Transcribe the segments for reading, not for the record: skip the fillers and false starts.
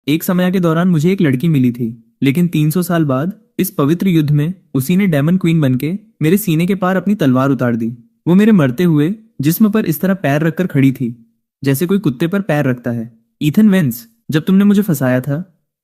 एक समय के दौरान मुझे एक लड़की मिली थी, लेकिन 300 साल बाद इस पवित्र युद्ध में उसी ने डेमन क्वीन बनके मेरे सीने के पार अपनी तलवार उतार दी। वो मेरे मरते हुए जिस्म पर इस तरह पैर रखकर खड़ी थी जैसे कोई कुत्ते पर पैर रखता है। ईथन वेंस, जब तुमने मुझे फंसाया था,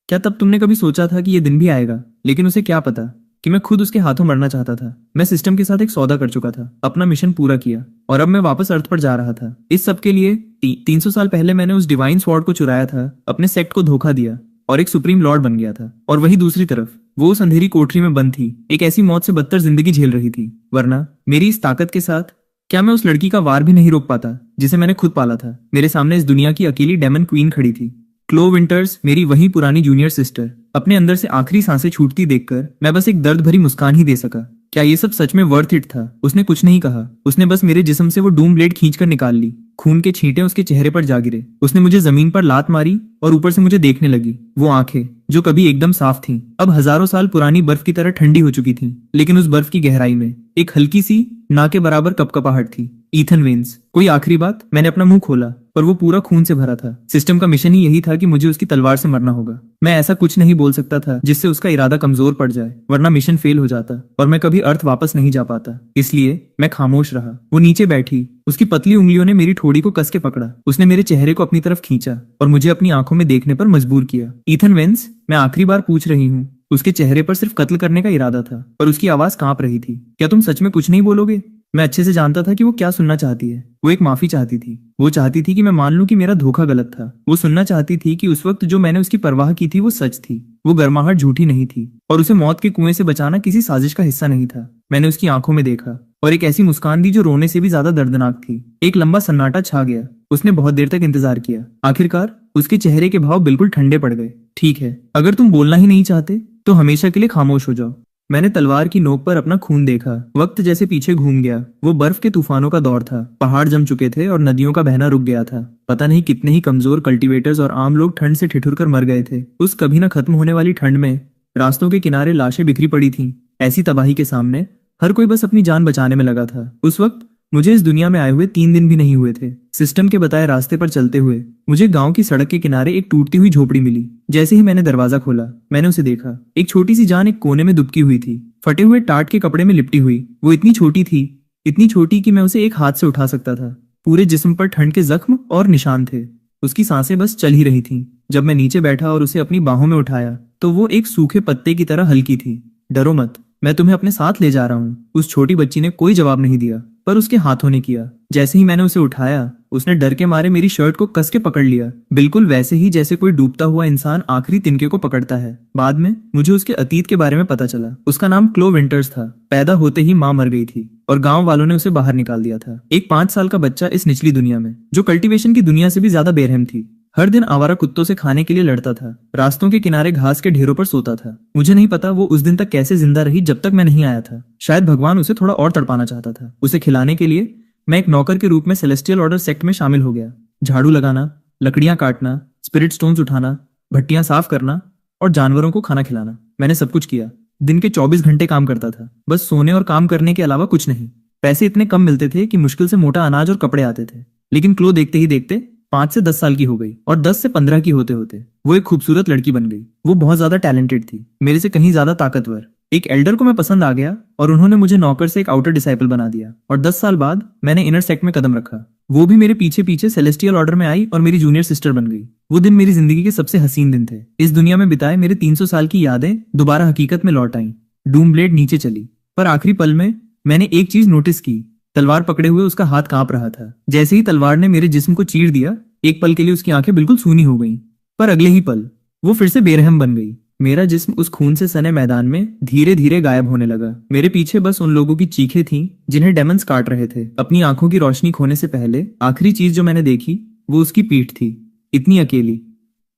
क्या तब तुमने कभी सोचा था कि यह दिन भी आएगा? लेकिन उसे क्या पता कि मैं खुद उसके हाथों मरना चाहता था। मैं सिस्टम के साथ एक सौदा कर चुका था, अपना मिशन पूरा किया और अब मैं वापस अर्थ पर जा रहा था। इस सब के लिए 300 साल पहले मैंने उस डिवाइन स्वॉर्ड को चुराया था, अपने सेक्ट को धोखा दिया और एक सुप्रीम लॉर्ड बन गया था। और वही दूसरी तरफ वो उस अंधेरी कोठरी में बंद थी, एक ऐसी मौत से बदतर जिंदगी झेल रही थी। वरना मेरी इस ताकत के साथ क्या मैं उस लड़की का वार भी नहीं रोक पाता जिसे मैंने खुद पाला था? मेरे सामने इस दुनिया की अकेली डेमन क्वीन खड़ी थी, क्लो विंटर्स, मेरी वही पुरानी जूनियर सिस्टर। अपने अंदर से आखिरी सांसें छूटती देखकर मैं बस एक दर्द भरी मुस्कान ही दे सका। क्या ये सब सच में वर्थ इट था? उसने कुछ नहीं कहा। उसने बस मेरे जिस्म से वो डूम ब्लेड खींचकर निकाल ली। खून के छींटे उसके चेहरे पर जा गिरे। उसने मुझे जमीन पर लात मारी और ऊपर से मुझे देखने लगी। वो आंखें जो कभी एकदम साफ थीं, अब हजारों साल पुरानी बर्फ की तरह ठंडी हो चुकी थीं। लेकिन उस बर्फ की गहराई में एक हल्की सी ना के बराबर कपकपाहट थी। ईथन वेंस, कोई आखिरी बात? मैंने अपना मुंह खोला पर वो पूरा खून से भरा था। सिस्टम का मिशन ही यही था कि मुझे उसकी तलवार से मरना होगा। मैं ऐसा कुछ नहीं बोल सकता था जिससे उसका इरादा कमजोर पड़ जाए, वरना मिशन फेल हो जाता और मैं कभी अर्थ वापस नहीं जा पाता। इसलिए मैं खामोश रहा। वो नीचे बैठी, उसकी पतली उंगलियों ने मेरी ठोड़ी को कस के पकड़ा। उसने मेरे चेहरे को अपनी तरफ खींचा और मुझे अपनी आंखों में देखने पर मजबूर किया। ईथन वेंस, मैं आखिरी बार पूछ रही हूँ। उसके चेहरे पर सिर्फ कत्ल करने का इरादा था, पर उसकी आवाज कांप रही थी। क्या तुम सच में कुछ नहीं बोलोगे? मैं अच्छे से जानता था कि वो क्या सुनना चाहती है। वो एक माफी चाहती थी। वो चाहती थी कि मैं मान लूं कि मेरा धोखा गलत था। वो सुनना चाहती थी कि उस वक्त जो मैंने उसकी परवाह की थी वो सच थी। वो गर्माहट झूठी नहीं थी और उसे मौत के कुएं से बचाना किसी साजिश का हिस्सा नहीं था। मैंने उसकी आंखों में देखा और एक ऐसी मुस्कान दी जो रोने से भी ज्यादा दर्दनाक थी। एक लंबा सन्नाटा छा गया। उसने बहुत देर तक इंतजार किया। आखिरकार उसके चेहरे के भाव बिल्कुल ठंडे पड़ गए। ठीक है, अगर तुम बोलना ही नहीं चाहते तो हमेशा के लिए खामोश हो जाओ। मैंने तलवार की नोक पर अपना खून देखा। वक्त जैसे पीछे घूम गया। वो बर्फ के तूफानों का दौर था। पहाड़ जम चुके थे और नदियों का बहना रुक गया था। पता नहीं कितने ही कमजोर कल्टीवेटर्स और आम लोग ठंड से ठिठुर कर मर गए थे। उस कभी न खत्म होने वाली ठंड में रास्तों के किनारे लाशें बिखरी पड़ी थीं। ऐसी तबाही के सामने हर कोई बस अपनी जान बचाने में लगा था। उस वक्त मुझे इस दुनिया में आए हुए 3 दिन भी नहीं हुए थे। सिस्टम के बताए रास्ते पर चलते हुए मुझे गांव की सड़क के किनारे एक टूटती हुई झोपड़ी मिली। जैसे ही मैंने दरवाजा खोला, मैंने उसे देखा। एक छोटी सी जान एक कोने में दुबकी हुई थी, फटे हुए टाट के कपड़े में लिपटी हुई। वो इतनी छोटी थी, इतनी छोटी कि मैं उसे एक हाथ से उठा सकता था। पूरे जिस्म पर ठंड के जख्म और निशान थे। उसकी सांसें बस चल ही रही थीं। जब मैं नीचे बैठा और उसे अपनी बाहों में उठाया तो वो एक सूखे पत्ते की तरह हल्की थी। डरो मत, मैं तुम्हें अपने साथ ले जा रहा हूँ। उस छोटी बच्ची ने कोई जवाब नहीं दिया, पर उसके हाथों ने किया। जैसे ही मैंने उसे उठाया, उसने डर के मारे मेरी शर्ट को कस के पकड़ लिया, बिल्कुल वैसे ही जैसे कोई डूबता हुआ इंसान आखिरी तिनके को पकड़ता है। बाद में मुझे उसके अतीत के बारे में पता चला। उसका नाम क्लो विंटर्स था। पैदा होते ही माँ मर गई थी और गांव वालों ने उसे बाहर निकाल दिया था। एक 5 साल का बच्चा इस निचली दुनिया में, जो कल्टीवेशन की दुनिया से भी ज्यादा बेरहम थी। हर दिन आवारा कुत्तों से खाने के लिए लड़ता था। रास्तों के किनारे घास के ढेरों पर सोता था। मुझे नहीं पता वो उस दिन तक कैसे जिंदा रही जब तक मैं नहीं आया था। शायद भगवान उसे थोड़ा और तड़पाना चाहता था। उसे खिलाने के लिए मैं एक नौकर के रूप में सेलेस्टियल ऑर्डर सेक्ट में शामिल हो गया। झाड़ू लगाना, लकड़ियां काटना, स्पिरिट स्टोन्स उठाना, भट्टियां साफ करना और जानवरों को खाना खिलाना। मैंने सब कुछ किया। दिन के 24 घंटे काम करता था, बस सोने और काम करने के अलावा कुछ नहीं। पैसे इतने कम मिलते थे कि मुश्किल से मोटा अनाज और कपड़े आते थे। लेकिन क्लो देखते ही देखते 5 से 10 साल की हो गई और 10 से 15 की होते होते वो एक खूबसूरत लड़की बन गई। वो बहुत ज्यादा टैलेंटेड थी, मेरे से कहीं ज्यादा ताकतवर। एक एल्डर को मैं पसंद आ गया और उन्होंने मुझे नौकर से एक आउटर डिसाइपल बना दिया। और 10 साल बाद मैंने इनर सेक्ट में कदम रखा। वो भी मेरे पीछे पीछे सेलेस्टियल ऑर्डर में आई और मेरी जूनियर सिस्टर बन गई। वो दिन मेरी जिंदगी के सबसे हसीन दिन थे। इस दुनिया में बिताए मेरे 300 साल की यादें दोबारा हकीकत में लौट आईं। डूम ब्लेड नीचे चली, पर आखिरी पल में मैंने एक चीज नोटिस की। तलवार पकड़े हुए उसका हाथ कांप रहा था। जैसे ही तलवार ने मेरे जिस्म को चीर दिया, एक पल के लिए उसकी आंखें बिल्कुल सूनी हो गईं, पर अगले ही पल वो फिर से बेरहम बन गई। मेरा जिस्म उस खून से सने मैदान में धीरे धीरे गायब होने लगा। मेरे पीछे बस उन लोगों की चीखें थीं जिन्हें डेमन्स काट रहे थे। अपनी आंखों की रोशनी खोने से पहले आखिरी चीज जो मैंने देखी वो उसकी पीठ थी, इतनी अकेली,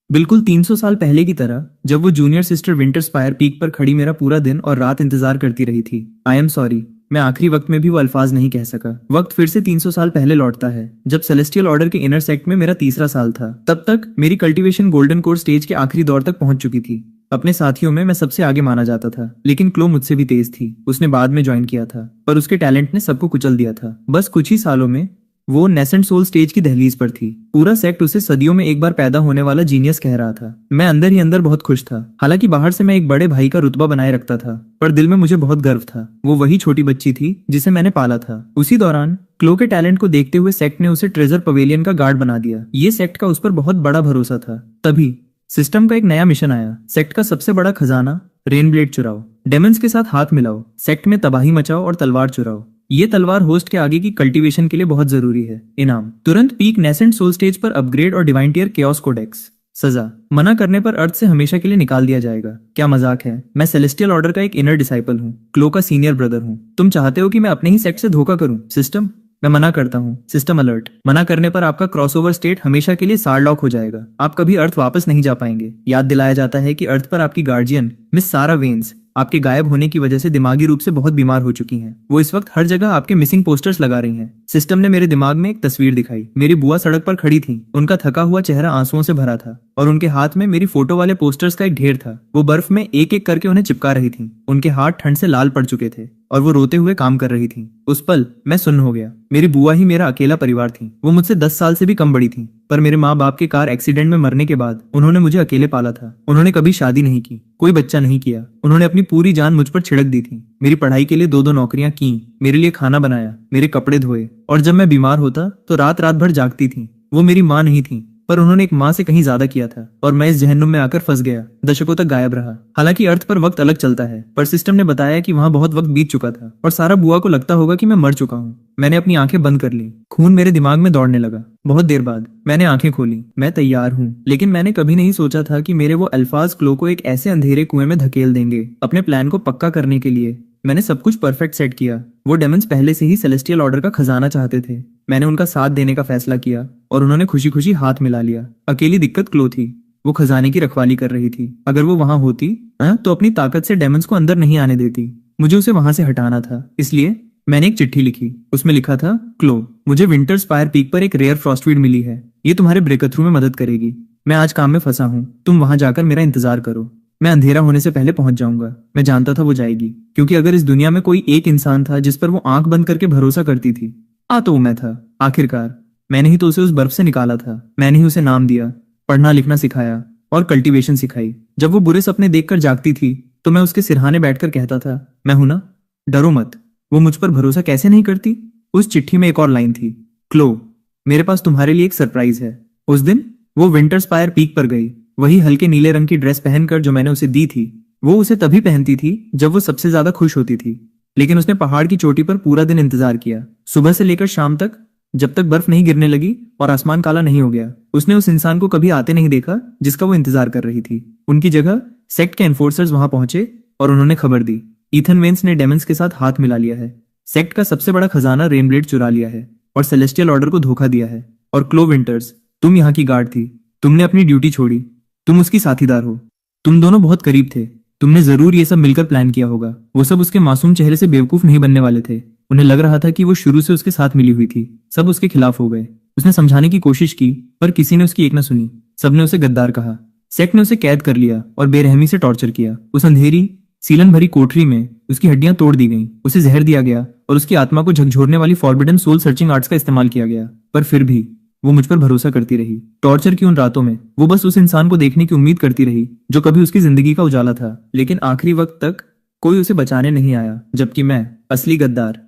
बिल्कुल 300 साल पहले की तरह, जब वो junior sister winter spire peak पर खड़ी मेरा पूरा दिन और रात इंतजार करती रही थी। आई एम सॉरी, मैं आखिरी वक्त में भी वो अल्फाज नहीं कह सका। वक्त फिर से 300 साल पहले लौटता है, जब सेलेस्टियल ऑर्डर के इनर सेक्ट में मेरा तीसरा साल था। तब तक मेरी कल्टीवेशन गोल्डन कोर स्टेज के आखिरी दौर तक पहुंच चुकी थी। अपने साथियों में मैं सबसे आगे माना जाता था, लेकिन क्लो मुझसे भी तेज थी। उसने बाद में ज्वाइन किया था, पर उसके टैलेंट ने सबको कुचल दिया था। बस कुछ ही सालों में वो नेसेंट सोल स्टेज की दहलीज पर थी। पूरा सेक्ट उसे सदियों में एक बार पैदा होने वाला जीनियस कह रहा था। मैं अंदर ही अंदर बहुत खुश था। हालांकि बाहर से मैं एक बड़े भाई का रुतबा बनाए रखता था, पर दिल में मुझे बहुत गर्व था। वो वही छोटी बच्ची थी जिसे मैंने पाला था। उसी दौरान क्लो के टैलेंट को देखते हुए सेक्ट ने उसे ट्रेजर पवेलियन का गार्ड बना दिया। ये सेक्ट का उस पर बहुत बड़ा भरोसा था। तभी सिस्टम का एक नया मिशन आया। सेक्ट का सबसे बड़ा खजाना रेनब्लेड चुराओ, डेमंस के साथ हाथ मिलाओ, सेक्ट में तबाही मचाओ और तलवार चुराओ। ये तलवार होस्ट के आगे की कल्टीवेशन के लिए बहुत जरूरी है। इनाम तुरंत पीक नेसेंट सोल स्टेज पर अपग्रेड और डिवाइन टियर केओस कोडेक्स। सजा मना करने पर अर्थ से हमेशा के लिए निकाल दिया जाएगा। क्या मजाक है। मैं सेलेस्टियल ऑर्डर का एक इनर डिसाइपल हूँ, क्लो का सीनियर ब्रदर हूँ। तुम चाहते हो कि मैं अपने ही सेक्ट से धोखा करूं? सिस्टम, मैं मना करता हूँ। सिस्टम अलर्ट, मना करने पर आपका क्रॉसओवर स्टेट हमेशा के लिए सार लॉक हो जाएगा। आप कभी अर्थ वापस नहीं जा पाएंगे। याद दिलाया जाता है कि अर्थ पर आपकी गार्जियन मिस सारा वेन्स आपके गायब होने की वजह से दिमागी रूप से बहुत बीमार हो चुकी हैं। वो इस वक्त हर जगह आपके मिसिंग पोस्टर्स लगा रही हैं। सिस्टम ने मेरे दिमाग में एक तस्वीर दिखाई। मेरी बुआ सड़क पर खड़ी थी। उनका थका हुआ चेहरा आंसुओं से भरा था और उनके हाथ में मेरी फोटो वाले पोस्टर्स का एक ढेर था। वो बर्फ में एक एक करके उन्हें चिपका रही थी। उनके हाथ ठंड से लाल पड़ चुके थे और वो रोते हुए काम कर रही थी। उस पल मैं सुन्न हो गया। मेरी बुआ ही मेरा अकेला परिवार थी। वो मुझसे 10 साल से भी कम बड़ी थी, पर मेरे माँ बाप के कार एक्सीडेंट में मरने के बाद उन्होंने मुझे अकेले पाला था। उन्होंने कभी शादी नहीं की, कोई बच्चा नहीं किया। उन्होंने अपनी पूरी जान मुझ पर छिड़क दी थी। मेरी पढ़ाई के लिए 2-2 नौकरियां की, मेरे लिए खाना बनाया, मेरे कपड़े धोए, और जब मैं बीमार होता तो रात रात भर जागती थी। वो मेरी माँ नहीं थी, पर उन्होंने एक माँ से कहीं ज्यादा किया था और मैं इस जहन्नुम में आकर फंस गया। दशकों तक गायब रहा। हालांकि अर्थ पर वक्त अलग चलता है, पर सिस्टम ने बताया कि वहां बहुत वक्त बीत चुका था और सारा बुआ को लगता होगा कि मैं मर चुका हूँ। मैंने अपनी आंखें बंद कर ली। खून मेरे दिमाग में दौड़ने लगा। बहुत देर बाद मैंने आंखें खोली। मैं तैयार हूँ, लेकिन मैंने कभी नहीं सोचा था कि मेरे वो अल्फाज क्लो को एक ऐसे अंधेरे कुएं में धकेल देंगे। अपने प्लान को पक्का करने के लिए मैंने सब कुछ परफेक्ट सेट किया। वो डेमंस पहले से ही सेलेस्टियल ऑर्डर का खजाना चाहते थे। मैंने उनका साथ देने का फैसला किया और उन्होंने खुशी खुशी हाथ मिला लिया। अकेली दिक्कत क्लो थी। वो खजाने की रखवाली कर रही थी। अगर वो वहां होती तो अपनी ताकत से डेमंस को अंदर नहीं आने देती। मुझे उसे वहां से हटाना था। इसलिए मैंने एक चिट्ठी लिखी। उसमें लिखा था, क्लो, मुझे विंटर स्पायर पीक पर एक रेयर फ्रॉस्टवीड मिली है। ये तुम्हारे ब्रेकथ्रू में मदद करेगी। मैं आज काम में फंसा हूँ। तुम वहां जाकर मेरा इंतजार करो। मैं अंधेरा होने से पहले पहुंच जाऊंगा। मैं जानता था वो जाएगी, क्योंकि अगर इस दुनिया में कोई एक इंसान था जिस पर वो आंख बंद करके भरोसा करती थी, तो वो मैं था। आखिरकार मैंने ही तो उसे उस बर्फ से निकाला था। मैंने ही उसे नाम दिया, पढ़ना लिखना सिखाया और कल्टीवेशन सिखाई। जब वो बुरे सपने देखकर जागती थी तो मैं उसके सिरहाने बैठकर कहता था, मैं हूं ना, डरो मत। वो मुझ पर भरोसा कैसे नहीं करती। उस चिट्ठी में एक और लाइन थी, क्लो, मेरे पास तुम्हारे लिए एक सरप्राइज है। उस दिन वो विंटर स्पायर पीक पर गई, वही हल्के नीले रंग की ड्रेस पहनकर जो मैंने उसे दी थी। वो उसे तभी पहनती थी जब वो सबसे ज्यादा खुश होती थी। लेकिन उसने पहाड़ की चोटी पर पूरा दिन इंतजार किया, सुबह से लेकर शाम तक, जब तक बर्फ नहीं गिरने लगी और आसमान काला नहीं हो गया। उसने उस इंसान को कभी आते नहीं देखा जिसका वो इंतजार कर रही थी। उनकी जगह सेक्ट के एनफोर्सर्स वहां पहुंचे और उन्होंने खबर दी, ईथन वेंस ने डेमंस के साथ हाथ मिला लिया है। सेक्ट का सबसे बड़ा खजाना रेनब्लेड चुरा लिया है और सेलेस्टियल ऑर्डर को धोखा दिया है। और क्लो विंटर्स, तुम यहाँ की गार्ड थी। तुमने अपनी ड्यूटी छोड़ी। तुम उसकी साथीदार हो। तुम दोनों बहुत करीब थे। तुमने जरूर ये सब मिलकर प्लान किया होगा। वो सब उसके मासूम चेहरे से बेवकूफ नहीं बनने वाले थे। उन्हें लग रहा था कि वो शुरू से उसके साथ मिली हुई थी। सब उसके खिलाफ हो गए। उसने समझाने की कोशिश की, पर किसी ने उसकी एक न सुनी। सबने उसे गद्दार कहा। सेक्ट ने उसे कैद कर लिया और बेरहमी से टॉर्चर किया। उस अंधेरी सीलन भरी कोठरी में उसकी हड्डियां तोड़ दी गईं, उसे जहर दिया गया और उसकी आत्मा को झकझोरने वाली फॉरबिडन सोल सर्चिंग आर्ट्स का इस्तेमाल किया गया। पर फिर भी वो मुझ पर भरोसा करती रही। टॉर्चर की उन रातों में वो बस उस इंसान को देखने की उम्मीद करती रही जो कभी उसकी जिंदगी का उजाला था। लेकिन आखिरी वक्त तक कोई उसे बचाने नहीं आया, जबकि मैं, असली गद्दार,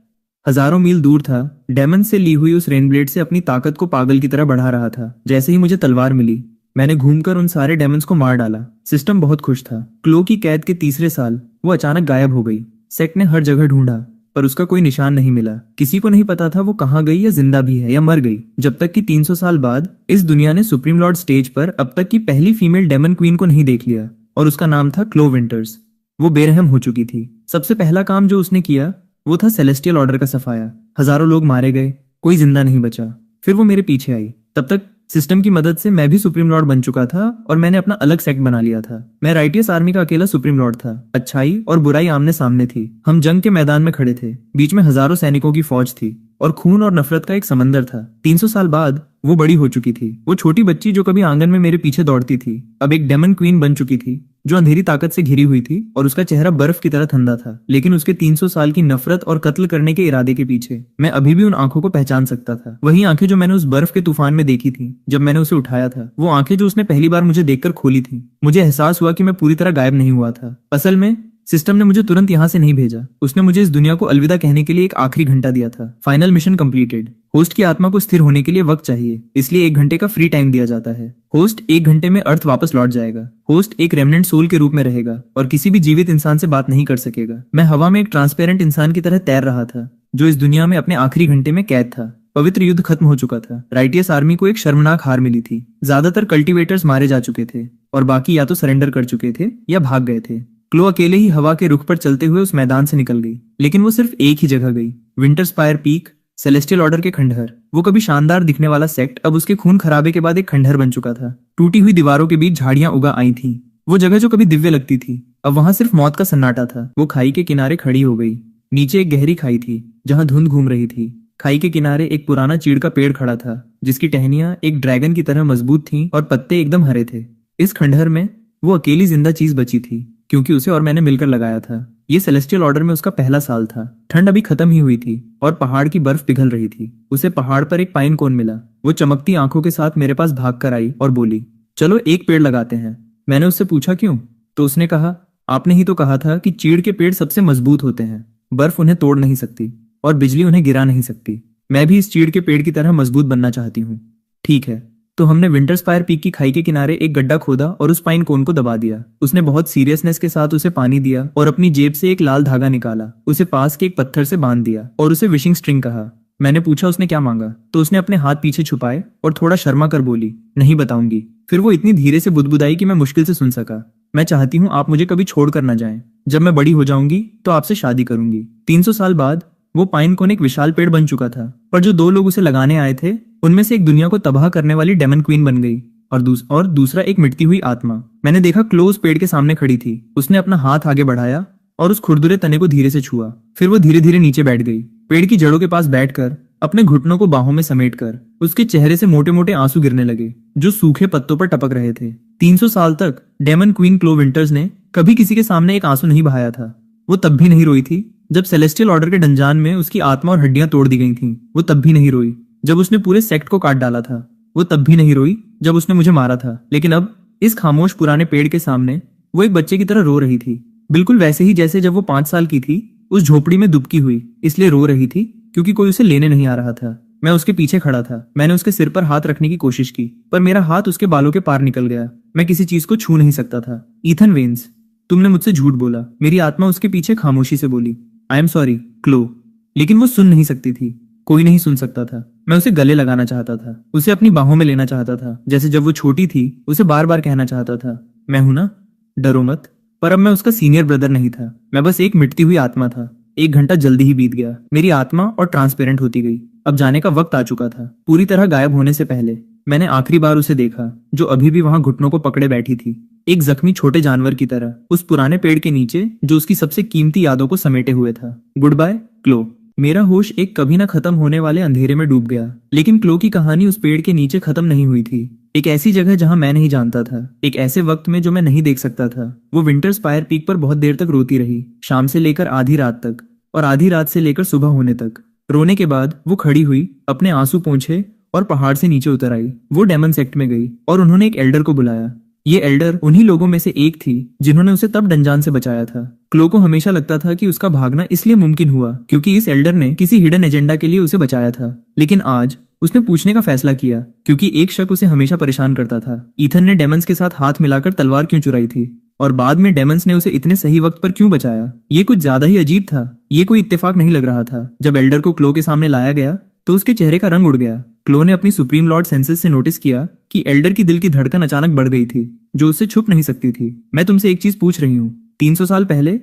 हजारों मील दूर था। डेमन से ली हुई उस रेनब्लेड से अपनी ताकत को पागल की तरह बढ़ा रहा था। जैसे ही मुझे तलवार मिली, मैंने घूमकर उन सारे डेमन्स को मार डाला। सिस्टम बहुत खुश था। क्लो की कैद के तीसरे साल वो अचानक गायब हो गई। सेक्ट ने हर जगह ढूंढा, पर उसका कोई निशान नहीं मिला। किसी को नहीं पता था वो कहाँ गई, या जिंदा भी है या मर गई। जब तक कि 300 साल बाद इस दुनिया ने सुप्रीम लॉर्ड स्टेज पर अब तक की पहली फीमेल डेमन क्वीन को नहीं देख लिया, और उसका नाम था क्लो विंटर्स। वो बेरहम हो चुकी थी। सबसे पहला काम जो उसने किया वो था सेलेस्टियल ऑर्डर का सफाया। हजारों लोग मारे गए, कोई जिंदा नहीं बचा। फिर वो मेरे पीछे आई। तब तक सिस्टम की मदद से मैं भी सुप्रीम लॉर्ड बन चुका था और मैंने अपना अलग सेक्ट बना लिया था। मैं राइटियस आर्मी का अकेला सुप्रीम लॉर्ड था। अच्छाई और बुराई आमने सामने थी। हम जंग के मैदान में खड़े थे। बीच में हजारों सैनिकों की फौज थी और खून और नफरत का एक समंदर था। 300 साल बाद वो बड़ी हो चुकी थी। वो छोटी बच्ची जो कभी आंगन में मेरे पीछे दौड़ती थी, अब एक डेमन क्वीन बन चुकी थी। जो अंधेरी ताकत से घिरी हुई थी, और उसका चेहरा बर्फ की तरह ठंडा था। लेकिन उसके 300 साल की नफरत और कत्ल करने के इरादे के पीछे मैं अभी भी उन आंखों को पहचान सकता था। वही आंखें जो मैंने उस बर्फ के तूफान में देखी थी जब मैंने उसे उठाया था। वो आंखें जो उसने पहली बार मुझे देखकर खोली थी। मुझे एहसास हुआ कि मैं पूरी तरह गायब नहीं हुआ था। असल में सिस्टम ने मुझे तुरंत यहाँ से नहीं भेजा। उसने मुझे इस दुनिया को अलविदा कहने के लिए एक आखिरी घंटा दिया था। Final mission completed. होस्ट की आत्मा को स्थिर होने के लिए वक्त चाहिए, इसलिए 1 घंटे का फ्री टाइम दिया जाता है। होस्ट 1 घंटे में अर्थ वापस लौट जाएगा। होस्ट एक रेमनेंट सोल के रूप में रहेगा और किसी भी जीवित इंसान से बात नहीं कर सकेगा। मैं हवा में एक ट्रांसपेरेंट इंसान की तरह तैर रहा था, जो इस दुनिया में अपने आखिरी घंटे में कैद था। पवित्र युद्ध खत्म हो चुका था। राइटियस आर्मी को एक शर्मनाक हार मिली थी। ज्यादातर कल्टीवेटर्स मारे जा चुके थे और बाकी या तो सरेंडर कर चुके थे या भाग गए थे। क्लो अकेले ही हवा के रुख पर चलते हुए उस मैदान से निकल गई, लेकिन वो सिर्फ एक ही जगह गई, winter spire peak, celestial order के खंडहर। वो कभी शानदार दिखने वाला सेक्ट अब उसके खून खराबे के बाद एक खंडहर बन चुका था। टूटी हुई दीवारों के बीच झाड़ियां उगा आई थीं। वो जगह जो कभी दिव्य लगती थी, अब वहां सिर्फ मौत का सन्नाटा था। वो खाई के किनारे खड़ी हो गई। नीचे एक गहरी खाई थी जहां धुंध घूम रही थी। खाई के किनारे एक पुराना चीड़ का पेड़ खड़ा था, जिसकी टहनियां एक ड्रैगन की तरह मजबूत थीं और पत्ते एकदम हरे थे। इस खंडहर में वो अकेली जिंदा चीज बची थी, क्योंकि उसे और मैंने मिलकर लगाया था। ये सेलेस्टियल ऑर्डर में उसका पहला साल था। ठंड अभी खत्म ही हुई थी और पहाड़ की बर्फ पिघल रही थी। उसे पहाड़ पर एक पाइन कोन मिला। वो चमकती आंखों के साथ मेरे पास भाग कर आई और बोली, चलो एक पेड़ लगाते हैं। मैंने उससे पूछा क्यों? तो उसने कहा, आपने ही तो कहा था कि चीड़ के पेड़ सबसे मजबूत होते हैं, बर्फ उन्हें तोड़ नहीं सकती और बिजली उन्हें गिरा नहीं सकती। मैं भी इस चीड़ के पेड़ की तरह मजबूत बनना चाहती हूँ। ठीक है। तो हमने विंटर स्पायर पीक की खाई के किनारे एक गड्ढा खोदा और उस पाइन कोन को दबा दिया। उसने बहुत सीरियसनेस के साथ उसे पानी दिया और अपनी जेब से एक लाल धागा निकाला, उसे पास के एक पत्थर से बांध दिया और उसे विशिंग स्ट्रिंग कहा। मैंने पूछा उसने क्या मांगा, तो उसने अपने हाथ पीछे छुपाए और थोड़ा शर्मा कर बोली, नहीं बताऊंगी। फिर वो इतनी धीरे से बुदबुदाई कि मैं मुश्किल से सुन सका। मैं चाहती हूँ आप मुझे कभी छोड़ कर न जाएं। जब मैं बड़ी हो जाऊंगी तो आपसे शादी करूंगी। 300 साल बाद वो पाइन कोन एक विशाल पेड़ बन चुका था, पर जो 2 लोग उसे लगाने आए थे उनमें से एक दुनिया को तबाह करने वाली डेमन क्वीन बन गई और दूसरा एक मिटती हुई आत्मा। मैंने देखा क्लो उस पेड़ के सामने खड़ी थी। उसने अपना हाथ आगे बढ़ाया और उस खुरदुरे तने को धीरे से छुआ। फिर वो धीरे धीरे नीचे बैठ गई। पेड़ की जड़ों के पास बैठकर, अपने घुटनों को बाहों में समेटकर, उसके चेहरे से मोटे मोटे आंसू गिरने लगे, जो सूखे पत्तों पर टपक रहे थे। 300 साल तक डेमन क्वीन क्लो विंटर्स ने कभी किसी के सामने एक आंसू नहीं बहाया था। वो तब भी नहीं रोई थी जब सेलेस्टियल ऑर्डर के डंजान में उसकी आत्मा और हड्डियां तोड़ दी गई थीं। वो तब भी नहीं रोई जब उसने पूरे सेक्ट को काट डाला था। वो तब भी नहीं रोई जब उसने मुझे मारा था। लेकिन अब इस खामोश पुराने पेड़ के सामने वो एक बच्चे की तरह रो रही थी, बिल्कुल वैसे ही जैसे जब वो 5 साल की थी, उस झोपड़ी में दुबकी हुई। इसलिए रो रही थी क्योंकि कोई उसे लेने नहीं आ रहा था। मैं उसके पीछे खड़ा था। मैंने उसके सिर पर हाथ रखने की कोशिश की, पर मेरा हाथ उसके बालों के पार निकल गया। मैं किसी चीज को छू नहीं सकता था। ईथन वेन्स, तुमने मुझसे झूठ बोला। मेरी आत्मा उसके पीछे खामोशी से बोली, आई एम सॉरी क्लो। लेकिन वो सुन नहीं सकती थी। कोई नहीं सुन सकता था। मैं उसे गले लगाना चाहता था, उसे अपनी बाहों में लेना चाहता था, जैसे जब वो छोटी थी। उसे बार बार कहना चाहता था, मैं हूं ना, डरो मत। पर अब मैं उसका सीनियर ब्रदर नहीं था, मैं बस एक मिटती हुई आत्मा था। 1 घंटा जल्दी ही बीत गया। मेरी आत्मा और ट्रांसपेरेंट होती गई। अब जाने का वक्त आ चुका था। पूरी तरह गायब होने से पहले मैंने आखिरी बार उसे देखा, जो अभी भी वहां घुटनों को पकड़े बैठी थी, एक जख्मी छोटे जानवर की तरह, उस पुराने पेड़ के नीचे जो उसकी सबसे कीमती यादों को समेटे हुए था। गुड बाय क्लो। मेरा होश एक कभी ना खत्म होने वाले अंधेरे में डूब गया। लेकिन क्लो की कहानी उस पेड़ के नीचे खत्म नहीं हुई थी। एक ऐसी जगह जहां मैं नहीं जानता था, एक ऐसे वक्त में जो मैं नहीं देख सकता था। वो विंटर स्पायर पीक पर बहुत देर तक रोती रही, शाम से लेकर आधी रात तक, और आधी रात से लेकर सुबह होने तक। रोने के बाद वो खड़ी हुई, अपने आंसू पोंछे और पहाड़ से नीचे उतर आई। वो डेमन सेक्ट में गई और उन्होंने एक एल्डर को बुलाया। ये एल्डर उन्हीं लोगों में से एक थी जिन्होंने उसे तब डंजान से बचाया था। क्लो को हमेशा लगता था कि उसका भागना इसलिए मुमकिन हुआ क्योंकि इस एल्डर ने किसी हिडन एजेंडा के लिए उसे बचाया था। लेकिन आज उसने पूछने का फैसला किया, क्योंकि एक शक उसे हमेशा परेशान करता था। ईथन ने डेमंस के साथ हाथ मिलाकर तलवार क्यों चुराई थी, और बाद में डेमंस ने उसे इतने सही वक्त पर क्यों बचाया? ये कुछ ज्यादा ही अजीब था। ये कोई इत्तेफाक नहीं लग रहा था। जब एल्डर को क्लो के सामने लाया गया तो उसके चेहरे का रंग उड़ गया। क्लो ने अपनी सुप्रीम लॉर्ड सेंसेस से नोटिस किया कि एल्डर की दिल की धड़कन अचानक बढ़ गई थी, जो उससे छुप नहीं सकती थी। मैं तुमसे एक चीज पूछ रही हूँ, 300 साल पहले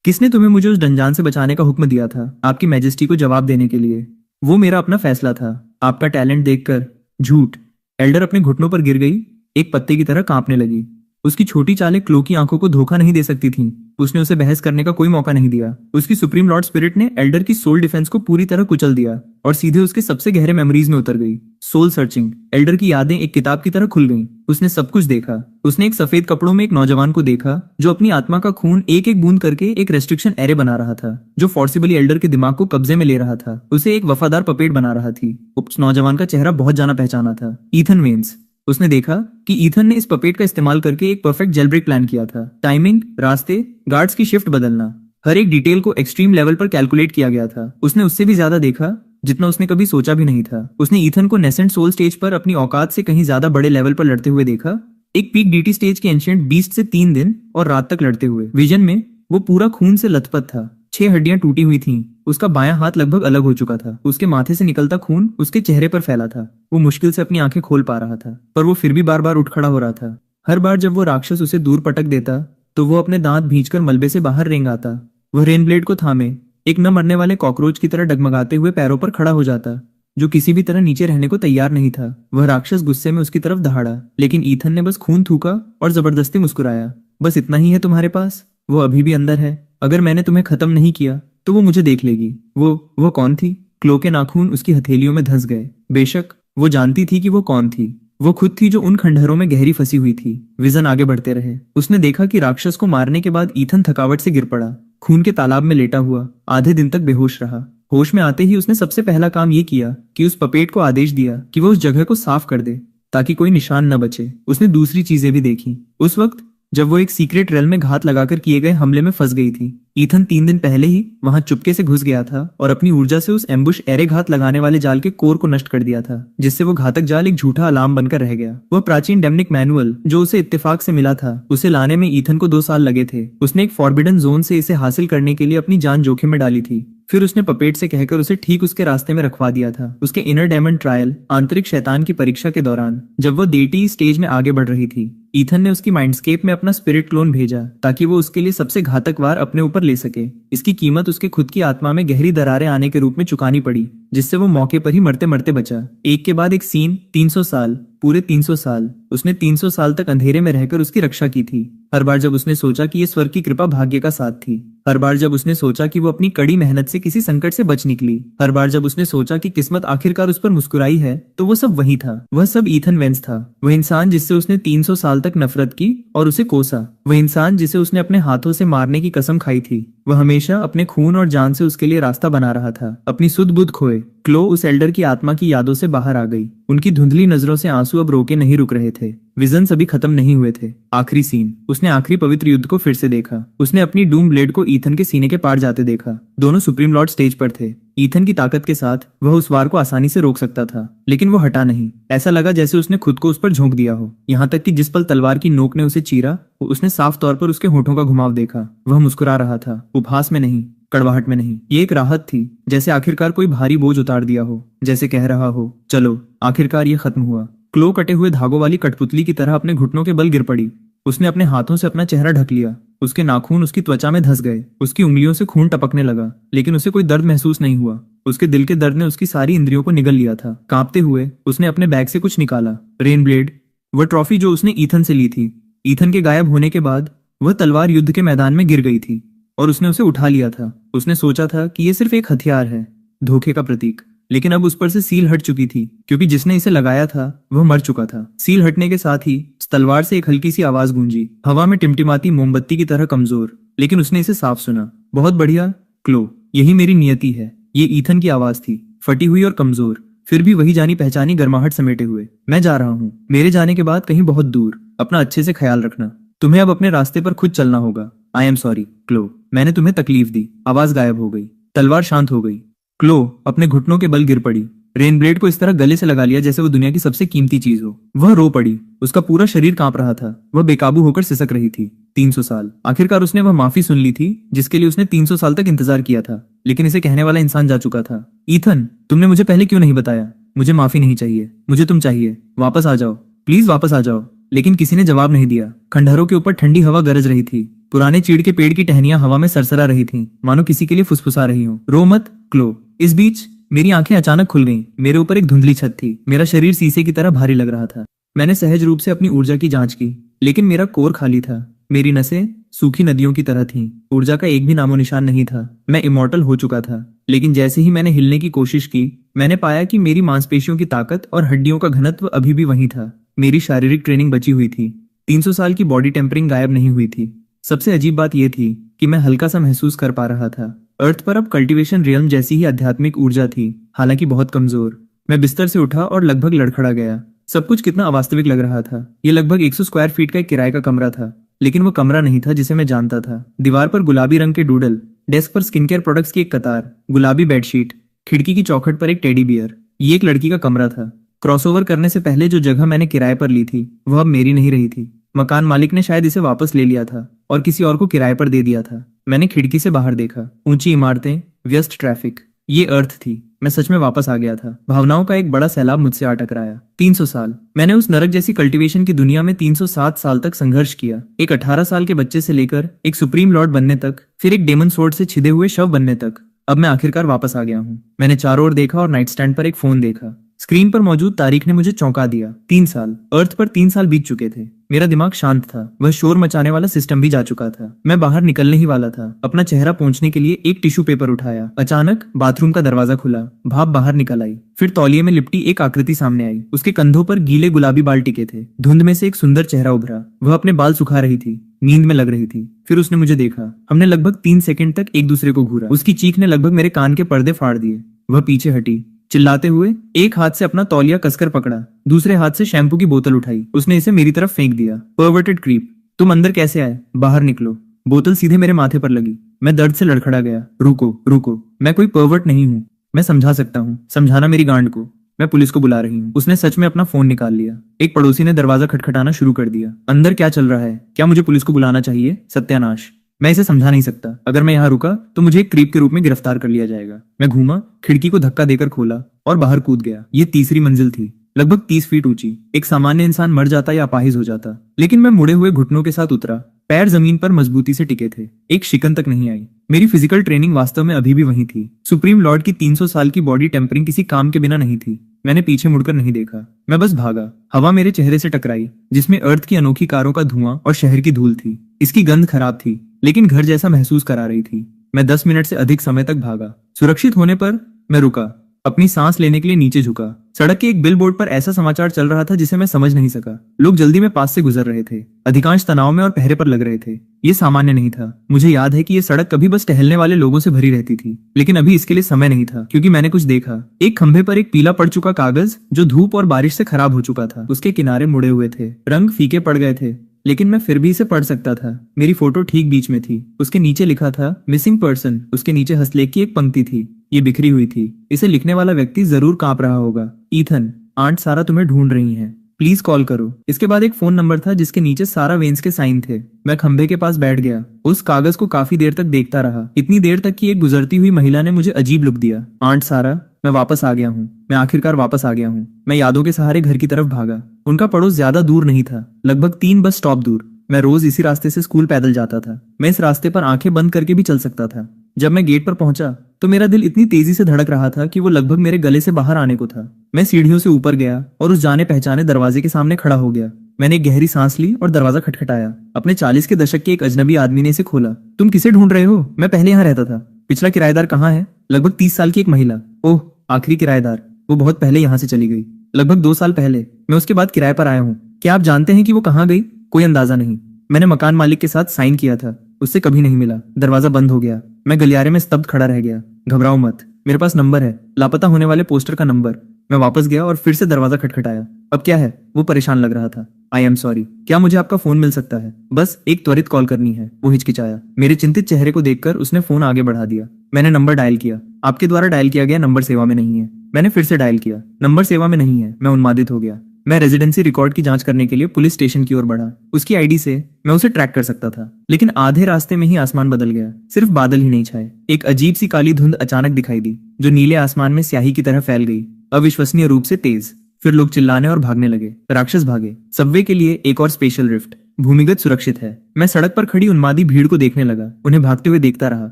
किसने तुम्हें मुझे उस डंजान से बचाने का हुक्म दिया था, आपकी मैजेस्टी को जवाब देने के लिए? वो मेरा अपना फैसला था, आपका टैलेंट देखकर। झूठ। एल्डर अपने घुटनों पर गिर गई, एक पत्ते की तरह कांपने लगी। उसकी छोटी चालें क्लो की आंखों को धोखा नहीं दे सकती थीं। उसने उसे बहस करने का कोई मौका नहीं दिया। उसकी सुप्रीम लॉर्ड स्पिरिट ने एल्डर की सोल डिफेंस को पूरी तरह कुचल दिया और सीधे उसके सबसे गहरे मेमोरीज में उतर गई। Soul searching. एल्डर की यादें एक किताब की तरह खुल गईं। उसने सब कुछ देखा। उसने एक सफेद कपड़ों में एक नौजवान को देखा जो अपनी आत्मा का खून एक एक बूंद करके एक रेस्ट्रिक्शन एरे बना रहा था, जो फोर्सिबली एल्डर के दिमाग को कब्जे में ले रहा था, उसे एक वफादार पपेट बना रहा थी। उस नौजवान का चेहरा बहुत जाना पहचाना था, ईथन वेन्स। उसने देखा कि ईथन ने इस पपेट का इस्तेमाल करके एक परफेक्ट जेल ब्रेक प्लान किया था। टाइमिंग, रास्ते, गार्ड्स की शिफ्ट बदलना, हर एक डिटेल को एक्सट्रीम लेवल पर कैलकुलेट किया गया था। उसने उससे भी ज्यादा देखा जितना उसने कभी सोचा भी नहीं था। उसने ईथन को नेसेंट सोल स्टेज पर अपनी औकात से कहीं ज्यादा बड़े लेवल पर लड़ते हुए देखा, एक पीक डीटी स्टेज के एंशिएंट बीस्ट से 3 दिन और रात तक लड़ते हुए। विजन में वो पूरा खून से लथपथ था। 6 हड्डियां टूटी हुई थीं। उसका बायां हाथ लगभग अलग हो चुका था। उसके माथे से निकलता खून उसके चेहरे पर फैला था। वो मुश्किल से अपनी आंखें खोल पा रहा था, पर वो फिर भी बार बार उठ खड़ा हो रहा था। हर बार जब वो राक्षस उसे दूर पटक देता तो वो अपने दांत भींचकर मलबे से बाहर रेंग आता। वह रेन ब्लेड को थामे एक न मरने वाले कॉकरोच की तरह डगमगाते हुए पैरों पर खड़ा हो जाता, जो किसी भी तरह नीचे रहने को तैयार नहीं था। वह राक्षस गुस्से में उसकी तरफ दहाड़ा, लेकिन ईथन ने बस खून थूका और जबरदस्ती मुस्कुराया। बस इतना ही है तुम्हारे पास? वो अभी भी अंदर है। अगर मैंने तुम्हें खत्म नहीं किया तो वो मुझे देख लेगी। वो कौन थी? क्लो के नाखून उसकी हथेलियों में धंस गए। बेशक वो जानती थी कि वो कौन थी। वो खुद थी जो उन खंडहरों में गहरी फंसी हुई थी। विजन आगे बढ़ते रहे। उसने देखा कि राक्षस को मारने के बाद ईथन थकावट से गिर पड़ा, खून के तालाब में लेटा हुआ आधे दिन तक बेहोश रहा। होश में आते ही उसने सबसे पहला काम ये किया कि उस पपेट को आदेश दिया कि वो उस जगह को साफ कर दे ताकि कोई निशान न बचे। उसने दूसरी चीजें भी देखी। उस वक्त जब वो एक सीक्रेट रेल में घात लगाकर किए गए हमले में फंस गई थी, ईथन 3 दिन पहले ही वहां चुपके से घुस गया था और अपनी ऊर्जा से उस एम्बुश एरे घात लगाने वाले जाल के कोर को नष्ट कर दिया था, जिससे वो घातक जाल एक झूठा अलार्म बनकर रह गया। वह प्राचीन डेमनिक मैनुअल जो उसे इत्तेफाक से मिला था, उसे लाने में ईथन को 2 साल लगे थे। उसने एक फॉरबिडन जोन से इसे हासिल करने के लिए अपनी जान जोखिम में डाली थी। फिर उसने पपेट से कहकर उसे ठीक उसके रास्ते में रखवा दिया था। उसके इनर डेमन ट्रायल, आंतरिक शैतान की परीक्षा के दौरान जब वो डेटी स्टेज में आगे बढ़ रही थी, ईथन ने उसकी माइंडस्केप में अपना स्पिरिट क्लोन भेजा ताकि वो उसके लिए सबसे घातक वार अपने ऊपर ले सके। इसकी कीमत उसके खुद की आत्मा में गहरी दरारें आने के रूप में चुकानी पड़ी, जिससे वो मौके पर ही मरते मरते बचा। एक के बाद एक सीन, 300 साल, पूरे 300 साल। उसने 300 साल तक अंधेरे में रहकर उसकी रक्षा की थी। हर बार जब उसने सोचा कि ये स्वर्ग की कृपा भाग्य का साथ थी, हर बार जब उसने सोचा कि वो अपनी कड़ी मेहनत से किसी संकट से बच निकली, हर बार जब उसने सोचा कि किस्मत आखिरकार उस पर मुस्कुराई है, तो वो सब वही था। वह सब ईथन वेंस था। वह इंसान जिससे उसने 300 साल तक नफरत की और उसे कोसा। वह इंसान जिसे उसने अपने हाथों से मारने की कसम खाई थी। वह हमेशा अपने खून और जान से उसके लिए रास्ता बना रहा था। अपनी सुध बुध खोए क्लो उस एल्डर की आत्मा की यादों से बाहर आ गई। उनकी धुंधली नजरों से आंसू अब रोके नहीं रुक रहे थे। विजन अभी खत्म नहीं हुए थे। आखिरी सीन। उसने आखिरी पवित्र युद्ध को फिर से देखा। उसने अपनी डूम ब्लेड को ईथन के सीने के पार जाते देखा। दोनों सुप्रीम लॉर्ड स्टेज पर थे। ईथन की ताकत के साथ वह उस वार को आसानी से रोक सकता था, लेकिन वो हटा नहीं। ऐसा लगा जैसे उसने खुद को उस पर झोंक दिया हो। यहाँ तक कि जिस पल तलवार की नोक ने उसे चीरा, उसने साफ तौर पर उसके होठों का घुमाव देखा। वह मुस्कुरा रहा था, उपहास में नहीं, कड़वाहट में नहीं। ये एक राहत थी, जैसे आखिरकार कोई भारी बोझ उतार दिया हो, जैसे कह रहा हो, चलो आखिरकार ये खत्म हुआ। क्लो कटे हुए धागों वाली कठपुतली की तरह अपने घुटनों के बल गिर पड़ी। उसने अपने हाथों से अपना चेहरा ढक लिया। उसके नाखून उसकी त्वचा में धंस गए। उसकी उंगलियों से खून टपकने लगा, लेकिन उसे कोई दर्द महसूस नहीं हुआ। उसके दिल के दर्द ने उसकी सारी इंद्रियों को निगल लिया था। कांपते हुए उसने अपने बैग से कुछ निकाला। रेन ब्लेड, वह ट्रॉफी जो उसने ईथन से ली थी। ईथन के गायब होने के बाद वह तलवार युद्ध के मैदान में गिर गई थी और उसने उसे उठा लिया था। उसने सोचा था कि यह सिर्फ एक हथियार है, धोखे का प्रतीक, लेकिन अब उस पर से सील हट चुकी थी, क्योंकि जिसने इसे लगाया था वह मर चुका था। सील हटने के साथ ही उस तलवार से एक हल्की सी आवाज गूंजी, हवा में टिमटिमाती मोमबत्ती की तरह कमजोर, लेकिन उसने इसे साफ सुना। बहुत बढ़िया क्लो, यही मेरी नियति है। ये ईथन की आवाज थी, फटी हुई और कमजोर, फिर भी वही जानी पहचानी गर्माहट समेटे हुए। मैं जा रहा हूँ, मेरे जाने के बाद कहीं बहुत दूर। अपना अच्छे से ख्याल रखना। तुम्हें अब अपने रास्ते पर खुद चलना होगा। आई एम सॉरी क्लो, मैंने तुम्हें तकलीफ दी। आवाज गायब हो गई। तलवार शांत हो गई। क्लो अपने घुटनों के बल गिर पड़ी। रेन ब्लेड को इस तरह गले से लगा लिया जैसे वो दुनिया की सबसे कीमती चीज हो। वह रो पड़ी। उसका पूरा शरीर कांप रहा था। वह बेकाबू होकर सिसक रही थी। 300 साल। आखिरकार उसने वह माफी सुन ली थी जिसके लिए उसने 300 साल तक इंतजार किया था, लेकिन इसे कहने वाला इंसान जा चुका था। ईथन, तुमने मुझे पहले क्यों नहीं बताया? मुझे माफी नहीं चाहिए, मुझे तुम चाहिए। वापस आ जाओ, प्लीज वापस आ जाओ। लेकिन किसी ने जवाब नहीं दिया। खंडहरों के ऊपर ठंडी हवा गरज रही थी। पुराने चीड़ के पेड़ की टहनियां हवा में सरसरा रही थीं, मानो किसी के लिए फुसफुसा रही हो। रो मत क्लो। इस बीच मेरी आंखें अचानक खुल गईं। मेरे ऊपर एक धुंधली छत थी। मेरा शरीर शीशे की तरह भारी लग रहा था। मैंने सहज रूप से अपनी ऊर्जा की जांच की। लेकिन मेरा कोर खाली था। मेरी नसें सूखी नदियों की तरह थीं। ऊर्जा का एक भी नामो निशान नहीं था। मैं इमॉर्टल हो चुका था। लेकिन जैसे ही मैंने हिलने की कोशिश की, मैंने पाया कि मेरी मांसपेशियों की ताकत और हड्डियों का घनत्व अभी भी वही था। मेरी शारीरिक ट्रेनिंग बची हुई थी। 300 साल की बॉडी टेम्परिंग गायब नहीं हुई थी। सबसे अजीब बात यह थी कि मैं हल्का सा महसूस कर पा रहा था। अर्थ पर अब कल्टीवेशन रियल्म जैसी ही आध्यात्मिक ऊर्जा थी, हालांकि बहुत कमजोर। मैं बिस्तर से उठा और लगभग लड़खड़ा गया। सब कुछ कितना अवास्तविक लग रहा था। यह लगभग 100 स्क्वायर फीट का एक किराए का कमरा था, लेकिन वो कमरा नहीं था जिसे मैं जानता था। दीवार पर गुलाबी रंग के डूडल, डेस्क पर स्किन केयर प्रोडक्ट्स की एक कतार, गुलाबी बेडशीट, खिड़की की चौखट पर एक टेडी बियर। ये एक लड़की का कमरा था। क्रॉसओवर करने से पहले जो जगह मैंने किराए पर ली थी वह अब मेरी नहीं रही थी। मकान मालिक ने शायद इसे वापस ले लिया था और किसी और को किराए पर दे दिया था। मैंने खिड़की से बाहर देखा। ऊंची इमारतें, व्यस्त ट्रैफिक। ये अर्थ थी। मैं सच में वापस आ गया था। भावनाओं का एक बड़ा सैलाब मुझसे आ टकराया। 300 साल। मैंने उस नरक जैसी कल्टीवेशन की दुनिया में 307 साल तक संघर्ष किया। एक 18 साल के बच्चे से लेकर एक सुप्रीम लॉर्ड बनने तक, फिर एक डेमन सोर्ड से छिदे हुए शव बनने तक। अब मैं आखिरकार वापस आ गया हूँ। मैंने चारों ओर देखा और नाइट स्टैंड पर एक फोन देखा। स्क्रीन पर मौजूद तारीख ने मुझे चौंका दिया। 3 साल। अर्थ पर 3 साल बीत चुके थे। मेरा दिमाग शांत था। वह शोर मचाने वाला सिस्टम भी जा चुका था। मैं बाहर निकलने ही वाला था। अपना चेहरा पोंछने के लिए एक टिश्यू पेपर उठाया। अचानक बाथरूम का दरवाजा खुला। भाप बाहर निकल आई। फिर तौलिए में लिपटी एक आकृति सामने आई। उसके कंधों पर गीले गुलाबी बाल टिके थे। धुंध में से एक सुंदर चेहरा उभरा। वह अपने बाल सुखा रही थी, नींद में लग रही थी। फिर उसने मुझे देखा। हमने लगभग 3 सेकंड तक एक दूसरे को घूरा। उसकी चीख ने लगभग मेरे कान के पर्दे फाड़ दिए। वह पीछे हटी, चिल्लाते हुए एक हाथ से अपना तौलिया कसकर पकड़ा, दूसरे हाथ से शैम्पू की बोतल उठाई। उसने इसे मेरी तरफ फेंक दिया। परवर्टेड क्रीप, तुम अंदर कैसे आए? बाहर निकलो। बोतल सीधे मेरे माथे पर लगी। मैं दर्द से लड़खड़ा गया। रुको रुको, मैं कोई परवर्ट नहीं हूँ। मैं समझा सकता हूँ। समझाना मेरी गांड को। मैं पुलिस को बुला रही हूँ। उसने सच में अपना फोन निकाल लिया। एक पड़ोसी ने दरवाजा खटखटाना शुरू कर दिया। अंदर क्या चल रहा है? क्या मुझे पुलिस को बुलाना चाहिए? सत्यानाश। मैं इसे समझा नहीं सकता। अगर मैं यहाँ रुका तो मुझे एक क्रीप के रूप में गिरफ्तार कर लिया जाएगा। मैं घूमा, खिड़की को धक्का देकर खोला और बाहर कूद गया। ये तीसरी मंजिल थी, लगभग 30 फीट ऊंची। एक सामान्य इंसान मर जाता या अपाहिज हो जाता, लेकिन मैं मुड़े हुए घुटनों के साथ उतरा। पैर जमीन पर मजबूती से टिके थे। एक शिकन तक नहीं आई। मेरी फिजिकल ट्रेनिंग वास्तव में अभी भी वही थी। सुप्रीम लॉर्ड की 300 साल की बॉडी टेम्परिंग किसी काम के बिना नहीं थी। मैंने पीछे मुड़कर नहीं देखा। मैं बस भागा। हवा मेरे चेहरे से टकराई, जिसमें अर्थ की अनोखी कारों का धुआं और शहर की धूल थी। इसकी गंध खराब थी, लेकिन घर जैसा महसूस करा रही थी। मैं 10 मिनट से अधिक समय तक भागा। सुरक्षित होने पर मैं रुका, अपनी सांस लेने के लिए नीचे झुका। सड़क के एक बिलबोर्ड पर ऐसा समाचार चल रहा था जिसे मैं समझ नहीं सका। लोग जल्दी में पास से गुजर रहे थे, अधिकांश तनाव में और पहरे पर लग रहे थे। ये सामान्य नहीं था। मुझे याद है कि ये सड़क कभी बस टहलने वाले लोगों से भरी रहती थी, लेकिन अभी इसके लिए समय नहीं था, क्योंकि मैंने कुछ देखा। एक खंभे पर एक पीला पड़ चुका कागज जो धूप और बारिश से खराब हो चुका था। उसके किनारे मुड़े हुए थे, रंग फीके पड़ गए थे, लेकिन मैं फिर भी इसे पढ़ सकता था। मेरी फोटो ठीक बीच में थी। उसके नीचे लिखा था मिसिंग पर्सन। उसके नीचे हस्तलेख की एक पंक्ति थी। ये बिखरी हुई थी। इसे लिखने वाला व्यक्ति जरूर कांप रहा होगा। ईथन, आंट सारा तुम्हें ढूंढ रही हैं, प्लीज कॉल करो। इसके बाद एक फोन नंबर था जिसके नीचे सारा वेन्स के साइन थे। मैं खंभे के पास बैठ गया। उस कागज को काफी देर तक देखता रहा, इतनी देर तक कि एक गुजरती हुई महिला ने मुझे अजीब लुक दिया। आंट सारा, मैं वापस आ गया हूँ। मैं आखिरकार वापस आ गया हूँ। मैं यादों के सहारे घर की तरफ भागा। उनका पड़ोस ज्यादा दूर नहीं था, लगभग 3 बस स्टॉप दूर। मैं रोज इसी रास्ते से स्कूल पैदल जाता था। मैं इस रास्ते पर आंखें बंद करके भी चल सकता था। जब मैं गेट पर पहुंचा तो मेरा दिल इतनी तेजी से धड़क रहा था कि वो लगभग मेरे गले से बाहर आने को था। मैं सीढ़ियों से ऊपर गया और उस जाने पहचाने दरवाजे के सामने खड़ा हो गया। मैंने एक गहरी सांस ली और दरवाजा खटखटाया। अपने 40 के दशक के एक अजनबी आदमी ने इसे खोला। तुम किसे ढूंढ रहे हो? मैं पहले यहाँ रहता था। पिछला किराएदार कहाँ है? लगभग 30 साल की एक महिला। ओह, आखिरी किराएदार। वो बहुत पहले यहाँ से चली गई, लगभग 2 साल पहले। मैं उसके बाद किराए पर आया हूँ। क्या आप जानते हैं कि वो कहाँ गई? कोई अंदाजा नहीं। मैंने मकान मालिक के साथ साइन किया था, उससे कभी नहीं मिला। दरवाजा बंद हो गया। मैं गलियारे में स्तब्ध खड़ा रह गया। घबराओ मत, मेरे पास नंबर है, लापता होने वाले पोस्टर का नंबर। मैं वापस गया और फिर से दरवाजा खटखटाया। अब क्या है? वो परेशान लग रहा था। आई एम सॉरी, क्या मुझे आपका फोन मिल सकता है? बस एक त्वरित कॉल करनी है। वो हिचकिचाया। मेरे चिंतित चेहरे को देखकर उसने फोन आगे बढ़ा दिया। मैंने नंबर डायल किया। आपके द्वारा डायल किया गया नंबर सेवा में नहीं है। मैंने फिर से डायल किया। नंबर सेवा में नहीं है। मैं उन्मादित हो गया। मैं रेजिडेंसी रिकॉर्ड की जांच करने के लिए पुलिस स्टेशन की ओर बढ़ा। उसकी आईडी से मैं उसे ट्रैक कर सकता था, लेकिन आधे रास्ते में ही आसमान बदल गया। सिर्फ बादल ही नहीं छाए। एक अजीब सी काली धुंध अचानक दिखाई दी, जो नीले आसमान में स्याही की तरह फैल गई, अविश्वसनीय रूप से तेज। फिर लोग चिल्लाने और भागने लगे। राक्षस भागे। सबवे के लिए एक और स्पेशल रिफ्ट। भूमिगत सुरक्षित है। मैं सड़क पर खड़ी उन्मादी भीड़ को देखने लगा। उन्हें भागते हुए देखता रहा,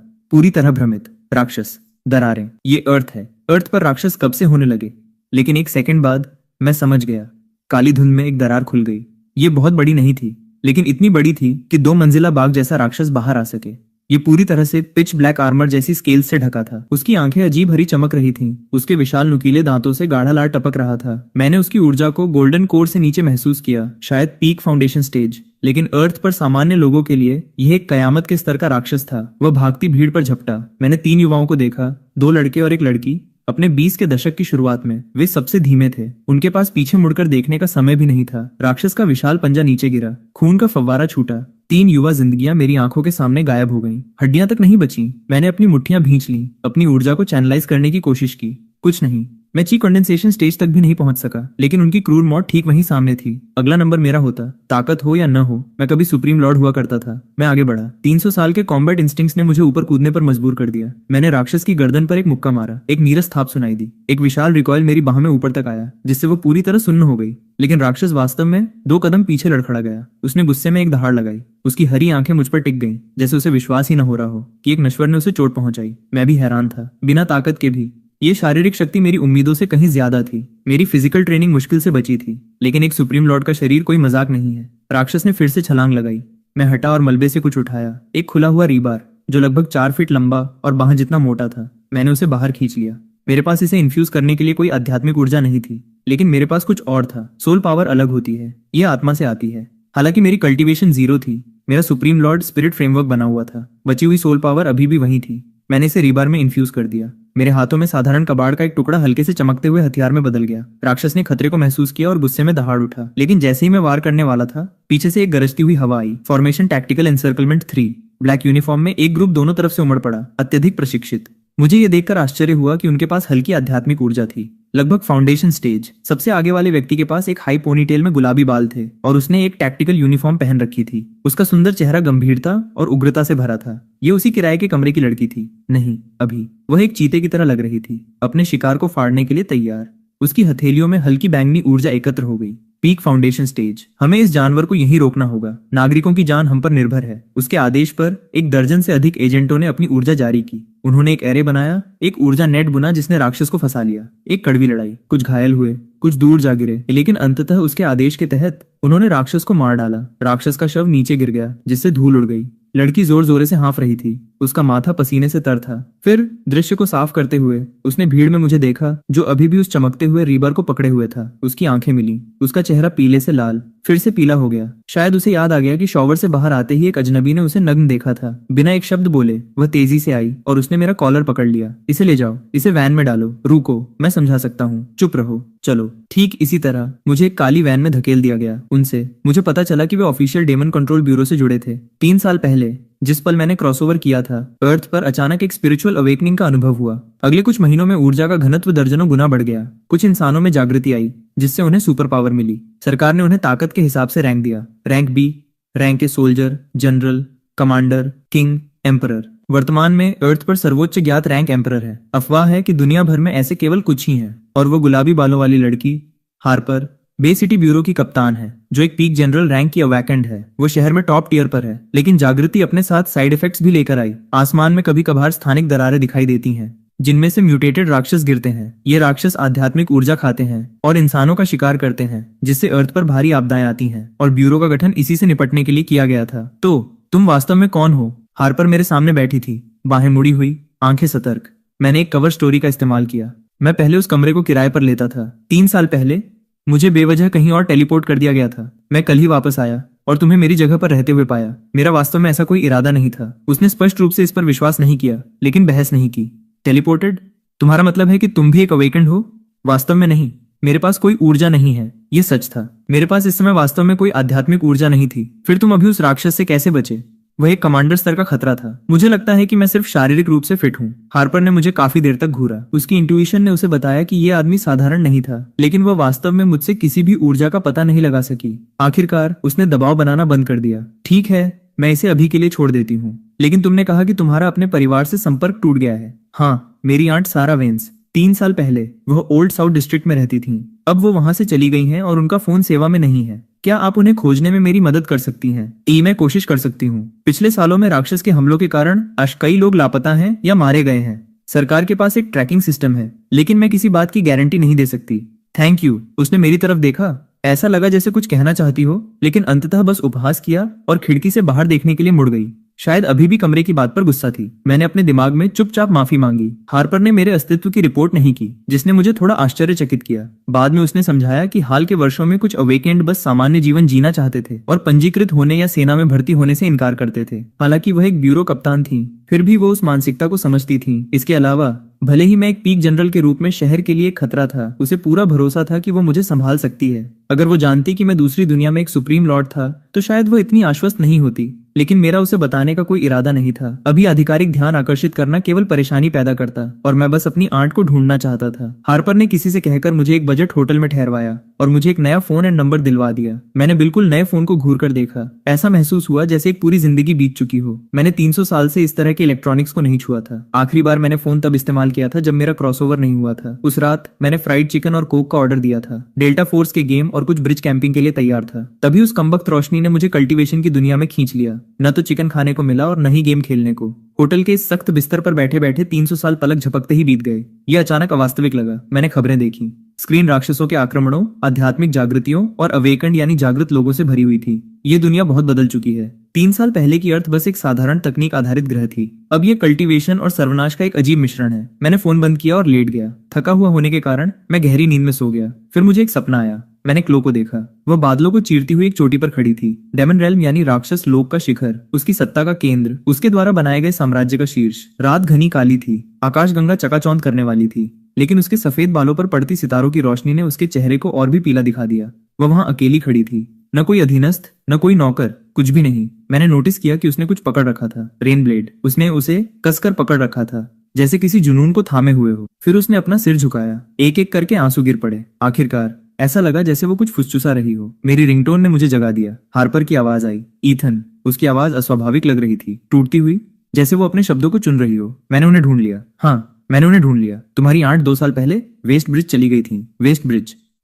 पूरी तरह भ्रमित। राक्षस, दरारें, ये अर्थ है। अर्थ पर राक्षस कब से होने लगे? लेकिन एक सेकंड बाद मैं समझ गया। काली धुंध में एक दरार खुल गई। ये बहुत बड़ी नहीं थी, लेकिन इतनी बड़ी थी कि 2 मंजिला बाग जैसा राक्षस बाहर आ सके। ये पूरी तरह से पिच ब्लैक आर्मर जैसी स्केल से ढका था। उसकी आंखें अजीब हरी चमक रही थीं। उसके विशाल नुकीले दांतों से गाढ़ा लाल टपक रहा था। मैंने उसकी ऊर्जा को गोल्डन कोर से नीचे महसूस किया, शायद पीक फाउंडेशन स्टेज। लेकिन अर्थ पर सामान्य लोगों के लिए यह एक कयामत के स्तर का राक्षस था। वह भागती भीड़ पर झपटा। मैंने 3 युवाओं को देखा, 2 लड़के और एक लड़की। अपने 20 के दशक की शुरुआत में वे सबसे धीमे थे। उनके पास पीछे मुड़कर देखने का समय भी नहीं था। राक्षस का विशाल पंजा नीचे गिरा, खून का फव्वारा छूटा। 3 युवा जिंदगियां मेरी आंखों के सामने गायब हो गईं। हड्डियां तक नहीं बची। मैंने अपनी मुट्ठियां भींच लीं, अपनी ऊर्जा को चैनलाइज करने की कोशिश की। कुछ नहीं। मैं ची कंडेंसेशन स्टेज तक भी नहीं पहुंच सका, लेकिन उनकी क्रूर मौत ठीक वहीं सामने थी। अगला नंबर मेरा होता। ताकत हो या न हो, मैं कभी सुप्रीम लॉर्ड हुआ करता था। मैं आगे बढ़ा। 300 साल के कॉम्बैट इंस्टिंक्ट्स ने मुझे ऊपर कूदने पर मजबूर कर दिया। मैंने राक्षस की गर्दन पर एक मुक्का मारा। एक नीरस थाप सुनाई दी। एक विशाल रिकॉइल मेरी बाह में ऊपर तक आया, जिससे वो पूरी तरह सुन्न हो गई। लेकिन राक्षस वास्तव में 2 कदम पीछे लड़खड़ा गया। उसने गुस्से में एक दहाड़ लगाई। उसकी हरी आंखें मुझ पर टिक गईं, जैसे उसे विश्वास ही न हो रहा हो कि एक नश्वर ने उसे चोट पहुंचाई। मैं भी हैरान था, बिना ताकत के भी। ये शारीरिक शक्ति मेरी उम्मीदों से कहीं ज्यादा थी। मेरी फिजिकल ट्रेनिंग मुश्किल से बची थी, लेकिन एक सुप्रीम लॉर्ड का शरीर कोई मजाक नहीं है। राक्षस ने फिर से छलांग लगाई। मैं हटा और मलबे से कुछ उठाया। एक खुला हुआ रीबार जो लगभग 4 फीट लंबा और बाह जितना मोटा था। मैंने उसे बाहर खींच लिया। मेरे पास इसे इन्फ्यूज करने के लिए कोई आध्यात्मिक ऊर्जा नहीं थी, लेकिन मेरे पास कुछ और था। सोल पावर अलग होती है, यह आत्मा से आती है। हालांकि मेरी कल्टीवेशन 0 थी। मेरा सुप्रीम लॉर्ड स्पिरिट फ्रेमवर्क बना हुआ था। बची हुई सोल पावर अभी भी वही थी। मैंने इसे रीबार में इन्फ्यूज कर दिया। मेरे हाथों में साधारण कबाड़ का एक टुकड़ा हल्के से चमकते हुए हथियार में बदल गया। राक्षस ने खतरे को महसूस किया और गुस्से में दहाड़ उठा। लेकिन जैसे ही मैं वार करने वाला था, पीछे से एक गरजती हुई हवा आई। Formation tactical encirclement 3। Black uniform में एक ग्रुप दोनों तरफ से उमड़ पड़ा, अत्यधिक प्रशिक्षित। मुझे यह देखकर आश्चर्य हुआ कि उनके पास हल्की आध्यात्मिक ऊर्जा थी, लगभग फाउंडेशन स्टेज। सबसे आगे वाले व्यक्ति के पास एक हाई पोनीटेल में गुलाबी बाल थे और उसने एक टैक्टिकल यूनिफॉर्म पहन रखी थी। उसका सुंदर चेहरा गंभीरता और उग्रता से भरा था। ये उसी किराए के कमरे की लड़की थी। नहीं, अभी वह एक चीते की तरह लग रही थी, अपने शिकार को फाड़ने के लिए तैयार। उसकी हथेलियों में हल्की बैंगनी ऊर्जा एकत्र हो गई। Peak foundation stage. हमें इस जानवर को यहीं रोकना होगा। नागरिकों की जान हम पर निर्भर है। उसके आदेश पर 1 दर्जन से अधिक एजेंटों ने अपनी ऊर्जा जारी की। उन्होंने एक एरे बनाया, एक ऊर्जा नेट बुना जिसने राक्षस को फंसा लिया। एक कड़वी लड़ाई। कुछ घायल हुए, कुछ दूर जा गिरे, लेकिन अंततः उसके आदेश के तहत उन्होंने राक्षस को मार डाला। राक्षस का शव नीचे गिर गया, जिससे धूल उड़ गई। लड़की जोर जोरे से हाँफ रही थी। उसका माथा पसीने से तर था। फिर दृश्य को साफ करते हुए उसने भीड़ में मुझे देखा, जो अभी भी उस चमकते हुए रीबर को पकड़े हुए था। उसकी आंखें मिली। उसका चेहरा पीले से लाल, फिर से पीला हो गया। शायद उसे याद आ गया कि शॉवर से बाहर आते ही एक अजनबी ने उसे नग्न देखा था। बिना एक शब्द बोले वह तेजी से आई और उसने मेरा कॉलर पकड़ लिया। इसे ले जाओ, इसे वैन में डालो। रुको, मैं समझा सकता हूँ। चुप रहो, चलो। ठीक इसी तरह मुझे एक काली वैन में धकेल दिया गया। उनसे मुझे पता चला कि वे ऑफिशियल डेमन कंट्रोल ब्यूरो से जुड़े थे। 3 साल पहले जिस पल मैंने क्रॉसओवर किया था, अर्थ पर अचानक एक स्पिरिचुअल अवेकनिंग का अनुभव हुआ। अगले कुछ महीनों में ऊर्जा का घनत्व दर्जनों गुना बढ़ गया। कुछ इंसानों में जागृति आई, जिससे उन्हें सुपर पावर मिली। सरकार ने उन्हें ताकत के हिसाब से रैंक दिया। Rank B, rank A soldier, general, commander, king, emperor. वर्तमान में अर्थ पर सर्वोच्च ज्ञात रैंक एम्परर है। अफवाह है कि दुनिया भर में ऐसे केवल कुछ ही हैं, और वो गुलाबी बालों वाली लड़की हार्पर बे सिटी ब्यूरो की कप्तान है, जो एक पीक जनरल रैंक की अवैकेंट है। वो शहर में टॉप टियर पर है, लेकिन जागृति अपने साथ साइड इफेक्ट्स भी लेकर आई। आसमान में कभी कभार स्थानिक दरारें दिखाई देती हैं, जिनमें से म्यूटेटेड राक्षस गिरते हैं। ये राक्षस आध्यात्मिक ऊर्जा खाते हैं और इंसानों का शिकार करते हैं, जिससे अर्थ पर भारी आपदाएं आती हैं। और ब्यूरो का गठन इसी से निपटने के लिए किया गया था। तो तुम वास्तव में कौन हो? हार्पर मेरे सामने बैठी थी, बाहें मुड़ी हुई, आंखें सतर्क। मैंने एक कवर स्टोरी का इस्तेमाल किया। मैं पहले उस कमरे को किराए पर लेता था। 3 साल पहले मुझे बेवजह कहीं और टेलीपोर्ट कर दिया गया था। मैं कल ही वापस आया और तुम्हें मेरी जगह पर रहते हुए पाया। मेरा वास्तव में ऐसा कोई इरादा नहीं था। उसने स्पष्ट रूप से इस पर विश्वास नहीं किया, लेकिन बहस नहीं की। टेलीपोर्टेड? तुम्हारा मतलब है कि तुम भी एक अवेकेंड हो? वास्तव में नहीं। मेरे पास कोई ऊर्जा नहीं है, ये सच था। मेरे पास इस समय वास्तव में कोई आध्यात्मिक ऊर्जा नहीं थी। फिर तुम अभी उस राक्षस से कैसे बचे? वह एक कमांडर स्तर का खतरा था। मुझे लगता है कि मैं सिर्फ शारीरिक रूप से फिट हूँ। हार्पर ने मुझे काफी देर तक घूरा। उसकी इंट्यूशन ने उसे बताया कि यह आदमी साधारण नहीं था, लेकिन वह वास्तव में मुझसे किसी भी ऊर्जा का पता नहीं लगा सकी। आखिरकार उसने दबाव बनाना बंद कर दिया। ठीक है, मैं इसे अभी के लिए छोड़ देती हूँ, लेकिन तुमने कहा कि तुम्हारा अपने परिवार से संपर्क टूट गया है। हाँ, मेरी आंट सारा वेंस 3 साल पहले वह ओल्ड साउथ डिस्ट्रिक्ट में रहती थीं। अब वो वहां से चली गई हैं और उनका फोन सेवा में नहीं है। क्या आप उन्हें खोजने में मेरी मदद कर सकती हैं? मैं कोशिश कर सकती हूँ। पिछले सालों में राक्षस के हमलों के कारण कई लोग लापता हैं या मारे गए हैं। सरकार के पास एक ट्रैकिंग सिस्टम है, लेकिन मैं किसी बात की गारंटी नहीं दे सकती। Thank you. उसने मेरी तरफ देखा। ऐसा लगा जैसे कुछ कहना चाहती हो, लेकिन अंततः बस उपहास किया और खिड़की से बाहर देखने के लिए मुड़ गई। शायद अभी भी कमरे की बात पर गुस्सा थी। मैंने अपने दिमाग में चुपचाप माफी मांगी। हार्पर ने मेरे अस्तित्व की रिपोर्ट नहीं की, जिसने मुझे थोड़ा आश्चर्यचकित किया। बाद में उसने समझाया कि हाल के वर्षों में कुछ अवेकेंड बस सामान्य जीवन जीना चाहते थे और पंजीकृत होने या सेना में भर्ती होने से इनकार करते थे। हालांकि वह एक ब्यूरो कप्तान थी, फिर भी वो उस मानसिकता को समझती थी। इसके अलावा भले ही मैं एक पीक जनरल के रूप में शहर के लिए एक खतरा था, उसे पूरा भरोसा था कि वो मुझे संभाल सकती है। अगर वो जानती कि मैं दूसरी दुनिया में एक सुप्रीम लॉर्ड था, तो शायद वो इतनी आश्वस्त नहीं होती। लेकिन मेरा उसे बताने का कोई इरादा नहीं था। अभी आधिकारिक ध्यान आकर्षित करना केवल परेशानी पैदा करता और मैं बस अपनी आंट को ढूंढना चाहता था। हार्पर ने किसी से कहकर मुझे एक बजट होटल में ठहरवाया और मुझे एक नया फोन एंड नंबर दिलवा दिया। मैंने बिल्कुल नए फोन को घूर कर देखा। ऐसा महसूस हुआ जैसे एक पूरी जिंदगी बीत चुकी हो। मैंने 300 साल से इस तरह के इलेक्ट्रॉनिक्स को नहीं छुआ था। आखिरी बार मैंने फोन तब इस्तेमाल किया था जब मेरा क्रॉसओवर नहीं हुआ था। उस रात मैंने फ्राइड चिकन और कोक का ऑर्डर दिया था। डेल्टा फोर्स के गेम और कुछ ब्रिज कैंपिंग के लिए तैयार था। तभी उस कमबख्त रोशनी ने मुझे कल्टीवेशन की दुनिया में खींच लिया। न तो चिकन खाने को मिला और न ही गेम खेलने को। होटल के इस सख्त बिस्तर पर बैठे बैठे 300 साल पलक झपकते ही बीत गए। यह अचानक अवास्तविक लगा। मैंने खबरें देखी। स्क्रीन राक्षसों के आक्रमणों, आध्यात्मिक जागृतियों और अवेकंड यानी जागृत लोगों से भरी हुई थी। ये दुनिया बहुत बदल चुकी है। 3 साल पहले की अर्थ बस एक साधारण तकनीक आधारित ग्रह थी। अब ये कल्टीवेशन और सर्वनाश का एक अजीब मिश्रण है। मैंने फोन बंद किया और लेट गया। थका हुआ होने के कारण मैं गहरी नींद में सो गया। फिर मुझे एक सपना आया। मैंने क्लो को देखा। वह बादलों को चीरती हुई एक चोटी पर खड़ी थी। डेमन रेल्म यानी राक्षस लोक का शिखर, उसकी सत्ता का केंद्र, उसके द्वारा बनाए गए साम्राज्य का शीर्ष। रात घनी काली थी। आकाशगंगा चकाचौंध करने वाली थी, लेकिन उसके सफेद बालों पर पड़ती सितारों की रोशनी ने उसके चेहरे को और भी पीला दिखा दिया। वह वहां अकेली खड़ी थी। न कोई अधीनस्थ, न कोई नौकर, कुछ भी नहीं। मैंने नोटिस किया कि उसने कुछ पकड़ रखा था। Rain blade. उसने उसे कसकर पकड़ रखा था, जैसे किसी जुनून को थामे हुए हो। फिर उसने अपना सिर झुकाया। एक एक करके आंसू गिर पड़े। आखिरकार ऐसा लगा जैसे वो कुछ फुसफुसा रही हो। मेरी रिंगटोन ने मुझे जगा दिया। हार्पर की आवाज आई। ईथन। उसकी आवाज अस्वाभाविक लग रही थी, टूटती हुई, जैसे वो अपने शब्दों को चुन रही हो। मैंने उन्हें ढूंढ लिया। हाँ, मैंने उन्हें ढूंढ लिया। तुम्हारी आंट 2 साल पहले वेस्ट ब्रिज चली गई थी।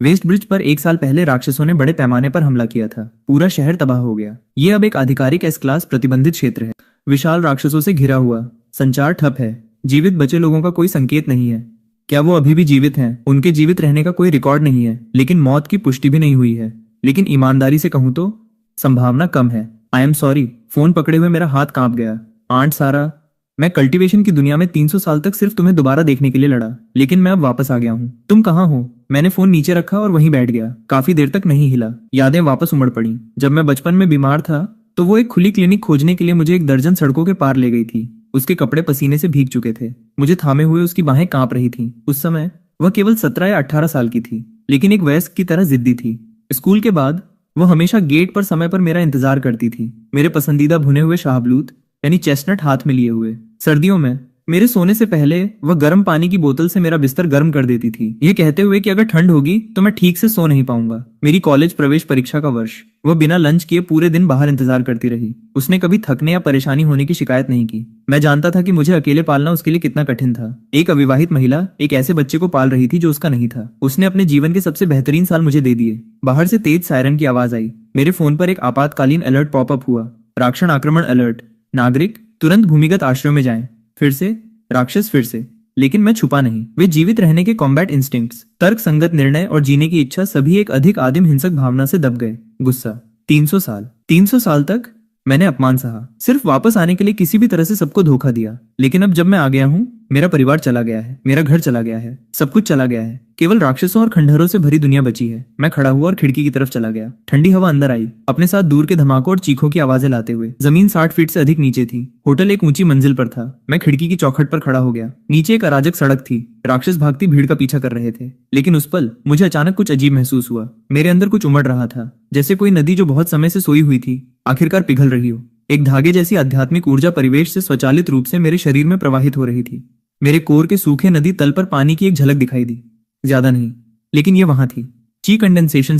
वेस्ट ब्रिज पर 1 साल पहले राक्षसों ने बड़े पैमाने पर हमला किया था। पूरा शहर तबाह हो गया। ये अब एक आधिकारिक एस क्लास प्रतिबंधित क्षेत्र है। विशाल राक्षसों से घिरा हुआ। संचार ठप है। जीवित बचे लोगों का कोई संकेत नहीं है। क्या वो अभी भी जीवित हैं? उनके जीवित रहने का कोई रिकॉर्ड नहीं है, लेकिन मौत की पुष्टि भी नहीं हुई है। लेकिन ईमानदारी से कहूं तो संभावना कम है। I am sorry. फोन पकड़े हुए मेरा हाथ कांप गया। आंट सारा, मैं कल्टीवेशन की दुनिया में 300 साल तक सिर्फ तुम्हें दोबारा देखने के लिए लड़ा, लेकिन मैं अब वापस आ गया हूँ। तुम कहाँ हो? मैंने फोन नीचे रखा और वहीं बैठ गया। काफी देर तक नहीं हिला। यादें वापस उमड़ पड़ी। जब मैं बचपन में बीमार था तो वो एक खुली क्लिनिक खोजने के लिए मुझे 1 दर्जन सड़कों के पार ले गई थी। उसके कपड़े पसीने से भीग चुके थे। मुझे थामे हुए उसकी बाहें कांप रही थीं। उस समय वह केवल 17 या 18 साल की थी, लेकिन एक वयस्क की तरह जिद्दी थी। स्कूल के बाद वह हमेशा गेट पर समय पर मेरा इंतजार करती थी, मेरे पसंदीदा भुने हुए शाहबलूत यानी चेस्टनट हाथ में लिए हुए। सर्दियों में मेरे सोने से पहले वह गर्म पानी की बोतल से मेरा बिस्तर गर्म कर देती थी, ये कहते हुए कि अगर ठंड होगी तो मैं ठीक से सो नहीं पाऊंगा। मेरी कॉलेज प्रवेश परीक्षा का वर्ष, वह बिना लंच किए पूरे दिन बाहर इंतजार करती रही। उसने कभी थकने या परेशानी होने की शिकायत नहीं की। मैं जानता था कि मुझे अकेले पालना उसके लिए कितना कठिन था। एक अविवाहित महिला एक ऐसे बच्चे को पाल रही थी जो उसका नहीं था। उसने अपने जीवन के सबसे बेहतरीन साल मुझे दे दिए। बाहर से तेज सायरन की आवाज आई। मेरे फोन पर एक आपातकालीन अलर्ट पॉपअप हुआ। राक्षण आक्रमण अलर्ट। नागरिक तुरंत भूमिगत आश्रय में जाएं। फिर से राक्षस, फिर से। लेकिन मैं छुपा नहीं। वे जीवित रहने के कॉम्बैट इंस्टिंक्ट्स, तर्क संगत निर्णय और जीने की इच्छा सभी एक अधिक आदिम हिंसक भावना से दब गए। गुस्सा। 300 साल तक मैंने अपमान सहा, सिर्फ वापस आने के लिए किसी भी तरह से सबको धोखा दिया। लेकिन अब जब मैं आ गया हूँ, मेरा परिवार चला गया है, मेरा घर चला गया है, सब कुछ चला गया है। केवल राक्षसों और खंडहरों से भरी दुनिया बची है। मैं खड़ा हुआ और खिड़की की तरफ चला गया। ठंडी हवा अंदर आई, अपने साथ दूर के धमाकों और चीखों की आवाजें लाते हुए। जमीन 60 फीट से अधिक नीचे थी। होटल एक ऊंची मंजिल पर था। मैं खिड़की की चौखट पर खड़ा हो गया। नीचे एक अराजक सड़क थी। राक्षस भागती भीड़ का पीछा कर रहे थे। लेकिन उस पल मुझे अचानक कुछ अजीब महसूस हुआ। मेरे अंदर कुछ उमड़ रहा था, जैसे कोई नदी जो बहुत समय से सोई हुई थी आखिरकार पिघल रही हो। एक धागे जैसी आध्यात्मिक ऊर्जा परिवेश से स्वचालित रूप से मेरे शरीर में प्रवाहित हो रही थी। मेरे कोर के सूखे नदी तल पर पानी की एक झलक दिखाई दी। ज्यादा नहीं, लेकिन ये वहां थी। ची कंडेंसेशन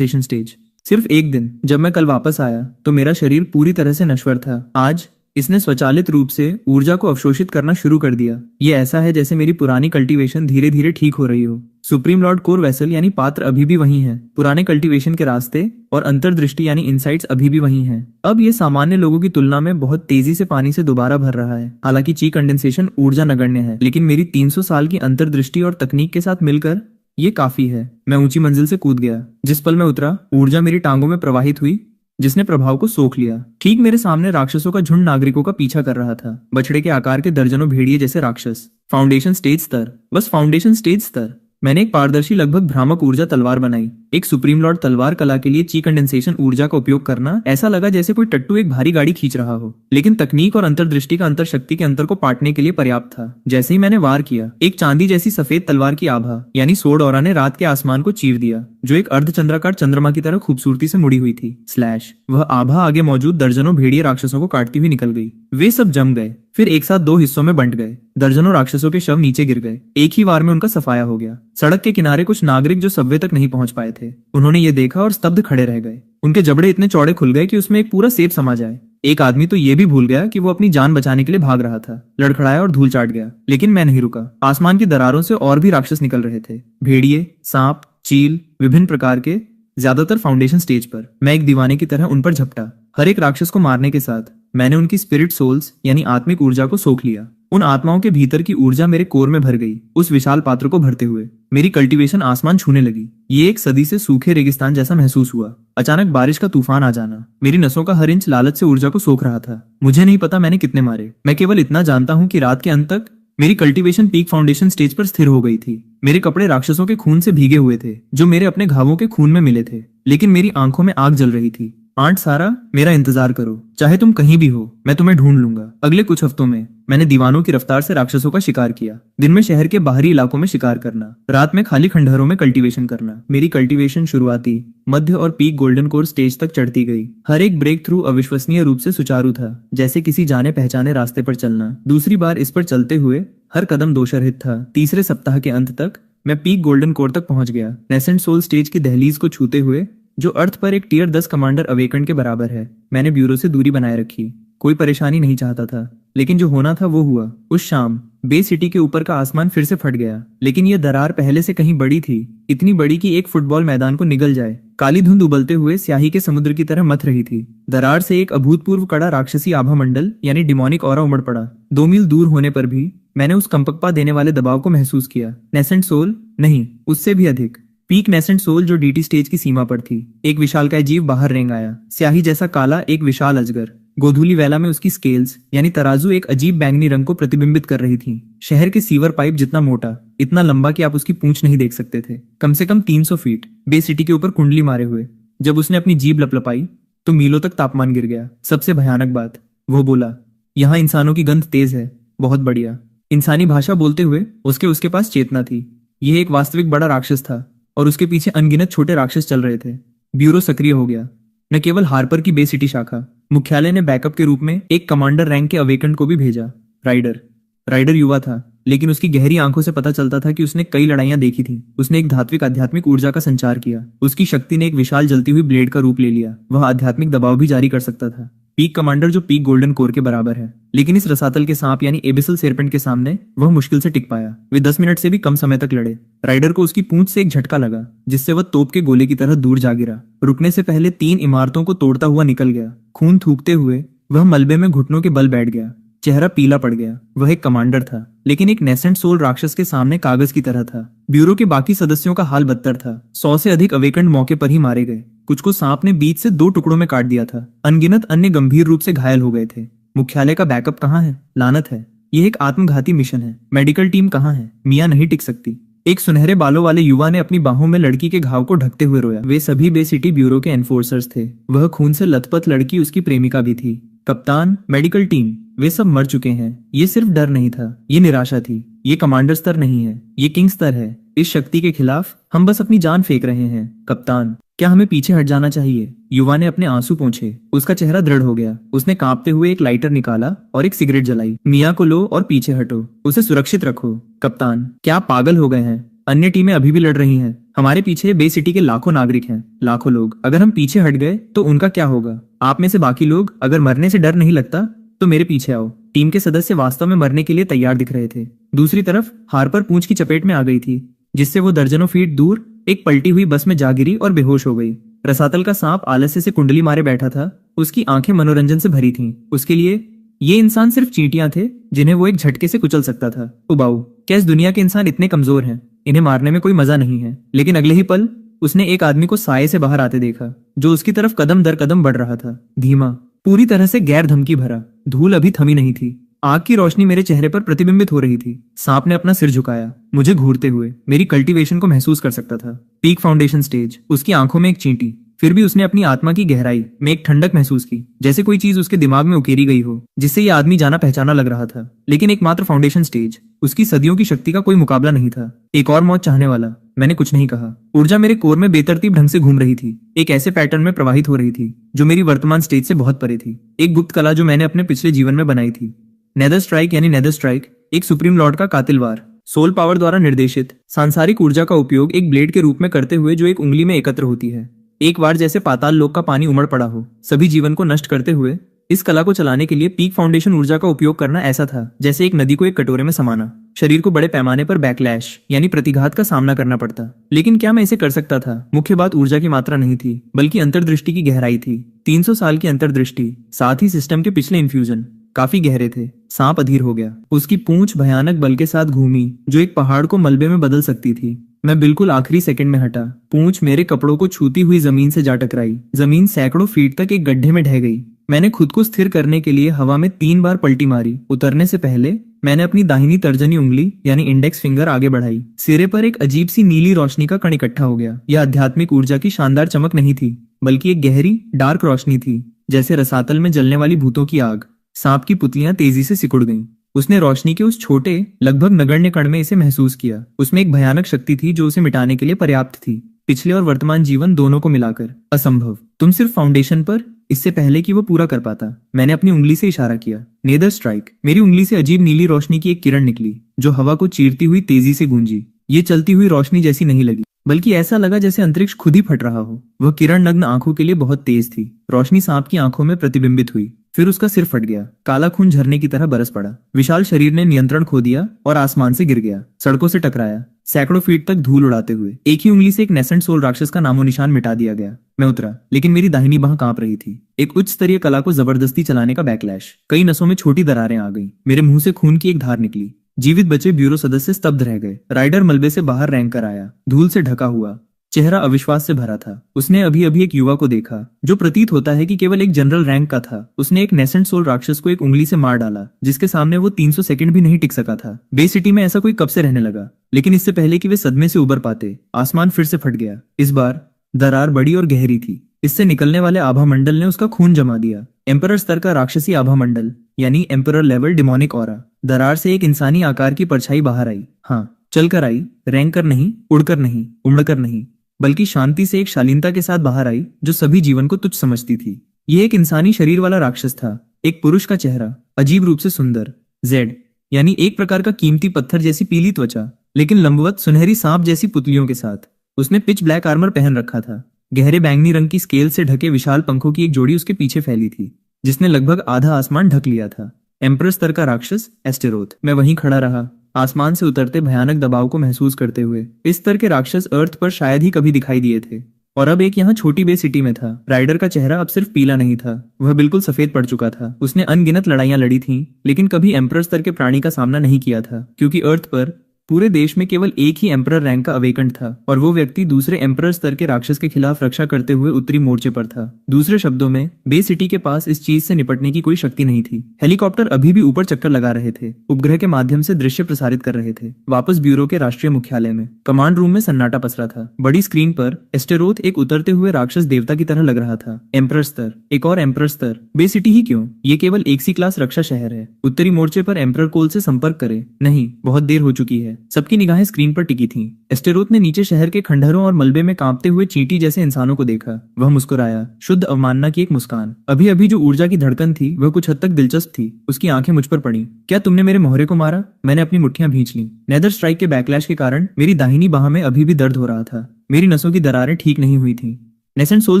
स्टेज। सिर्फ एक दिन, जब मैं कल वापस आया तो मेरा शरीर पूरी तरह से नश्वर था। आज इसने स्वचालित रूप से ऊर्जा को अवशोषित करना शुरू कर दिया। ये ऐसा है जैसे मेरी पुरानी कल्टीवेशन धीरे धीरे ठीक हो रही हो। सुप्रीम लॉर्ड कोर वेसल यानी पात्र अभी भी वही है। पुराने कल्टीवेशन के रास्ते और अंतर्दृष्टि यानी इनसाइट्स अभी भी वही हैं। अब ये सामान्य लोगों की तुलना में बहुत तेजी से पानी से दोबारा भर रहा है। हालांकि ची कंडेंसेशन ऊर्जा नगण्य है, लेकिन मेरी 300 साल की अंतर्दृष्टि और तकनीक के साथ मिलकर ये काफी है। मैं ऊंची मंजिल से कूद गया। जिस पल मैं उतरा, ऊर्जा मेरी टांगों में प्रवाहित हुई, जिसने प्रभाव को सोख लिया। ठीक मेरे सामने राक्षसों का झुंड नागरिकों का पीछा कर रहा था। बछड़े के आकार के दर्जनों भेड़िए जैसे राक्षस। फाउंडेशन स्टेज स्तर, बस फाउंडेशन स्टेज स्तर। मैंने एक पारदर्शी लगभग भ्रामक ऊर्जा तलवार बनाई। एक सुप्रीम लॉर्ड तलवार कला के लिए ची कंडेंसेशन ऊर्जा का उपयोग करना ऐसा लगा जैसे कोई टट्टू एक भारी गाड़ी खींच रहा हो, लेकिन तकनीक और अंतर्दृष्टि का अंतर शक्ति के अंतर को पाटने के लिए पर्याप्त था। जैसे ही मैंने वार किया, एक चांदी जैसी सफेद तलवार की आभा यानी सोड ऑरा ने रात के आसमान को चीर दिया, जो एक अर्धचंद्राकार चंद्रमा की तरह खूबसूरती से मुड़ी हुई थी। स्लैश। वह आभा आगे मौजूद दर्जनों भेड़िए राक्षसों को काटती हुई निकल गई। वे सब जम गए, फिर एक साथ दो हिस्सों में बंट गए। दर्जनों राक्षसों के शव नीचे गिर गए। एक ही वार में उनका सफाया हो गया। सड़क के किनारे कुछ नागरिक जो सबवे तक नहीं पहुंच पाए थे, उन्होंने ये देखा और स्तब्ध खड़े रह गए। उनके जबड़े इतने चौड़े खुल गए कि उसमें एक पूरा सेब समा जाए। एक आदमी तो ये भी भूल गया कि वो अपनी जान बचाने के लिए भाग रहा था। लड़खड़ाया और धूल चाट गया, लेकिन मैं नहीं रुका। आसमान की दरारों से और भी राक्षस निकल रहे थे। भेड़िए, सांप, चील, विभिन्न प्रकार के, ज्यादातर फाउंडेशन स्टेज पर। मैं एक दीवाने की तरह उन पर झपटा। हर एक राक्षस को मारने के साथ मैंने उनकी स्पिरिट सोल्स यानी आत्मिक ऊर्जा को सोख लिया। उन आत्माओं के भीतर की ऊर्जा मेरे कोर में भर गई, उस विशाल पात्र को भरते हुए। मेरी कल्टीवेशन आसमान छूने लगी। ये एक सदी से सूखे रेगिस्तान जैसा महसूस हुआ। अचानक बारिश का तूफान आ जाना। मेरी नसों का हर इंच लालच से ऊर्जा को सोख रहा था। मुझे नहीं पता मैंने कितने मारे। मैं केवल इतना जानता हूँ कि रात के अंत तक मेरी कल्टीवेशन पीक फाउंडेशन स्टेज पर स्थिर हो गई थी। मेरे कपड़े राक्षसों के खून से भीगे हुए थे, जो मेरे अपने घावों के खून में मिले थे, लेकिन मेरी आंखों में आग जल रही थी। आंट सारा, मेरा इंतजार करो। चाहे तुम कहीं भी हो, मैं तुम्हें ढूंढ लूंगा। अगले कुछ हफ्तों में मैंने दीवानों की रफ्तार से राक्षसों का शिकार किया। दिन में शहर के बाहरी इलाकों में शिकार करना, रात में खाली खंडहरों में कल्टीवेशन करना। मेरी कल्टीवेशन शुरुआती, मध्य और पीक गोल्डन कोर स्टेज तक चढ़ती गई। हर एक ब्रेक थ्रू अविश्वसनीय रूप से सुचारू था, जैसे किसी जाने पहचाने रास्ते पर चलना। दूसरी बार इस पर चलते हुए हर कदम दोषरहित था। तीसरे सप्ताह के अंत तक मैं पीक गोल्डन कोर तक पहुंच गया। नेसेंट सोल स्टेज की दहलीज को छूते हुए, जो अर्थ पर एक टियर 10 कमांडर अवेकन के बराबर है। मैंने ब्यूरो से दूरी बनाए रखी। कोई परेशानी नहीं चाहता था, लेकिन जो होना था वो हुआ। उस शाम बे सिटी के ऊपर का आसमान फिर से फट गया, लेकिन यह दरार पहले से कहीं बड़ी थी। इतनी बड़ी कि एक फुटबॉल मैदान को निगल जाए। काली धुंध उबलते हुए स्याही के समुद्र की तरह मथ रही थी। दरार से एक अभूतपूर्व कड़ा राक्षसी आभा मंडल यानी डिमोनिक ऑरा उमड़ पड़ा। 2 मील दूर होने पर भी मैंने उस कंपकपा देने वाले दबाव को महसूस किया। नेसेंट सोल नहीं, उससे भी अधिक। पीक नेसेंट सोल जो डीटी स्टेज की सीमा पर थी। एक विशालकाय जीव बाहर रेंग आया, स्याही जैसा काला, एक विशाल अजगर। गोधूली वेला में उसकी स्केल्स यानी तराजू एक अजीब बैंगनी रंग को प्रतिबिंबित कर रही थी। शहर के सीवर पाइप जितना मोटा, इतना लंबा कि आप उसकी पूंछ नहीं देख सकते थे। कम से कम 300 फीट बे सिटी के ऊपर कुंडली मारे हुए। जब उसने अपनी जीभ लपलपाई तो मीलों तक तापमान गिर गया। सबसे भयानक बात, वो बोला, यहाँ इंसानों की गंध तेज है। बहुत बढ़िया। इंसानी भाषा बोलते हुए उसके पास चेतना थी। यह एक वास्तविक बड़ा राक्षस था और उसके पीछे अनगिनत छोटे राक्षस चल रहे थे। ब्यूरो सक्रिय हो गया। न केवल हार्पर की बे सिटी शाखा, मुख्यालय ने बैकअप के रूप में एक कमांडर रैंक के अवेकंट को भी भेजा। राइडर युवा था, लेकिन उसकी गहरी आंखों से पता चलता था कि उसने कई लड़ाइयां देखी थीं। उसने एक धात्विक आध्यात्मिक ऊर्जा का संचार किया। उसकी शक्ति ने एक विशाल जलती हुई ब्लेड का रूप ले लिया। वह आध्यात्मिक दबाव भी जारी कर सकता था। पीक कमांडर जो पीक गोल्डन कोर के बराबर है, लेकिन इस रसातल के सांप यानी एबिसल सेरपेंट के सामने वह मुश्किल से टिक पाया। वे 10 मिनट से भी कम समय तक लड़े। राइडर को उसकी पूंछ से एक झटका लगा, जिससे वह तोप के गोले की तरह दूर जा गिरा। रुकने से पहले 3 इमारतों को तोड़ता हुआ निकल गया। खून थूकते हुए वह मलबे में घुटनों के बल बैठ गया। चेहरा पीला पड़ गया। वह एक कमांडर था, लेकिन एक नेसेंट सोल राक्षस के सामने कागज की तरह था। ब्यूरो के बाकी सदस्यों का हाल बदतर था। 100 से अधिक अवेकंड मौके पर ही मारे गए। कुछ को सांप ने बीच से 2 टुकड़ों में काट दिया था। अनगिनत अन्य गंभीर रूप से घायल हो गए थे। मुख्यालय का बैकअप कहाँ है? लानत है, यह एक आत्मघाती मिशन है। मेडिकल टीम कहाँ है? मियां नहीं टिक सकती। एक सुनहरे बालों वाले युवा ने अपनी बाहों में लड़की के घाव को ढकते हुए रोया। वे सभी बे सिटी ब्यूरो के एनफोर्सर्स थे। वह खून से लथपथ लड़की उसकी प्रेमिका भी थी। कप्तान, मेडिकल टीम, वे सब मर चुके हैं। ये सिर्फ डर नहीं था, ये निराशा थी। ये कमांडर स्तर नहीं है, ये किंग स्तर है। इस शक्ति के खिलाफ हम बस अपनी जान फेंक रहे हैं। कप्तान, क्या हमें पीछे हट जाना चाहिए? युवा ने अपने आंसू पोंछे। उसका चेहरा दृढ़ हो गया। उसने कांपते हुए एक लाइटर निकाला और एक सिगरेट जलाई। मिया को लो और पीछे हटो। उसे सुरक्षित रखो। कप्तान, क्या आप पागल हो गए हैं? अन्य टीमें अभी भी लड़ रही हैं। हमारे पीछे बे सिटी के लाखों नागरिक हैं, लाखों लोग। अगर हम पीछे हट गए तो उनका क्या होगा? आप में से बाकी लोग, अगर मरने से डर नहीं लगता तो मेरे पीछे आओ। टीम के सदस्य वास्तव में मरने के लिए तैयार दिख रहे थे। दूसरी तरफ हार्पर पूंछ की चपेट में आ गई थी, जिससे वो दर्जनों फीट दूर एक पलटी हुई बस में जा गिरी और बेहोश हो गई। रसातल का सांप आलस्य से कुंडली मारे बैठा था। उसकी आंखें मनोरंजन से भरी थीं। उसके लिए ये इंसान सिर्फ चींटियां थे जिन्हें वो एक झटके से कुचल सकता था। उबाऊ, क्या इस दुनिया के इंसान इतने कमजोर हैं? इन्हें मारने में कोई मजा नहीं है। लेकिन अगले ही पल उसने एक आदमी को साए से बाहर आते देखा, जो उसकी तरफ कदम दर कदम बढ़ रहा था। धीमा, पूरी तरह से गैर धमकी भरा। धूल अभी थमी नहीं थी। आग की रोशनी मेरे चेहरे पर प्रतिबिंबित हो रही थी। सांप ने अपना सिर झुकाया, मुझे घूरते हुए। मेरी कल्टीवेशन को महसूस कर सकता था। Peak foundation stage. उसकी आंखों में एक चींटी। फिर भी उसने अपनी आत्मा की गहराई में एक ठंडक महसूस की, जैसे कोई चीज उसके दिमाग में उकेरी गई हो, जिससे ये आदमी जाना पहचाना लग रहा था। लेकिन एकमात्र फाउंडेशन स्टेज, उसकी सदियों की शक्ति का कोई मुकाबला नहीं था। एक और मौत चाहने वाला। मैंने कुछ नहीं कहा। ऊर्जा मेरे कोर में बेतरतीब ढंग से घूम रही थी, एक ऐसे पैटर्न में प्रवाहित हो रही थी जो मेरी वर्तमान स्टेज से बहुत परे थी। एक गुप्त कला जो मैंने अपने पिछले जीवन में बनाई थी। नेदर स्ट्राइक यानी नेदर स्ट्राइक एक सुप्रीम लॉर्ड का कातिल वार, सोल पावर द्वारा निर्देशित सांसारिक ऊर्जा का उपयोग एक ब्लेड के रूप में करते हुए जो एक उंगली में एकत्र होती है। एक बार जैसे पाताल लोक का पानी उमड़ पड़ा हो, सभी जीवन को नष्ट करते हुए। इस कला को चलाने के लिए पीक फाउंडेशन ऊर्जा का उपयोग करना ऐसा था जैसे एक नदी को एक कटोरे में समाना। शरीर को बड़े पैमाने पर बैकलैश यानी प्रतिघात का सामना करना पड़ता। लेकिन क्या मैं इसे कर सकता था? मुख्य बात ऊर्जा की मात्रा नहीं थी, बल्कि अंतर्दृष्टि की गहराई थी। 300 साल की अंतर्दृष्टि, साथ ही सिस्टम के पिछले इन्फ्यूजन काफी गहरे थे। सांप अधीर हो गया। उसकी पूंछ भयानक बल के साथ घूमी, जो एक पहाड़ को मलबे में बदल सकती थी। मैं बिल्कुल आखिरी सेकंड में हटा। पूंछ मेरे कपड़ों को छूती हुई जमीन से जा टकराई। जमीन सैकड़ों फीट तक एक गड्ढे में ढह गई। मैंने खुद को स्थिर करने के लिए हवा में 3 बार पलटी मारी। उतरने से पहले मैंने अपनी दाहिनी तर्जनी उंगली यानी इंडेक्स फिंगर आगे बढ़ाई। सिरे पर एक अजीब सी नीली रोशनी का कण इकट्ठा हो गया। यह आध्यात्मिक ऊर्जा की शानदार चमक नहीं थी, बल्कि एक गहरी डार्क रोशनी थी, जैसे रसातल में जलने वाली भूतों की आग। सांप की पुतलियां तेजी से सिकुड़ गईं। उसने रोशनी के उस छोटे, लगभग नगण्य कण में इसे महसूस किया। उसमें एक भयानक शक्ति थी जो उसे मिटाने के लिए पर्याप्त थी। पिछले और वर्तमान जीवन दोनों को मिलाकर असंभव। तुम सिर्फ फाउंडेशन पर, इससे पहले कि वो पूरा कर पाता। मैंने अपनी उंगली से इशारा किया। Nether strike. मेरी उंगली से अजीब नीली रोशनी की एक किरण निकली, जो हवा को चीरती हुई तेजी से गूंजी। ये चलती हुई रोशनी जैसी नहीं लगी, बल्कि ऐसा लगा जैसे अंतरिक्ष खुद ही फट रहा हो। वह किरण नग्न आंखों के लिए बहुत तेज थी। रोशनी सांप की आंखों में प्रतिबिंबित हुई। फिर उसका सिर फट गया। काला खून झरने की तरह बरस पड़ा। विशाल शरीर ने नियंत्रण खो दिया और आसमान से गिर गया, सड़कों से टकराया, सैकड़ों फीट तक धूल उड़ाते हुए। एक ही उंगली से एक नेसेंट सोल राक्षस का नामो निशान मिटा दिया गया। मैं उतरा, लेकिन मेरी दाहिनी बांह कांप रही थी। एक उच्च स्तरीय कला को जबरदस्ती चलाने का बैकलैश। कई नसों में छोटी दरारें आ गईं। मेरे मुंह से खून की एक धार निकली। जीवित बचे ब्यूरो सदस्य स्तब्ध रह गए। राइडर मलबे से बाहर रेंग कर आया, धूल से ढका हुआ, चेहरा अविश्वास से भरा था। उसने अभी अभी एक युवा को देखा, जो प्रतीत होता है कि केवल एक जनरल रैंक का था। उसने एक नेसेंट सोल राक्षस को एक उंगली से मार डाला, जिसके सामने वो 300 सेकंड भी नहीं टिक सका था। बे सिटी में ऐसा कोई कब से रहने लगा? लेकिन इससे पहले कि वे सदमे से उबर पाते, आसमान फिर से फट गया। इस बार दरार बड़ी और गहरी थी। इससे निकलने वाले आभा मंडल ने उसका खून जमा दिया। एम्परर स्तर का राक्षसी आभा मंडल यानी एम्परर लेवल डिमोनिक ऑरा। दरार से एक इंसानी आकार की परछाई बाहर आई। हाँ, चलकर आई, रैंक कर नहीं, उड़कर नहीं, उमड़कर नहीं, बल्कि शांति से एक शालीनता के साथ बाहर आई जो सभी जीवन को तुच्छ समझती थी। यह एक इंसानी शरीर वाला राक्षस था। एक पुरुष का चेहरा, अजीब रूप से सुंदर, जेड यानी एक प्रकार का कीमती पत्थर जैसी पीली त्वचा, लेकिन लंबवत सुनहरी सांप जैसी पुतलियों के साथ। उसने पिच ब्लैक आर्मर पहन रखा था। गहरे बैंगनी रंग की स्केल से ढके विशाल पंखों की एक जोड़ी उसके पीछे फैली थी, जिसने लगभग आधा आसमान ढक लिया था। एम्परर स्तर का राक्षस एस्टेरोथ। मैं वहीं खड़ा रहा, आसमान से उतरते भयानक दबाव को महसूस करते हुए। इस स्तर के राक्षस अर्थ पर शायद ही कभी दिखाई दिए थे, और अब एक यहाँ छोटी बे सिटी में था। राइडर का चेहरा अब सिर्फ पीला नहीं था, वह बिल्कुल सफेद पड़ चुका था। उसने अनगिनत लड़ाइयां लड़ी थीं, लेकिन कभी एम्परर स्तर के प्राणी का सामना नहीं किया था, क्योंकि अर्थ पर पूरे देश में केवल एक ही एम्परर रैंक का अवेकंट था, और वो व्यक्ति दूसरे एम्परर स्तर के राक्षस के खिलाफ रक्षा करते हुए उत्तरी मोर्चे पर था। दूसरे शब्दों में, बे सिटी के पास इस चीज से निपटने की कोई शक्ति नहीं थी। हेलीकॉप्टर अभी भी ऊपर चक्कर लगा रहे थे, उपग्रह के माध्यम से दृश्य प्रसारित कर रहे थे। वापस ब्यूरो के राष्ट्रीय मुख्यालय में कमांड रूम में सन्नाटा पसरा था। बड़ी स्क्रीन पर एस्टेरोथ एक उतरते हुए राक्षस देवता की तरह लग रहा था। एम्परर स्तर, एक और एम्परर स्तर। बे सिटी ही क्यों, ये केवल एक सी क्लास रक्षा शहर है। उत्तरी मोर्चे पर एम्परर कोल से संपर्क करे। नहीं, बहुत देर हो चुकी है। सबकी निगाहें स्क्रीन पर टिकी थीं। एस्टेरोथ ने नीचे शहर के खंडहरों और मलबे में कांपते हुए चींटी जैसे इंसानों को देखा। वह मुस्कुराया, शुद्ध अवमानना की एक मुस्कान। अभी अभी जो ऊर्जा की धड़कन थी वह कुछ हद तक दिलचस्प थी। उसकी आंखें मुझ पर पड़ी। क्या तुमने मेरे मोहरे को मारा? मैंने अपनी मुट्ठियां भींच लीं। नेदर स्ट्राइक के बैकलैश के कारण मेरी दाहिनी बाह में अभी भी दर्द हो रहा था। मेरी नसों की दरारें ठीक नहीं हुई थीं। नेसेंट सोल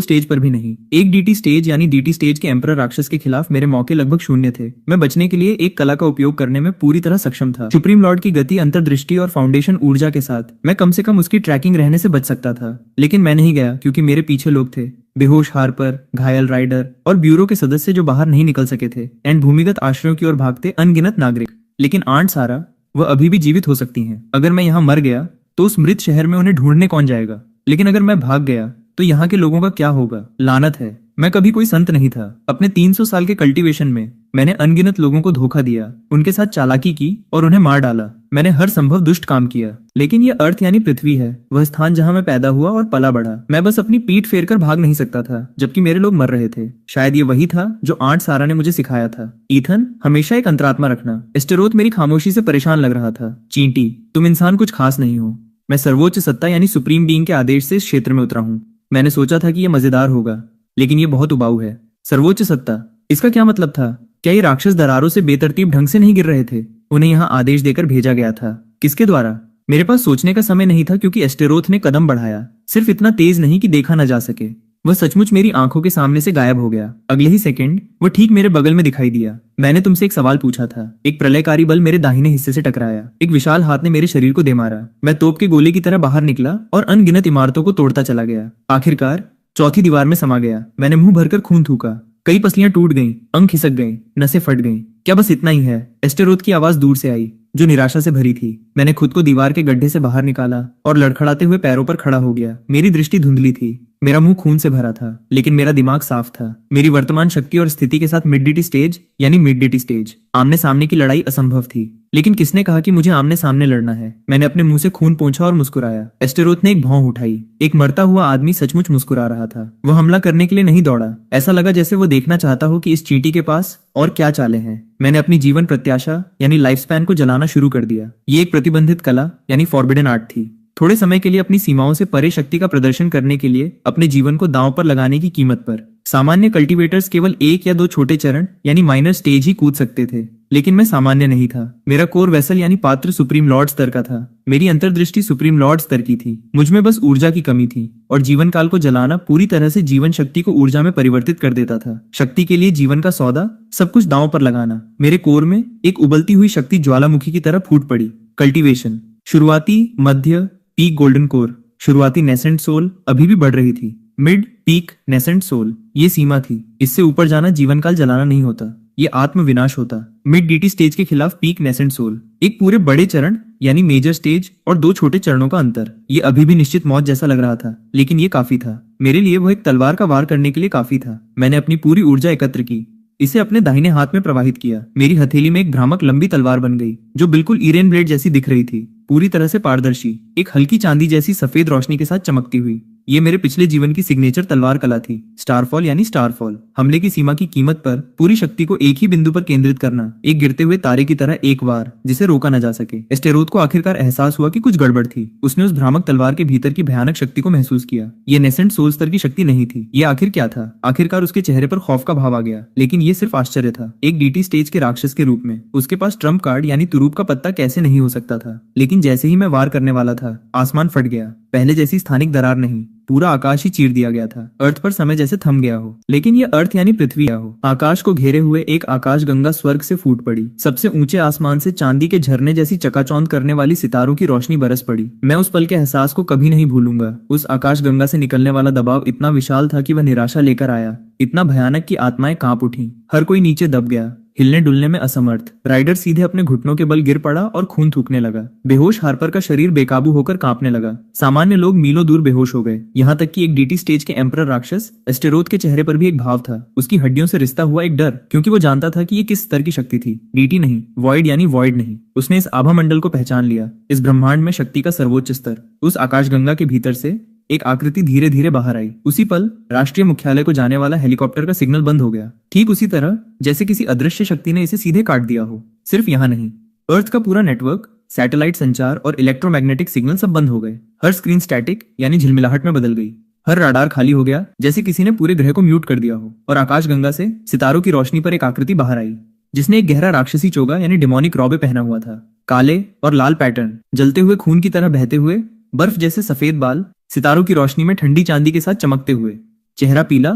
स्टेज पर भी नहीं। एक डीटी स्टेज यानी डीटी स्टेज के एम्परर राक्षस के खिलाफ मेरे मौके लगभग शून्य थे। मैं बचने के लिए एक कला का उपयोग करने में पूरी तरह सक्षम था। सुप्रीम लॉर्ड की गति, अंतर्दृष्टि और फाउंडेशन ऊर्जा के साथ मैं कम से कम उसकी ट्रैकिंग रहने से बच सकता था। लेकिन मैं नहीं गया, क्योंकि मेरे पीछे लोग थे। बेहोश हार्पर, घायल राइडर और ब्यूरो के सदस्य जो बाहर नहीं निकल सके थे, एंड भूमिगत आश्रयों की ओर भागते अनगिनत नागरिक। लेकिन आंट सारा, वह अभी भी जीवित हो सकती हैं। अगर मैं यहाँ मर गया तो उस मृत शहर में उन्हें ढूंढने कौन जाएगा? लेकिन अगर मैं भाग गया तो यहाँ के लोगों का क्या होगा? लानत है, मैं कभी कोई संत नहीं था। अपने 300 साल के कल्टीवेशन में मैंने अनगिनत लोगों को धोखा दिया, उनके साथ चालाकी की और उन्हें मार डाला। मैंने हर संभव दुष्ट काम किया, लेकिन यह अर्थ यानी पृथ्वी है, वह स्थान जहाँ मैं पैदा हुआ और पला बढ़ा। मैं बस अपनी पीठ फेर कर भाग नहीं सकता था, जबकि मेरे लोग मर रहे थे। शायद ये वही था जो आंट सारा ने मुझे सिखाया था। ईथन, हमेशा एक अंतरात्मा रखना। एस्टेरोथ मेरी खामोशी से परेशान लग रहा था। चींटी, तुम इंसान कुछ खास नहीं हो। मैं सर्वोच्च सत्ता यानी सुप्रीम बीइंग के आदेश से इस क्षेत्र में उतरा हूँ। मैंने सोचा था कि यह मजेदार होगा, लेकिन यह बहुत उबाऊ है। सर्वोच्च सत्ता, इसका क्या मतलब था? क्या ये राक्षस दरारों से बेतरतीब ढंग से नहीं गिर रहे थे? उन्हें यहाँ आदेश देकर भेजा गया था। किसके द्वारा? मेरे पास सोचने का समय नहीं था, क्योंकि एस्टेरोथ ने कदम बढ़ाया। सिर्फ इतना तेज नहीं कि देखा न जा सके, वह सचमुच मेरी आंखों के सामने से गायब हो गया। अगले ही सेकंड वह ठीक मेरे बगल में दिखाई दिया। मैंने तुमसे एक सवाल पूछा था। एक प्रलयकारी बल मेरे दाहिने हिस्से से टकराया। एक विशाल हाथ ने मेरे शरीर को दे मारा। मैं तोप के गोले की तरह बाहर निकला और अनगिनत इमारतों को तोड़ता चला गया। आखिरकार चौथी दीवार में समा गया। मैंने मुंह भरकर खून थूका। कई पसलियां टूट गईं, अंग खिसक गए, नसें फट गईं। क्या बस इतना ही है? एस्टेरोथ की आवाज दूर से आई, जो निराशा से भरी थी। मैंने खुद को दीवार के गड्ढे से बाहर निकाला और लड़खड़ाते हुए पैरों पर खड़ा हो गया। मेरी दृष्टि धुंधली थी, मेरा मुंह खून से भरा था, लेकिन मेरा दिमाग साफ था। मेरी वर्तमान शक्ति और स्थिति के साथ मिडडिटी स्टेज यानी मिडडिटी स्टेज, आमने सामने की लड़ाई असंभव थी। लेकिन किसने कहा कि मुझे आमने सामने लड़ना है? मैंने अपने मुंह से खून पोंछा और मुस्कुराया। एस्टेरोथ ने एक भौं उठाई। एक मरता हुआ आदमी सचमुच मुस्कुरा रहा था। वह हमला करने के लिए नहीं दौड़ा। ऐसा लगा जैसे वो देखना चाहता हो कि इस चींटी के पास और क्या चालें हैं। मैंने अपनी जीवन प्रत्याशा यानी लाइफ स्पैन को जलाना शुरू कर दिया। ये एक प्रतिबंधित कला यानी फॉरबिडन आर्ट थी। थोड़े समय के लिए अपनी सीमाओं से परे शक्ति का प्रदर्शन करने के लिए अपने जीवन को दांव पर लगाने की कीमत पर। सामान्य कल्टीवेटर्स केवल 1 या 2 छोटे चरण यानी माइनर स्टेज ही कूद सकते थे, लेकिन मैं सामान्य नहीं था। मेरा कोर वेसल यानी पात्र सुप्रीम लॉर्ड स्तर का था। मेरी अंतर्दृष्टि सुप्रीम लॉर्ड स्तर की थी। मुझ में बस ऊर्जा की कमी थी, और जीवन काल को जलाना पूरी तरह से जीवन शक्ति को ऊर्जा में परिवर्तित कर देता था। शक्ति के लिए जीवन का सौदा, सब कुछ दांव पर लगाना। मेरे कोर में एक उबलती हुई शक्ति ज्वालामुखी की तरह फूट पड़ी। कल्टीवेशन, शुरुआती, मध्य, पीक गोल्डन कोर। शुरुआती नेसेंट सोल अभी भी बढ़ रही थी। मिड, पीक, नेसेंट सोल, ये सीमा थी। इससे ऊपर जाना जीवन काल जलाना नहीं होता, ये आत्म विनाश होता। मिड डीटी स्टेज के खिलाफ पीक नेसेंट सोल, एक पूरे बड़े चरण यानी मेजर स्टेज और 2 छोटे चरणों का अंतर। ये अभी भी निश्चित मौत जैसा लग रहा था, लेकिन ये काफी था। मेरे लिए वो एक तलवार का वार करने के लिए काफी था। मैंने अपनी पूरी ऊर्जा एकत्र की, इसे अपने दाहिने हाथ में प्रवाहित किया। मेरी हथेली में एक भ्रामक लंबी तलवार बन गई, जो बिल्कुल ईरेन ब्लेड जैसी दिख रही थी, पूरी तरह से पारदर्शी, एक हल्की चांदी जैसी सफेद रोशनी के साथ चमकती हुई। ये मेरे पिछले जीवन की सिग्नेचर तलवार कला थी। स्टारफॉल यानी स्टारफॉल, हमले की सीमा की कीमत पर पूरी शक्ति को एक ही बिंदु पर केंद्रित करना, एक गिरते हुए तारे की तरह एक वार जिसे रोका न जा सके। एस्टेरोथ को आखिरकार एहसास हुआ कि कुछ गड़बड़ थी। उसने उस भ्रामक तलवार के भीतर की भयानक शक्ति को महसूस किया। ये नेसेंट सोल स्तर की शक्ति नहीं थी। ये आखिर क्या था? आखिरकार उसके चेहरे पर खौफ का भाव आ गया, लेकिन ये सिर्फ आश्चर्य था। एक डीटी स्टेज के राक्षस के रूप में उसके पास ट्रम्प कार्ड यानी तुरूप का पत्ता कैसे नहीं हो सकता था। लेकिन जैसे ही मैं वार करने वाला था, आसमान फट गया। पहले जैसी स्थानिक दरार नहीं, पूरा आकाश ही चीर दिया गया था। अर्थ पर समय जैसे थम गया हो, लेकिन ये अर्थ यानी पृथ्वी हो। आकाश को घेरे हुए एक आकाश गंगा स्वर्ग से फूट पड़ी। सबसे ऊंचे आसमान से चांदी के झरने जैसी चकाचौंध करने वाली सितारों की रोशनी बरस पड़ी। मैं उस पल के एहसास को कभी नहीं भूलूंगा। उस आकाश गंगा से निकलने वाला दबाव इतना विशाल था कि वह निराशा लेकर आया, इतना भयानक कि आत्माएं कांप उठी। हर कोई नीचे दब गया, हिलने डुलने में असमर्थ। राइडर सीधे अपने घुटनों के बल गिर पड़ा और खून थूकने लगा। बेहोश हार्पर का शरीर बेकाबू होकर कांपने लगा। सामान्य लोग मीलों दूर बेहोश हो गए, यहाँ तक कि एक डीटी स्टेज के एम्परर राक्षस एस्टेरोथ के चेहरे पर भी एक भाव था, उसकी हड्डियों से रिश्ता हुआ एक डर, क्योंकि वो जानता था कि ये किस स्तर की शक्ति थी। डीटी नहीं, वॉइड यानी वॉइड नहीं। उसने इस आभा मंडल को पहचान लिया, इस ब्रह्मांड में शक्ति का सर्वोच्च स्तर। उस आकाशगंगा के भीतर से एक आकृति धीरे धीरे बाहर आई। उसी पल राष्ट्रीय मुख्यालय को जाने वाला हेलीकॉप्टर का सिग्नल बंद हो गया, ठीक उसी तरह जैसे किसी अदृश्य शक्ति ने इसे सीधे काट दिया हो। सिर्फ यहाँ नहीं, अर्थ का पूरा नेटवर्क, सैटेलाइट संचार और इलेक्ट्रोमैग्नेटिक सिग्नल सब बंद हो गए। हर स्क्रीन स्टैटिक यानी झिलमिलाहट में बदल गई। हर राडार खाली हो गया, जैसे किसी ने पूरे ग्रह को म्यूट कर दिया हो। और आकाशगंगा से सितारों की रोशनी पर एक आकृति बाहर आई, जिसने एक गहरा राक्षसी चोगा यानी डेमोनिक रॉबे पहना हुआ था। काले और लाल पैटर्न, जलते हुए खून की तरह बहते हुए, बर्फ जैसे सफेद बाल, सितारों की रोशनी में ठंडी चांदी के साथ चमकते हुए। चेहरा पीला,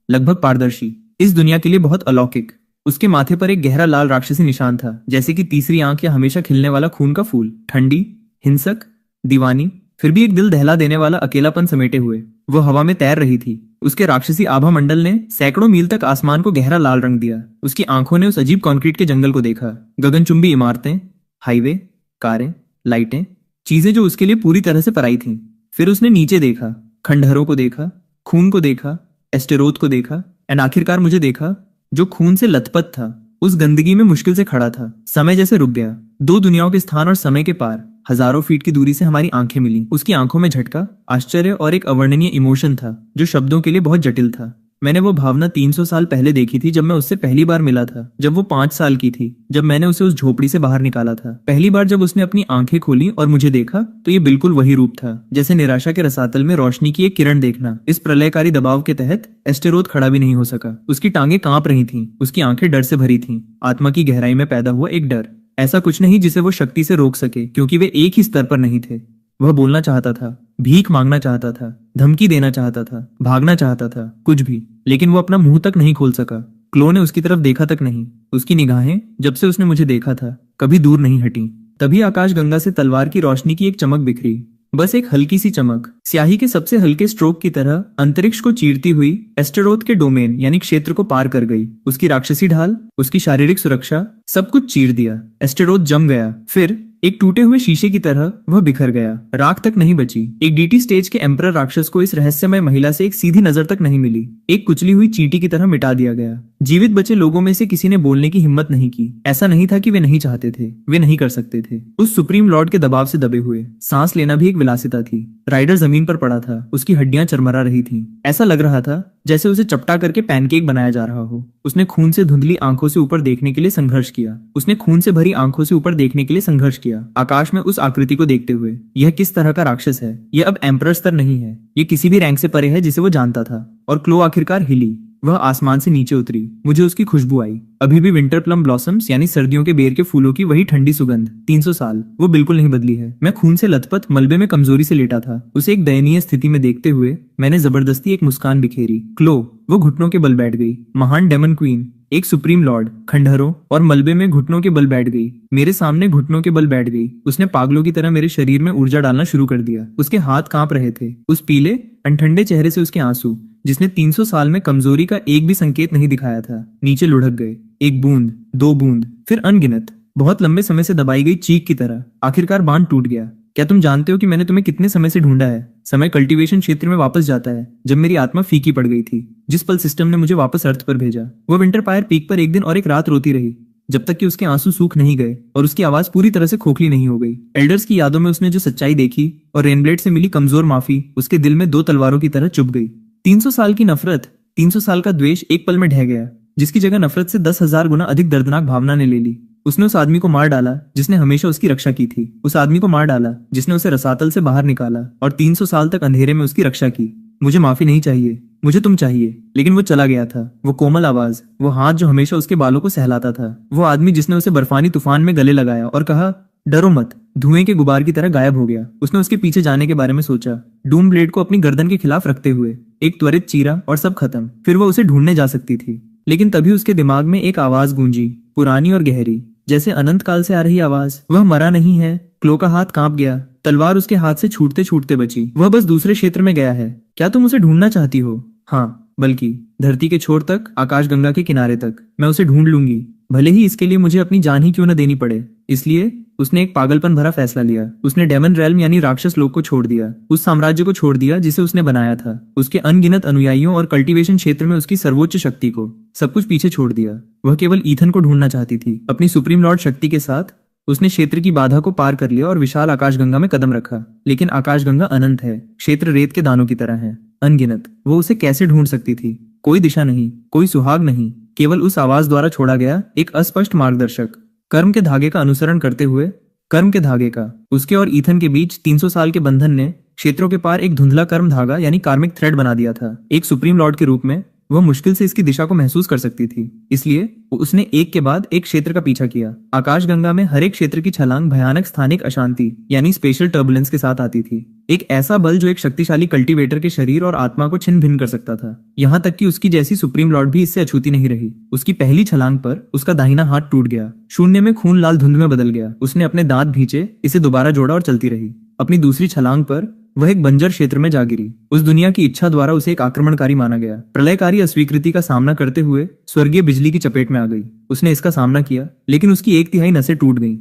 लगभग पारदर्शी, इस दुनिया के लिए बहुत अलौकिक। उसके माथे पर एक गहरा लाल राक्षसी निशान था, जैसे कि तीसरी आंख या हमेशा खिलने वाला खून का फूल। ठंडी, हिंसक, दीवानी, फिर भी एक दिल दहला देने वाला अकेलापन समेटे हुए। वो हवा में तैर रही थी। उसके राक्षसी आभा मंडल ने सैकड़ों मील तक आसमान को गहरा लाल रंग दिया। उसकी आंखों ने उस अजीब कंक्रीट के जंगल को देखा, गगनचुंबी इमारतें, हाईवे, कारें, लाइटें, चीजें जो उसके लिए पूरी तरह से पराई थीं। फिर उसने नीचे देखा, खंडहरों को देखा, खून को देखा, एस्टेरोथ को देखा, एंड आखिरकार मुझे देखा, जो खून से लथपथ था, उस गंदगी में मुश्किल से खड़ा था। समय जैसे रुक गया। दो दुनियाओं के स्थान और समय के पार हजारों फीट की दूरी से हमारी आंखें मिली। उसकी आंखों में झटका, आश्चर्य और एक अवर्णनीय इमोशन था जो शब्दों के लिए बहुत जटिल था। मैंने वो भावना 300 साल पहले देखी थी, जब मैं उससे पहली बार मिला था, जब वो 5 साल की थी, जब मैंने उसे उस झोपड़ी से बाहर निकाला था। पहली बार जब उसने अपनी आंखें खोली और मुझे देखा, तो ये बिल्कुल वही रूप था जैसे निराशा के रसातल में रोशनी की एक किरण देखना। इस प्रलयकारी दबाव के तहत एस्टेरोथ खड़ा भी नहीं हो सका। उसकी टांगें कांप रही थीं, उसकी आंखें डर से भरी थीं। आत्मा की गहराई में पैदा हुआ एक डर, ऐसा कुछ नहीं जिसे वो शक्ति से रोक सके, क्योंकि वे एक ही स्तर पर नहीं थे। वह बोलना चाहता था, भीख मांगना चाहता था, धमकी देना चाहता था, भागना चाहता था, कुछ भी, लेकिन वो अपना मुंह तक नहीं खोल सका। क्लो ने उसकी तरफ देखा तक नहीं। उसकी निगाहें, जब से उसने मुझे देखा था, कभी दूर नहीं हटी। तभी आकाशगंगा से तलवार की रोशनी की एक चमक बिखरी, बस एक हल्की सी चमक, स्याही के सबसे हल्के स्ट्रोक की तरह अंतरिक्ष को चीरती हुई एस्टेरोथ के डोमेन यानी क्षेत्र को पार कर गई। उसकी राक्षसी ढाल, उसकी शारीरिक सुरक्षा, सब कुछ चीर दिया। एस्टेरोथ जम गया। फिर एक टूटे हुए शीशे की तरह वह बिखर गया। राख तक नहीं बची। एक डीटी स्टेज के एम्परर राक्षस को इस रहस्यमय महिला से एक सीधी नजर तक नहीं मिली। एक कुचली हुई चींटी की तरह मिटा दिया गया। जीवित बचे लोगों में से किसी ने बोलने की हिम्मत नहीं की। ऐसा नहीं था कि वे नहीं चाहते थे, वे नहीं कर सकते थे। उस सुप्रीम लॉर्ड के दबाव से दबे हुए सांस लेना भी एक विलासिता थी। राइडर जमीन पर पड़ा था, उसकी हड्डियां चरमरा रही थीं। ऐसा लग रहा था जैसे उसे चपटा करके पैनकेक बनाया जा रहा हो। उसने खून से धुंधली आंखों से ऊपर देखने के लिए संघर्ष किया। उसने खून से भरी आंखों से ऊपर देखने के लिए संघर्ष किया, आकाश में उस आकृति को देखते हुए। यह किस तरह का राक्षस है? यह अब एम्परर स्तर नहीं है, यह किसी भी रैंक से परे है जिसे वो जानता था। और क्लो आखिरकार हिली। वह आसमान से नीचे उतरी। मुझे उसकी खुशबू आई। अभी भी विंटर प्लम ब्लॉसम्स यानी सर्दियों के बेर के फूलों की वही ठंडी सुगंध। 300 साल, वो बिल्कुल नहीं बदली है। मैं खून से लथपथ मलबे में कमजोरी से लेटा था। उसे एक दयनीय स्थिति में देखते हुए मैंने जबरदस्ती एक मुस्कान बिखेरी। क्लो, वो घुटनों के बल बैठ गई। महान डेमन क्वीन, एक सुप्रीम लॉर्ड, खंडहरों और मलबे में घुटनों के बल बैठ गई। मेरे सामने घुटनों के बल बैठ गई। उसने पागलों की तरह मेरे शरीर में ऊर्जा डालना शुरू कर दिया। उसके हाथ कांप रहे थे। उस पीले अनठंडे चेहरे से उसके आंसू, जिसने 300 साल में कमजोरी का एक भी संकेत नहीं दिखाया था, नीचे लुढ़क गए। एक बूंद, 2 बूंद, फिर अनगिनत, बहुत लंबे समय से दबाई गई चीख की तरह। आखिरकार बांध टूट गया। क्या तुम जानते हो कि मैंने तुम्हें कितने समय से ढूंढा है? समय कल्टीवेशन क्षेत्र में वापस जाता है, जब मेरी आत्मा फीकी पड़ गई थी, जिस पल सिस्टम ने मुझे वापस अर्थ पर भेजा। वो विंटरफायर पीक पर एक दिन और एक रात रोती रही, जब तक कि उसके आंसू सूख नहीं गए और उसकी आवाज पूरी तरह से खोखली नहीं हो गई। एल्डर्स की यादों में उसने जो सच्चाई देखी और रेनब्लेड से मिली कमजोर माफी उसके दिल में 2 तलवारों की तरह चुभ गई। 300 साल की नफरत, 300 साल का द्वेष एक पल में ढह गया, जिसकी जगह नफरत से 10,000 गुना अधिक दर्दनाक भावना ने ले ली। उसने उस आदमी को मार डाला जिसने हमेशा उसकी रक्षा की थी। उस आदमी को मार डाला जिसने उसे रसातल से बाहर निकाला और 300 साल तक अंधेरे में उसकी रक्षा की। मुझे माफी नहीं चाहिए, मुझे तुम चाहिए। लेकिन वो चला गया था। वो कोमल आवाज, वो हाथ जो हमेशा उसके बालों को सहलाता था, वो आदमी जिसने उसे बर्फानी तूफान में गले लगाया और कहा, डरो मत, धुएं के गुबार की तरह गायब हो गया। उसने उसके पीछे जाने के बारे में सोचा, डूम ब्लेड को अपनी गर्दन के खिलाफ रखते हुए। एक त्वरित चीरा और सब खत्म। फिर वो उसे ढूंढने जा सकती थी, लेकिन तभी उसके दिमाग में एक आवाज गूंजी, पुरानी और गहरी, जैसे अनंत काल से आ रही आवाज। वह मरा नहीं है। क्लो का हाथ कांप गया। तलवार उसके हाथ से छूटते छूटते बची। वह बस दूसरे क्षेत्र में गया है। क्या तुम उसे ढूंढना चाहती हो? हाँ, बल्कि धरती के छोर तक, आकाशगंगा के किनारे तक। मैं उसे ढूंढ लूंगी, भले ही इसके लिए मुझे अपनी जान ही क्यों न देनी पड़े। इसलिए उसने एक पागलपन भरा फैसला लिया। उसने डेमन रेल्म यानी राक्षस लोक को छोड़ दिया, उस साम्राज्य को छोड़ दिया जिसे उसने बनाया था, उसके अनगिनत अनुयायियों और कल्टीवेशन क्षेत्र में उसकी सर्वोच्च शक्ति को, सब कुछ पीछे छोड़ दिया। वह केवल ईथन को ढूंढना चाहती थी। अपनी सुप्रीम लॉर्ड शक्ति के साथ उसने क्षेत्र की बाधा को पार कर लिया और विशाल आकाशगंगा में कदम रखा। लेकिन आकाशगंगा अनंत है, क्षेत्र रेत के दानों की तरह है, अनगिनत। वो उसे कैसे ढूंढ सकती थी? कोई दिशा नहीं, कोई सुहाग नहीं, केवल उस आवाज द्वारा छोड़ा गया एक अस्पष्ट मार्गदर्शक। कर्म के धागे का अनुसरण करते हुए, कर्म के धागे का, उसके और ईथन के बीच 300 साल के बंधन ने क्षेत्रों के पार एक धुंधला कर्म धागा यानी कार्मिक थ्रेड बना दिया था। एक सुप्रीम लॉर्ड के रूप में वह मुश्किल से इसकी दिशा को महसूस कर सकती थी। इसलिए उसने एक के बाद एक क्षेत्र का पीछा किया। आकाशगंगा में हर एक क्षेत्र की छलांग भयानक स्थानिक अशांति यानी स्पेशल टर्बुलेंस के साथ आती थी। एक ऐसा बल जो एक शक्तिशाली कल्टीवेटर के शरीर और आत्मा को छिन्न भिन्न कर सकता था। यहाँ तक कि उसकी जैसी सुप्रीम लॉर्ड भी इससे अछूती नहीं रही। उसकी पहली छलांग पर उसका दाहिना हाथ टूट गया, शून्य में खून लाल धुंध में बदल गया। उसने अपने दांत भींचे, इसे दोबारा जोड़ा और चलती रही। अपनी दूसरी छलांग पर वह एक बंजर क्षेत्र में जा गिरी। उस दुनिया की इच्छा द्वारा उसे एक आक्रमणकारी माना गया। प्रलयकारी अस्वीकृति का सामना करते हुए स्वर्गीय बिजली की चपेट में आ गई। उसने इसका सामना किया, लेकिन उसकी 1/3 नसें टूट गईं।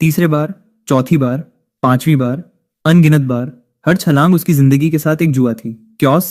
तीसरे बार, चौथी बार, पांचवी बार, अनगिनत बार। हर छलांग उसकी जिंदगी के साथ एक जुआ थी। क्योस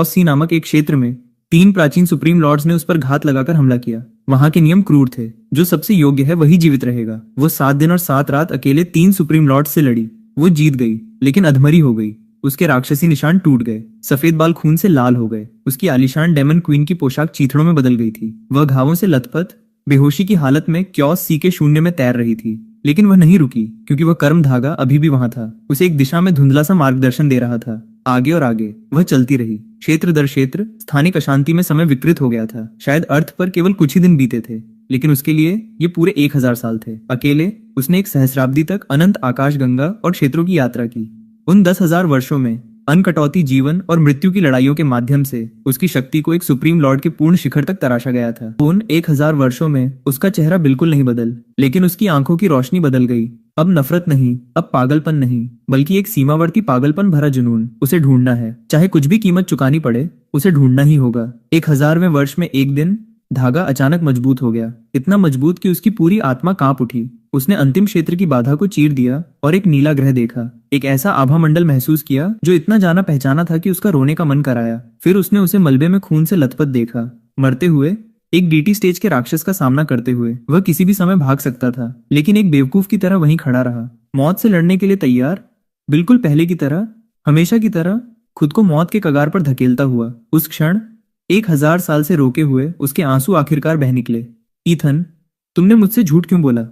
सी नामक एक क्षेत्र में 3 प्राचीन सुप्रीम लॉर्ड्स ने उस पर घात लगाकर हमला किया। वहां के नियम क्रूर थे। जो सबसे योग्य है वही जीवित रहेगा। वो 7 दिन और 7 रात अकेले 3 सुप्रीम लॉर्ड्स से लड़ी। वो जीत गई, लेकिन अधमरी हो गई। उसके राक्षसी निशान टूट गए। सफेद बाल खून से लाल हो गए। उसकी आलीशान डेमन क्वीन की पोशाक चीथड़ों में बदल गई थी। वह घावों से लथपथ बेहोशी की हालत में क्योस सी के शून्य में तैर रही थी। लेकिन वह नहीं रुकी, क्योंकि वह कर्म धागा अभी भी वहां था। उसे एक दिशा में धुंधला सा मार्गदर्शन दे रहा था। आगे और आगे वह चलती रही। क्षेत्र दर क्षेत्र स्थानिक अशांति में समय विकृत हो गया था। शायद अर्थ पर केवल कुछ ही दिन बीते थे, लेकिन उसके लिए ये पूरे 1000 साल थे। अकेले उसने एक सहस्राब्दी तक अनंत आकाश गंगा और क्षेत्रों की यात्रा की। उन 10,000 वर्षों में अनकटौती जीवन और मृत्यु की लड़ाइयों के माध्यम से उसकी शक्ति को एक सुप्रीम लॉर्ड के पूर्ण शिखर तक तराशा गया था। उन 1000 वर्षों में उसका चेहरा बिल्कुल नहीं बदल, लेकिन उसकी आंखों की रोशनी बदल गई। अब नफरत नहीं, अब पागलपन नहीं, बल्कि एक सीमावर्ती पागलपन भरा जुनून। उसे ढूंढना है, चाहे कुछ भी कीमत चुकानी पड़े, उसे ढूंढना ही होगा। 1000वें वर्ष में एक दिन धागा अचानक मजबूत हो गया। इतना मजबूत कि उसकी पूरी आत्मा कांप उठी। उसने अंतिम क्षेत्र की बाधा को चीर दिया और एक नीला ग्रह देखा। एक ऐसा आभा मंडल महसूस किया जो इतना जाना पहचाना था कि उसका रोने का मन कराया। फिर उसने उसे मलबे में खून से लथपथ देखा, मरते हुए, एक डीटी स्टेज के राक्षस का सामना करते हुए। वह किसी भी समय भाग सकता था, लेकिन एक बेवकूफ की तरह वहीं खड़ा रहा, मौत से लड़ने के लिए तैयार, बिल्कुल पहले की तरह, हमेशा की तरह, खुद को मौत के कगार पर धकेलता हुआ। उस क्षण 1000 साल से रोके हुए उसके आंसू आखिरकार बह निकले। ईथन, तुमने मुझसे झूठ क्यों बोला?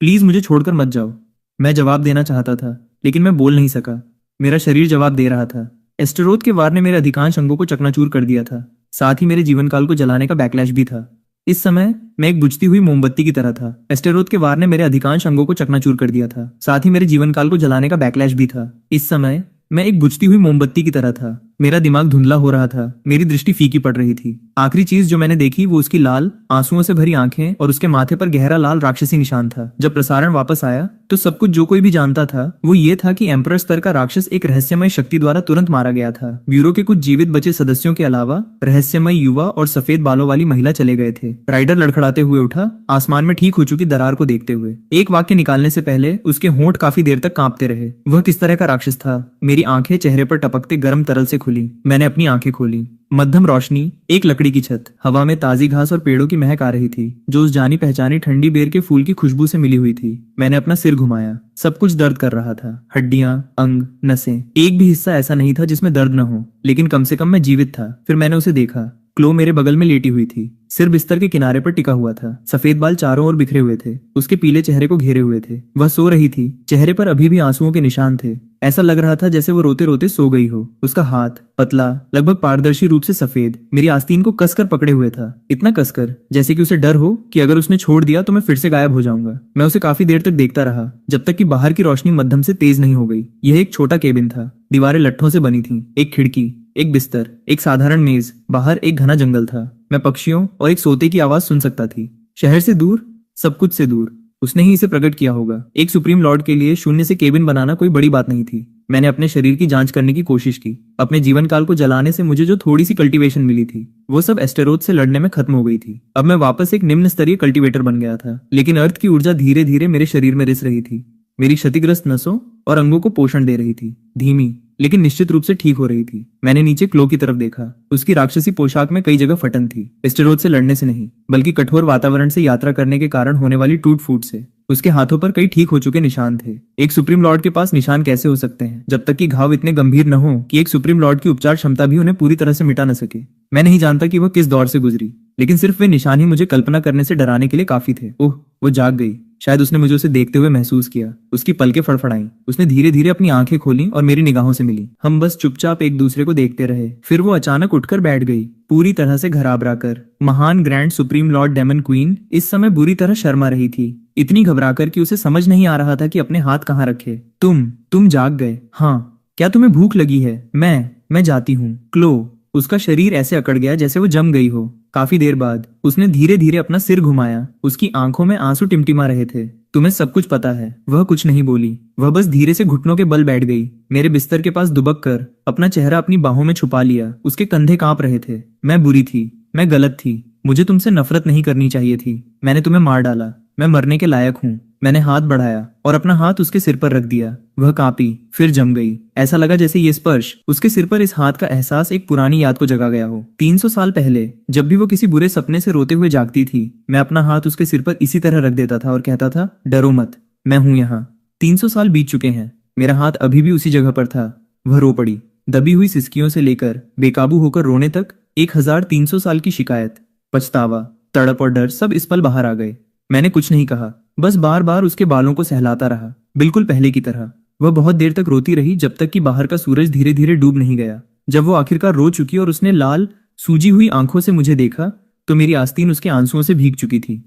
प्लीज मुझे छोड़कर मत जाओ। मैं जवाब देना चाहता था, लेकिन मैं बोल नहीं सका। मेरा शरीर जवाब दे रहा था। एस्टेरोथ के वार ने मेरे अधिकांश अंगों को चकनाचूर कर दिया था। साथ ही मेरे जीवन काल को जलाने का बैकलैश भी था। इस समय मैं एक बुझती हुई मोमबत्ती की तरह था। एस्टेरोथ के वार ने मेरे अधिकांश अंगों को चकनाचूर कर दिया था। साथ ही मेरे जीवन काल को जलाने का बैकलैश भी था। इस समय मैं एक बुझती हुई मोमबत्ती की तरह था। मेरा दिमाग धुंधला हो रहा था। मेरी दृष्टि फीकी पड़ रही थी। आखिरी चीज जो मैंने देखी वो उसकी लाल आंसुओं से भरी आंखें और उसके माथे पर गहरा लाल राक्षसी निशान था। जब प्रसारण वापस आया तो सब कुछ जो कोई भी जानता था वो ये था कि एम्परर स्तर का राक्षस एक रहस्यमय शक्ति द्वारा तुरंत मारा गया था। ब्यूरो के कुछ जीवित बचे सदस्यों के अलावा रहस्यमय युवा और सफेद बालों वाली महिला चले गए थे। राइडर लड़खड़ाते हुए उठा, आसमान में ठीक हो चुकी दरार को देखते हुए। एक वाक्य निकालने से पहले उसके होंठ काफी देर तक कांपते रहे। वह किस तरह का राक्षस था? मेरी आंखें चेहरे पर टपकते गर्म तरल से खुली। मैंने अपनी आंखें खोली। मध्यम रोशनी, एक लकड़ी की छत, हवा में ताजी घास और पेड़ों की महक आ रही थी जो उस जानी पहचानी ठंडी बेर के फूल की खुशबू से मिली हुई थी। मैंने अपना सिर घुमाया। सब कुछ दर्द कर रहा था। हड्डियां, अंग, नसें, एक भी हिस्सा ऐसा नहीं था जिसमें दर्द न हो, लेकिन कम से कम मैं जीवित था। फिर मैंने उसे देखा। क्लो मेरे बगल में लेटी हुई थी। सिर बिस्तर के किनारे पर टिका हुआ था। सफेद बाल चारों ओर बिखरे हुए थे। उसके पीले चेहरे को घेरे हुए थे। वह सो रही थी। चेहरे पर अभी भी आंसुओं के निशान थे। ऐसा लग रहा था जैसे वो रोते रोते सो गई हो। उसका हाथ पतला, लगभग पारदर्शी रूप से सफेद, मेरी आस्तीन को कसकर पकड़े हुए था। इतना कसकर जैसे कि उसे डर हो कि अगर उसने छोड़ दिया तो मैं फिर से गायब हो जाऊंगा। मैं उसे काफी देर तक देखता रहा, जब तक कि बाहर की रोशनी मध्यम से तेज नहीं हो गई। यह एक छोटा केबिन था। दीवारें लट्ठों से बनी थीं। एक खिड़की, एक बिस्तर, एक साधारण मेज। बाहर एक घना जंगल था। मैं पक्षियों और एक सोते की आवाज सुन सकता थी। शहर से दूर, सब कुछ से दूर। उसने ही इसे प्रकट किया होगा। एक सुप्रीम लॉर्ड के लिए शून्य से केबिन बनाना कोई बड़ी बात नहीं थी। मैंने अपने शरीर की जांच करने की कोशिश की। अपने जीवन काल को जलाने से मुझे जो थोड़ी सी कल्टीवेशन मिली थी वो सब एस्टेरोथ से लड़ने में खत्म हो गई थी। अब मैं वापस एक निम्न स्तरीय कल्टीवेटर बन गया था, लेकिन अर्थ की ऊर्जा धीरे धीरे मेरे शरीर में रिस रही थी। मेरी क्षतिग्रस्त नसों और अंगों को पोषण दे रही थी। धीमी लेकिन निश्चित रूप से ठीक हो रही थी। मैंने नीचे क्लो की तरफ देखा। उसकी राक्षसी पोशाक में कई जगह फटन थी। एस्टेरोथ से लड़ने से नहीं, बल्कि कठोर वातावरण से यात्रा करने के कारण होने वाली टूट फूट से। उसके हाथों पर कई ठीक हो चुके निशान थे। एक सुप्रीम लॉर्ड के पास निशान कैसे हो सकते हैं जब तक कि घाव इतने गंभीर न हो कि एक सुप्रीम लॉर्ड की उपचार क्षमता भी उन्हें पूरी तरह से मिटा न सके। मैं नहीं जानता कि वह किस दौर से गुजरी, लेकिन सिर्फ वे निशान ही मुझे कल्पना करने से डराने के लिए काफी थे। ओह, वो जाग गई। शायद उसने मुझे उसे देखते हुए महसूस किया। उसकी पलकें फड़फड़ाईं। उसने धीरे धीरे अपनी आंखें खोली और मेरी निगाहों से मिली। हम बस चुपचाप एक दूसरे को देखते रहे। फिर वो अचानक उठकर बैठ गई, पूरी तरह से घबरा कर। महान grand supreme lord demon queen इस समय बुरी तरह शर्मा रही थी, इतनी घबराकर कि उसे समझ नहीं आ रहा था कि अपने हाथ कहाँ रखे। तुम जाग गए? हाँ। क्या तुम्हें भूख लगी है? मैं जाती हूँ। क्लो, उसका शरीर ऐसे अकड़ गया जैसे वो जम गई हो। काफी देर बाद उसने धीरे धीरे अपना सिर घुमाया। उसकी आंखों में आंसू टिमटिमा रहे थे। तुम्हें सब कुछ पता है। वह कुछ नहीं बोली। वह बस धीरे से घुटनों के बल बैठ गई। मेरे बिस्तर के पास दुबक कर अपना चेहरा अपनी बाहों में छुपा लिया। उसके कंधे कांप रहे थे। मैं बुरी थी, मैं गलत थी। मुझे तुमसे नफरत नहीं करनी चाहिए थी। मैंने तुम्हें मार डाला। मैं मरने के लायक हूँ। मैंने हाथ बढ़ाया और अपना हाथ उसके सिर पर रख दिया। वह कांपी, फिर जम गई। ऐसा लगा जैसे ये स्पर्श, उसके सिर पर इस हाथ का एहसास एक पुरानी याद को जगा गया हो। 300 साल पहले जब भी वो किसी बुरे सपने से रोते हुए जागती थी, मैं अपना हाथ उसके सिर पर इसी तरह रख देता था और कहता था, डरो मत, मैं हूं यहाँ। 300 साल बीत चुके हैं, मेरा हाथ अभी भी उसी जगह पर था। वह रो पड़ी, दबी हुई सिसकियों से लेकर बेकाबू होकर रोने तक। 1300 साल की शिकायत, पछतावा, तड़प और डर सब इस पल बाहर आ गए। मैंने कुछ नहीं कहा, बस बार बार उसके बालों को सहलाता रहा, बिल्कुल पहले की तरह। वह बहुत देर तक रोती रही, जब तक कि बाहर का सूरज धीरे धीरे डूब नहीं गया। जब वो आखिरकार रो चुकी और उसने लाल सूजी हुई आंखों से मुझे देखा, तो मेरी आस्तीन उसके आंसुओं से भीग चुकी थी।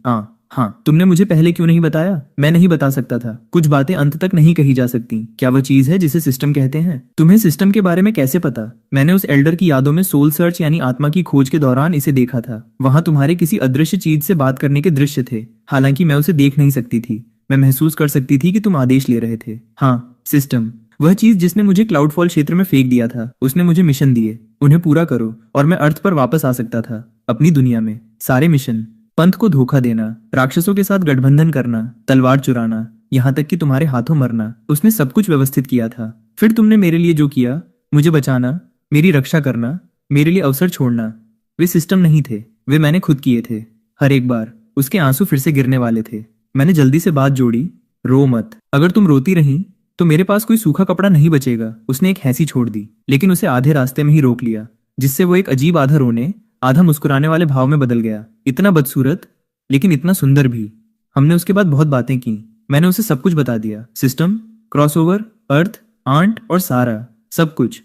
हाँ, तुमने मुझे पहले क्यों नहीं बताया? मैं नहीं बता सकता था। कुछ बातें अंत तक नहीं कही जा सकती। क्या वह चीज है जिसे सिस्टम कहते हैं? तुम्हें सिस्टम के बारे में कैसे पता? मैंने उस एल्डर की यादों में सोल सर्च यानी आत्मा की खोज के दौरान इसे देखा था। वहां तुम्हारे किसी अदृश्य चीज से बात करने के दृश्य थे। हालांकि मैं उसे देख नहीं सकती थी, मैं महसूस कर सकती थी कि तुम आदेश ले रहे थे। हाँ, सिस्टम, वह चीज जिसने मुझे क्लाउडफॉल क्षेत्र में फेंक दिया था। उसने मुझे मिशन दिए, उन्हें पूरा करो और मैं अर्थ पर वापस आ सकता था, अपनी दुनिया में। सारे मिशन, पंथ को धोखा देना, राक्षसों के साथ गठबंधन करना, तलवार चुराना, यहाँ तक कि तुम्हारे हाथों मरना, उसने सब कुछ व्यवस्थित किया था। फिर तुमने मेरे लिए जो किया, मुझे बचाना, मेरी रक्षा करना, मेरे लिए अवसर छोड़ना, वे सिस्टम नहीं थे, वे मैंने खुद किए थे। हर एक बार उसके आंसू फिर से गिरने वाले थे। मैंने जल्दी से बात जोड़ी, रो मत, अगर तुम रोती रही तो मेरे पास कोई सूखा कपड़ा नहीं बचेगा। उसने एक हैंसी छोड़ दी, लेकिन उसे आधे रास्ते में ही रोक लिया, जिससे वो एक अजीब आधा रोने आधा मुस्कुराने वाले भाव में बदल गया। इतना बदसूरत, लेकिन इतना सुंदर भी। हमने उसके बाद बहुत बातें की। मैंने उसे सब कुछ बता दिया, सिस्टम, क्रॉसओवर, अर्थ, आंट और सारा, सब कुछ।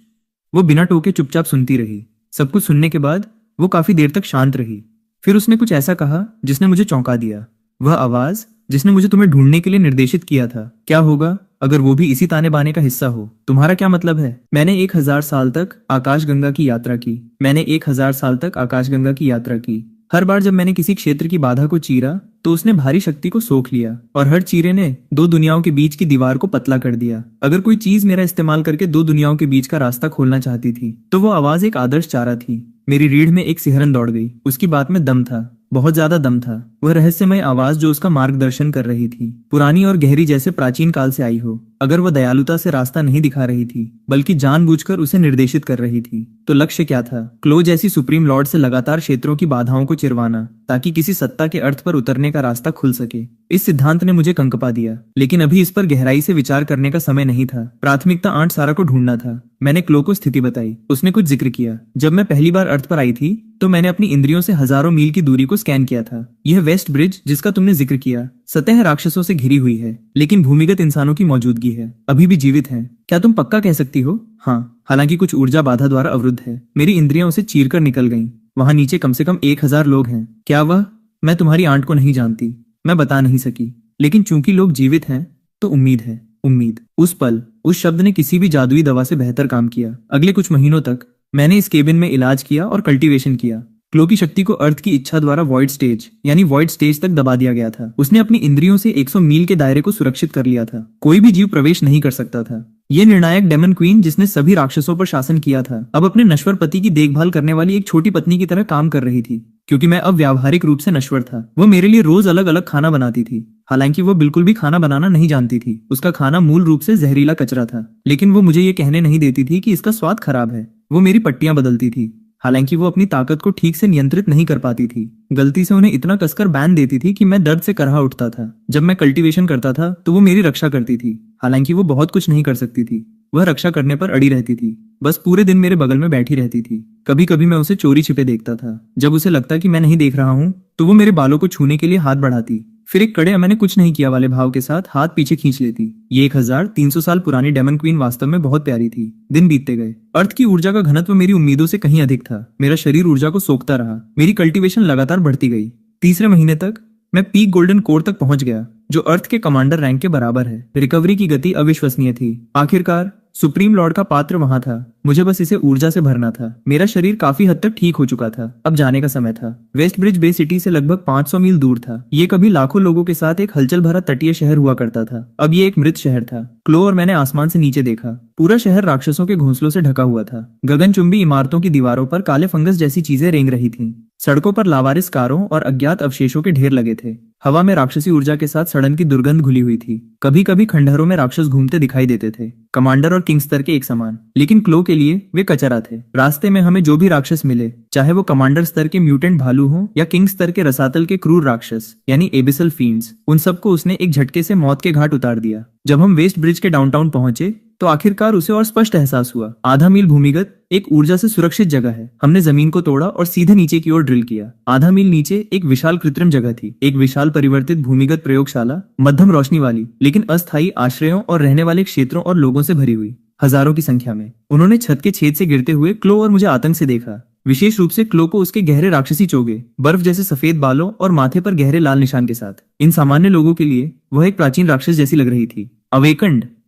वो बिना टोके चुपचाप सुनती रही। सब कुछ सुनने के बाद वो काफी देर तक शांत रही। फिर उसने कुछ ऐसा कहा जिसने मुझे चौंका दिया। वह आवाज जिसने मुझे तुम्हें ढूंढने के लिए निर्देशित किया था। क्या होगा अगर वो भी इसी ताने बाने का हिस्सा हो? तुम्हारा क्या मतलब है? मैंने 1000 साल तक आकाशगंगा की यात्रा की। मैंने 1000 साल तक आकाशगंगा की यात्रा की। हर बार जब मैंने किसी क्षेत्र की बाधा को चीरा, तो उसने भारी शक्ति को सोख लिया, और हर चीरे ने दो दुनियाओं के बीच की दीवार को पतला कर दिया। अगर कोई चीज मेरा इस्तेमाल करके दो दुनियाओं के बीच का रास्ता खोलना चाहती थी, तो वो आवाज एक आदर्श चारा थी। मेरी रीढ़ में एक सिहरन दौड़ गई। उसकी बात में दम था, बहुत ज्यादा दम था। वह रहस्यमय आवाज जो उसका मार्गदर्शन कर रही थी, पुरानी और गहरी, जैसे प्राचीन काल से आई हो। अगर वह दयालुता से रास्ता नहीं दिखा रही थी, बल्कि जानबूझकर उसे निर्देशित कर रही थी, तो लक्ष्य क्या था? क्लो जैसी सुप्रीम लॉर्ड से लगातार क्षेत्रों की बाधाओं को चिरवाना, ताकि किसी सत्ता के अर्थ पर उतरने का रास्ता खुल सके। इस सिद्धांत ने मुझे कंकपा दिया, लेकिन अभी इस पर गहराई से विचार करने का समय नहीं था। प्राथमिकता आंट सारा को ढूंढना था। मैंने क्लो को स्थिति बताई। उसने कुछ जिक्र किया। जब मैं पहली बार अर्थ पर आई थी, तो मैंने अपनी इंद्रियों से हजारों मील की दूरी को स्कैन किया था। यह वेस्ट ब्रिज जिसका तुमने जिक्र किया, सतह राक्षसों से घिरी हुई है, लेकिन भूमिगत इंसानों की मौजूदगी है, अभी भी जीवित है। क्या तुम पक्का कह सकती हो? हाँ, हालांकि कुछ ऊर्जा बाधा द्वारा अवरुद्ध है। मेरी इंद्रियां उसे चीरकर निकल गईं। वहां नीचे कम से कम 1000 लोग हैं। क्या वह? मैं तुम्हारी आंट को नहीं जानती, मैं बता नहीं सकी, लेकिन चूंकि लोग जीवित हैं, तो उम्मीद है। उम्मीद। उस पल उस शब्द ने किसी भी जादुई दवा से बेहतर काम किया। अगले कुछ महीनों तक मैंने इस केबिन में इलाज किया और कल्टीवेशन किया। क्लो की शक्ति को अर्थ की इच्छा द्वारा वॉइड स्टेज तक दबा दिया गया था। उसने अपनी इंद्रियों से 100 मील के दायरे को सुरक्षित कर लिया था। कोई भी जीव प्रवेश नहीं कर सकता था। ये निर्णायक डेमन क्वीन, जिसने सभी राक्षसों पर शासन किया था, अब अपने नश्वर पति की देखभाल करने वाली एक छोटी पत्नी की तरह काम कर रही थी। क्योंकि मैं अब व्यावहारिक रूप से नश्वर था, वो मेरे लिए रोज अलग अलग खाना बनाती थी। हालांकि वो बिल्कुल भी खाना बनाना नहीं जानती थी। उसका खाना मूल रूप से जहरीला कचरा था, लेकिन वो मुझे ये कहने नहीं देती थी कि इसका स्वाद खराब है। वो मेरी पट्टियां बदलती थी, हालांकि वो अपनी ताकत को ठीक से नियंत्रित नहीं कर पाती थी। गलती से उन्हें इतना कसकर बांध देती थी कि मैं दर्द से करहा उठता था। जब मैं कल्टीवेशन करता था, तो वो मेरी रक्षा करती थी, हालांकि वो बहुत कुछ नहीं कर सकती थी। वह रक्षा करने पर अड़ी रहती थी, बस पूरे दिन मेरे बगल में बैठी रहती थी। कभी कभी मैं उसे चोरी छिपे देखता था। जब उसे लगता कि मैं नहीं देख रहा हूँ, तो वो मेरे बालों को छूने के लिए हाथ बढ़ाती, फिर एक कड़े मैंने कुछ नहीं किया वाले भाव के साथ हाथ पीछे खींच लेती। ये 1300 साल पुरानी डेमन क्वीन वास्तव में बहुत प्यारी थी। दिन बीतते गए। अर्थ की ऊर्जा का घनत्व मेरी उम्मीदों से कहीं अधिक था। मेरा शरीर ऊर्जा को सोखता रहा। मेरी कल्टीवेशन लगातार बढ़ती गई। तीसरे महीने तक मैं पीक गोल्डन कोर तक पहुंच गया, जो अर्थ के कमांडर रैंक के बराबर है। रिकवरी की गति अविश्वसनीय थी। आखिरकार सुप्रीम लॉर्ड का पात्र वहां था। मुझे बस इसे ऊर्जा से भरना था। मेरा शरीर काफी हद तक ठीक हो चुका था, अब जाने का समय था। वेस्ट ब्रिज बे सिटी से लगभग 500 मील दूर था। ये कभी लाखों लोगों के साथ एक हलचल भरा तटीय शहर हुआ करता था, अब ये एक मृत शहर था। क्लो और मैंने आसमान से नीचे देखा। पूरा शहर राक्षसों के घोंसलों से ढका हुआ था। गगनचुंबी इमारतों की दीवारों पर काले फंगस जैसी चीजें रेंग रही थीं। सड़कों पर लावारिस कारों और अज्ञात अवशेषों के ढेर लगे थे। हवा में राक्षसी ऊर्जा के साथ सड़न की दुर्गंध घुली हुई थी। कभी कभी खंडहरों में राक्षस घूमते दिखाई देते थे, कमांडर और किंग स्तर के एक समान। लेकिन क्लो के लिए वे कचरा थे। रास्ते में हमें जो भी राक्षस मिले, चाहे वो कमांडर स्तर के म्यूटेंट भालू हो या किंग स्तर के रसातल के क्रूर राक्षस यानी एबिसल फील्ड्स, उन सबको उसने एक झटके से मौत के घाट उतार दिया। जब हम वेस्ट ब्रिज के डाउनटाउन पहुंचे तो आखिरकार उसे और स्पष्ट एहसास हुआ। आधा मील भूमिगत एक ऊर्जा से सुरक्षित जगह है। हमने जमीन को तोड़ा और सीधे नीचे की ओर ड्रिल किया। आधा मील नीचे एक विशाल कृत्रिम जगह थी, एक विशाल परिवर्तित भूमिगत प्रयोगशाला, मध्यम रोशनी वाली लेकिन अस्थायी आश्रयों और रहने वाले क्षेत्रों और लोगों से भरी हुई, हजारों की संख्या में। उन्होंने छत के छेद से गिरते हुए क्लो और मुझे आतंक से देखा। विशेष रूप से क्लो को उसके गहरे राक्षसी चोगे, बर्फ जैसे सफेद बालों और माथे पर गहरे लाल निशान के साथ। इन सामान्य लोगों के लिए वह एक प्राचीन राक्षस जैसी लग रही थी।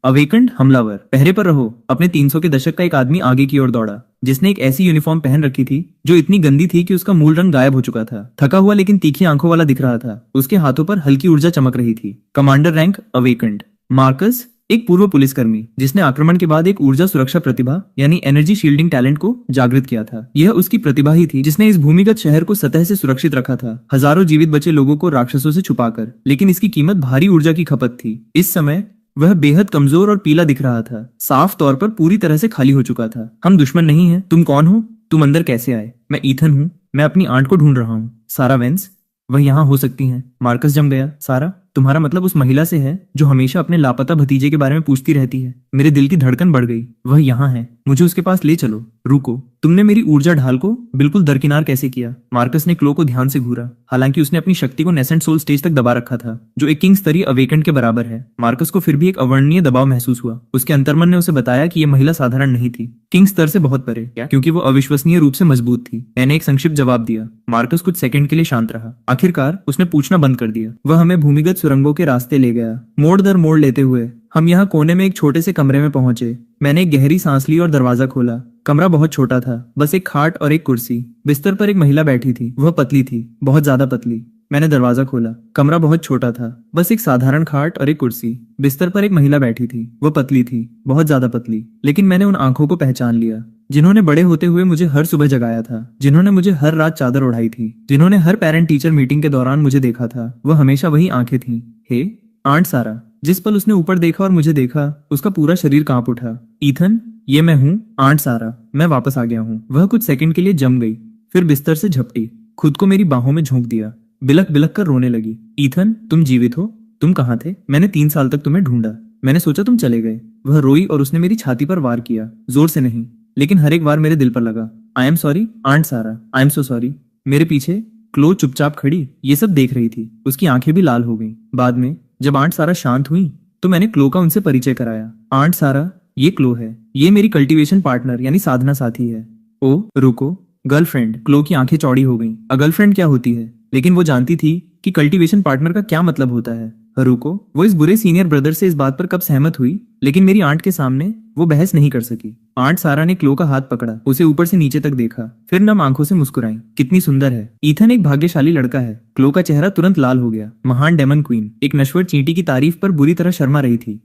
अवेकंड हमलावर, पहरे पर रहो। अपने 300 के दशक का एक आदमी आगे की ओर दौड़ा, जिसने एक ऐसी यूनिफॉर्म पहन रखी थी जो इतनी गंदी थी कि उसका मूल रंग गायब हो चुका था। थका हुआ लेकिन तीखी आंखों वाला दिख रहा था। उसके हाथों पर हल्की ऊर्जा चमक रही थी। Commander rank awakened. मार्कस, एक पूर्व पुलिसकर्मी जिसने आक्रमण के बाद एक ऊर्जा सुरक्षा प्रतिभा यानी एनर्जी शील्डिंग टैलेंट को जागृत किया था। यह उसकी प्रतिभा ही थी जिसने इस भूमिगत शहर को सतह से सुरक्षित रखा था, हजारों जीवित बचे लोगों को राक्षसों से छुपाकर। लेकिन इसकी कीमत भारी ऊर्जा की खपत थी। इस समय वह बेहद कमजोर और पीला दिख रहा था, साफ तौर पर पूरी तरह से खाली हो चुका था। हम दुश्मन नहीं हैं। तुम कौन हो? तुम अंदर कैसे आए? मैं ईथन हूँ। मैं अपनी आंट को ढूंढ रहा हूँ। सारा वेंस, वह यहाँ हो सकती हैं। मार्कस जम गया। सारा, तुम्हारा मतलब उस महिला से है जो हमेशा अपने लापता भतीजे के बारे में पूछती रहती है। मेरे दिल की धड़कन बढ़ गई। वह यहाँ है, मुझे उसके पास ले चलो। रुको, तुमने मेरी ऊर्जा ढाल को बिल्कुल दरकिनार कैसे किया? मार्कस ने क्लो को ध्यान से घूरा। हालांकि उसने अपनी शक्ति को नेसेंट सोल स्टेज तक दबा रखा था, जो एक किंग स्तरीय अवेकेंड के बराबर है। मार्कस को फिर भी एक अवर्णनीय दबाव महसूस हुआ। उसके अंतर्मन ने उसे बताया कि यह महिला साधारण नहीं थी, किंग स्तर से बहुत परे, क्योंकि वो अविश्वसनीय रूप से मजबूत थी। मैंने एक संक्षिप्त जवाब दिया। मार्कस कुछ सेकंड के लिए शांत रहा। आखिरकार उसने पूछना बंद कर दिया। वह हमें भूमिगत सुरंगों के रास्ते ले गया, मोड़ दर मोड़ लेते हुए। हम यहाँ कोने में एक छोटे से कमरे में पहुंचे। मैंने एक गहरी सांस ली और दरवाजा खोला। कमरा बहुत छोटा था, बस एक खाट और एक कुर्सी। बिस्तर पर एक महिला बैठी थी। वह पतली थी, बहुत ज्यादा पतली। मैंने दरवाजा खोला। कमरा बहुत छोटा था, बस एक साधारण खाट और एक कुर्सी। बिस्तर पर एक महिला बैठी थी। वह पतली थी, बहुत ज्यादा पतली। लेकिन मैंने उन आंखों को पहचान लिया जिन्होंने बड़े होते हुए मुझे हर सुबह जगाया था, जिन्होंने मुझे हर रात चादर उड़ाई थी, जिन्होंने हर पेरेंट टीचर मीटिंग के दौरान मुझे देखा था। वह हमेशा वही आंखें थीं। हे आंट सारा। जिस पल उसने ऊपर देखा और मुझे देखा, उसका पूरा शरीर कांप उठा। ईथन, ये मैं हूँ, आंट सारा। मैं वापस आ गया हूँ। वह कुछ सेकंड के लिए जम गई, फिर बिस्तर से झपटी, खुद को मेरी बाहों में झोंक दिया, बिलक बिलक कर रोने लगी। ईथन, तुम जीवित हो? तुम कहाँ थे? मैंने 3 साल तक तुम्हें ढूंढा। मैंने सोचा तुम चले गए। वह रोई और उसने मेरी छाती पर वार किया, जोर से नहीं, लेकिन हर एक वार मेरे दिल पर लगा। आई एम सॉरी आंट सारा, आई एम सो सॉरी। मेरे पीछे क्लो चुपचाप खड़ी ये सब देख रही थी। उसकी आंखें भी लाल हो गईं। बाद में जब आंट सारा शांत हुई तो मैंने क्लो का उनसे परिचय कराया। आंट सारा, ये क्लो है। ये मेरी कल्टीवेशन पार्टनर यानी साधना साथी है। ओ रुको, गर्लफ्रेंड। क्लो की आंखें चौड़ी हो गईं। गर्लफ्रेंड क्या होती है? लेकिन वो जानती थी कि कल्टीवेशन पार्टनर का क्या मतलब होता है। रुको, वो इस बुरे सीनियर ब्रदर से इस बात पर कब सहमत हुई, लेकिन मेरी आंट के सामने वो बहस नहीं कर सकी। आंट सारा ने क्लो का हाथ पकड़ा, उसे ऊपर से नीचे तक देखा, फिर नम आंखों से मुस्कुराई। कितनी सुंदर है। ईथन एक भाग्यशाली लड़का है। क्लो का चेहरा तुरंत लाल हो गया। महान डेमन क्वीन एक नश्वर चींटी की तारीफ पर बुरी तरह शर्मा रही थी।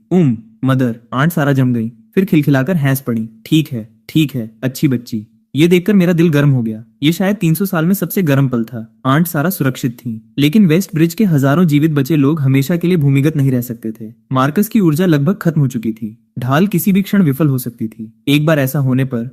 मदर। आंट सारा जम गई, फिर खिलखिलाकर हंस पड़ी। ठीक है, अच्छी बच्ची। ये देखकर मेरा दिल गर्म हो गया। ये शायद 300 साल में सबसे गर्म पल था। आंट सारा सुरक्षित थी, लेकिन वेस्ट ब्रिज के हजारों जीवित बचे लोग हमेशा के लिए भूमिगत नहीं रह सकते थे। मार्कस की ऊर्जा लगभग खत्म हो चुकी थी। ढाल किसी भी क्षण विफल हो सकती थी। एक बार ऐसा होने पर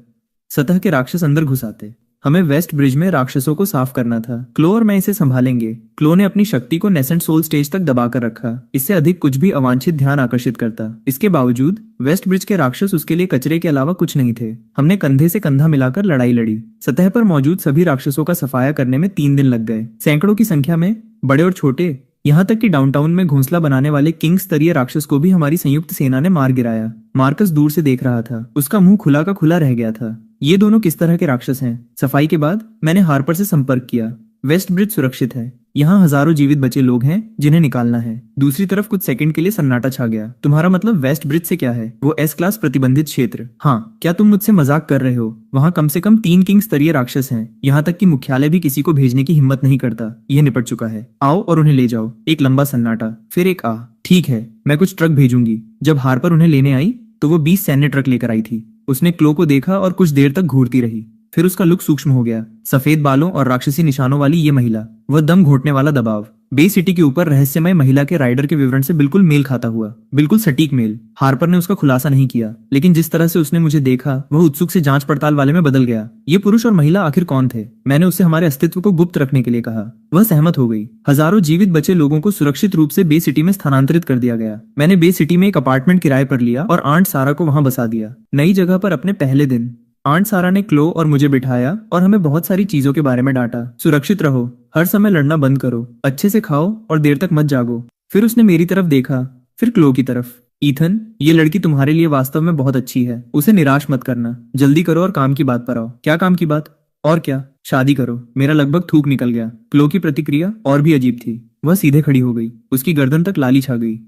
सतह के राक्षस अंदर घुस आते। हमें वेस्ट ब्रिज में राक्षसों को साफ करना था। क्लो और मैं इसे संभालेंगे। क्लो ने अपनी शक्ति को नेसेंट सोल स्टेज तक दबाकर रखा। इससे अधिक कुछ भी अवांछित ध्यान आकर्षित करता। इसके बावजूद वेस्ट ब्रिज के राक्षस उसके लिए कचरे के अलावा कुछ नहीं थे। हमने कंधे से कंधा मिलाकर लड़ाई लड़ी। सतह पर मौजूद सभी राक्षसों का सफाया करने में 3 दिन लग गए। सैकड़ों की संख्या में, बड़े और छोटे, यहाँ तक कि डाउनटाउन में घोंसला बनाने वाले किंग स्तरीय राक्षस को भी हमारी संयुक्त सेना ने मार गिराया। मार्कस दूर से देख रहा था। उसका मुंह खुला का खुला रह गया था। ये दोनों किस तरह के राक्षस हैं? सफाई के बाद मैंने हार्पर से संपर्क किया। वेस्ट ब्रिज सुरक्षित है। यहाँ हजारों जीवित बचे लोग हैं जिन्हें निकालना है। दूसरी तरफ कुछ सेकंड के लिए सन्नाटा छा गया। तुम्हारा मतलब वेस्ट ब्रिज से क्या है? वो एस क्लास प्रतिबंधित क्षेत्र। हाँ, क्या तुम मुझसे मजाक कर रहे हो? वहाँ कम से कम 3 किंग स्तरीय राक्षस हैं। यहाँ तक कि मुख्यालय भी किसी को भेजने की हिम्मत नहीं करता। यह निपट चुका है। आओ और उन्हें ले जाओ। एक लंबा सन्नाटा, फिर एक आह। ठीक है, मैं कुछ ट्रक भेजूंगी। जब हार्पर उन्हें लेने आई तो वो 20 सैन्य ट्रक लेकर आई थी। उसने क्लो को देखा और कुछ देर तक घूरती रही। फिर उसका लुक सूक्ष्म हो गया। सफेद बालों और राक्षसी निशानों वाली ये महिला, वह दम घोटने वाला दबाव, बे सिटी के ऊपर रहस्यमय महिला के राइडर के विवरण से बिल्कुल मेल खाता हुआ, बिल्कुल सटीक मेल। हार्पर ने उसका खुलासा नहीं किया, लेकिन जिस तरह से उसने मुझे देखा वह उत्सुक से जांच पड़ताल वाले में बदल गया। ये पुरुष और महिला आखिर कौन थे? मैंने उससे हमारे अस्तित्व को गुप्त रखने के लिए कहा। वह सहमत हो गई। हजारों जीवित बचे लोगों को सुरक्षित रूप से बे सिटी में स्थानांतरित कर दिया गया। मैंने बे सिटी में एक अपार्टमेंट किराए पर लिया और आंट सारा को वहां बसा दिया। नई जगह पर अपने पहले दिन आंट सारा ने क्लो और मुझे बिठाया और हमें बहुत सारी चीजों के बारे में डांटा। सुरक्षित रहो, हर समय लड़ना बंद करो, अच्छे से खाओ और देर तक मत जागो। फिर उसने मेरी तरफ देखा, फिर क्लो की तरफ। ईथन, ये लड़की तुम्हारे लिए वास्तव में बहुत अच्छी है। उसे निराश मत करना। जल्दी करो और काम की बात पर आओ। क्या काम की बात? और क्या, शादी करो। मेरा लगभग थूक निकल गया। क्लो की प्रतिक्रिया और भी अजीब थी। वह सीधे खड़ी हो गई। उसकी गर्दन तक लाली छा गई।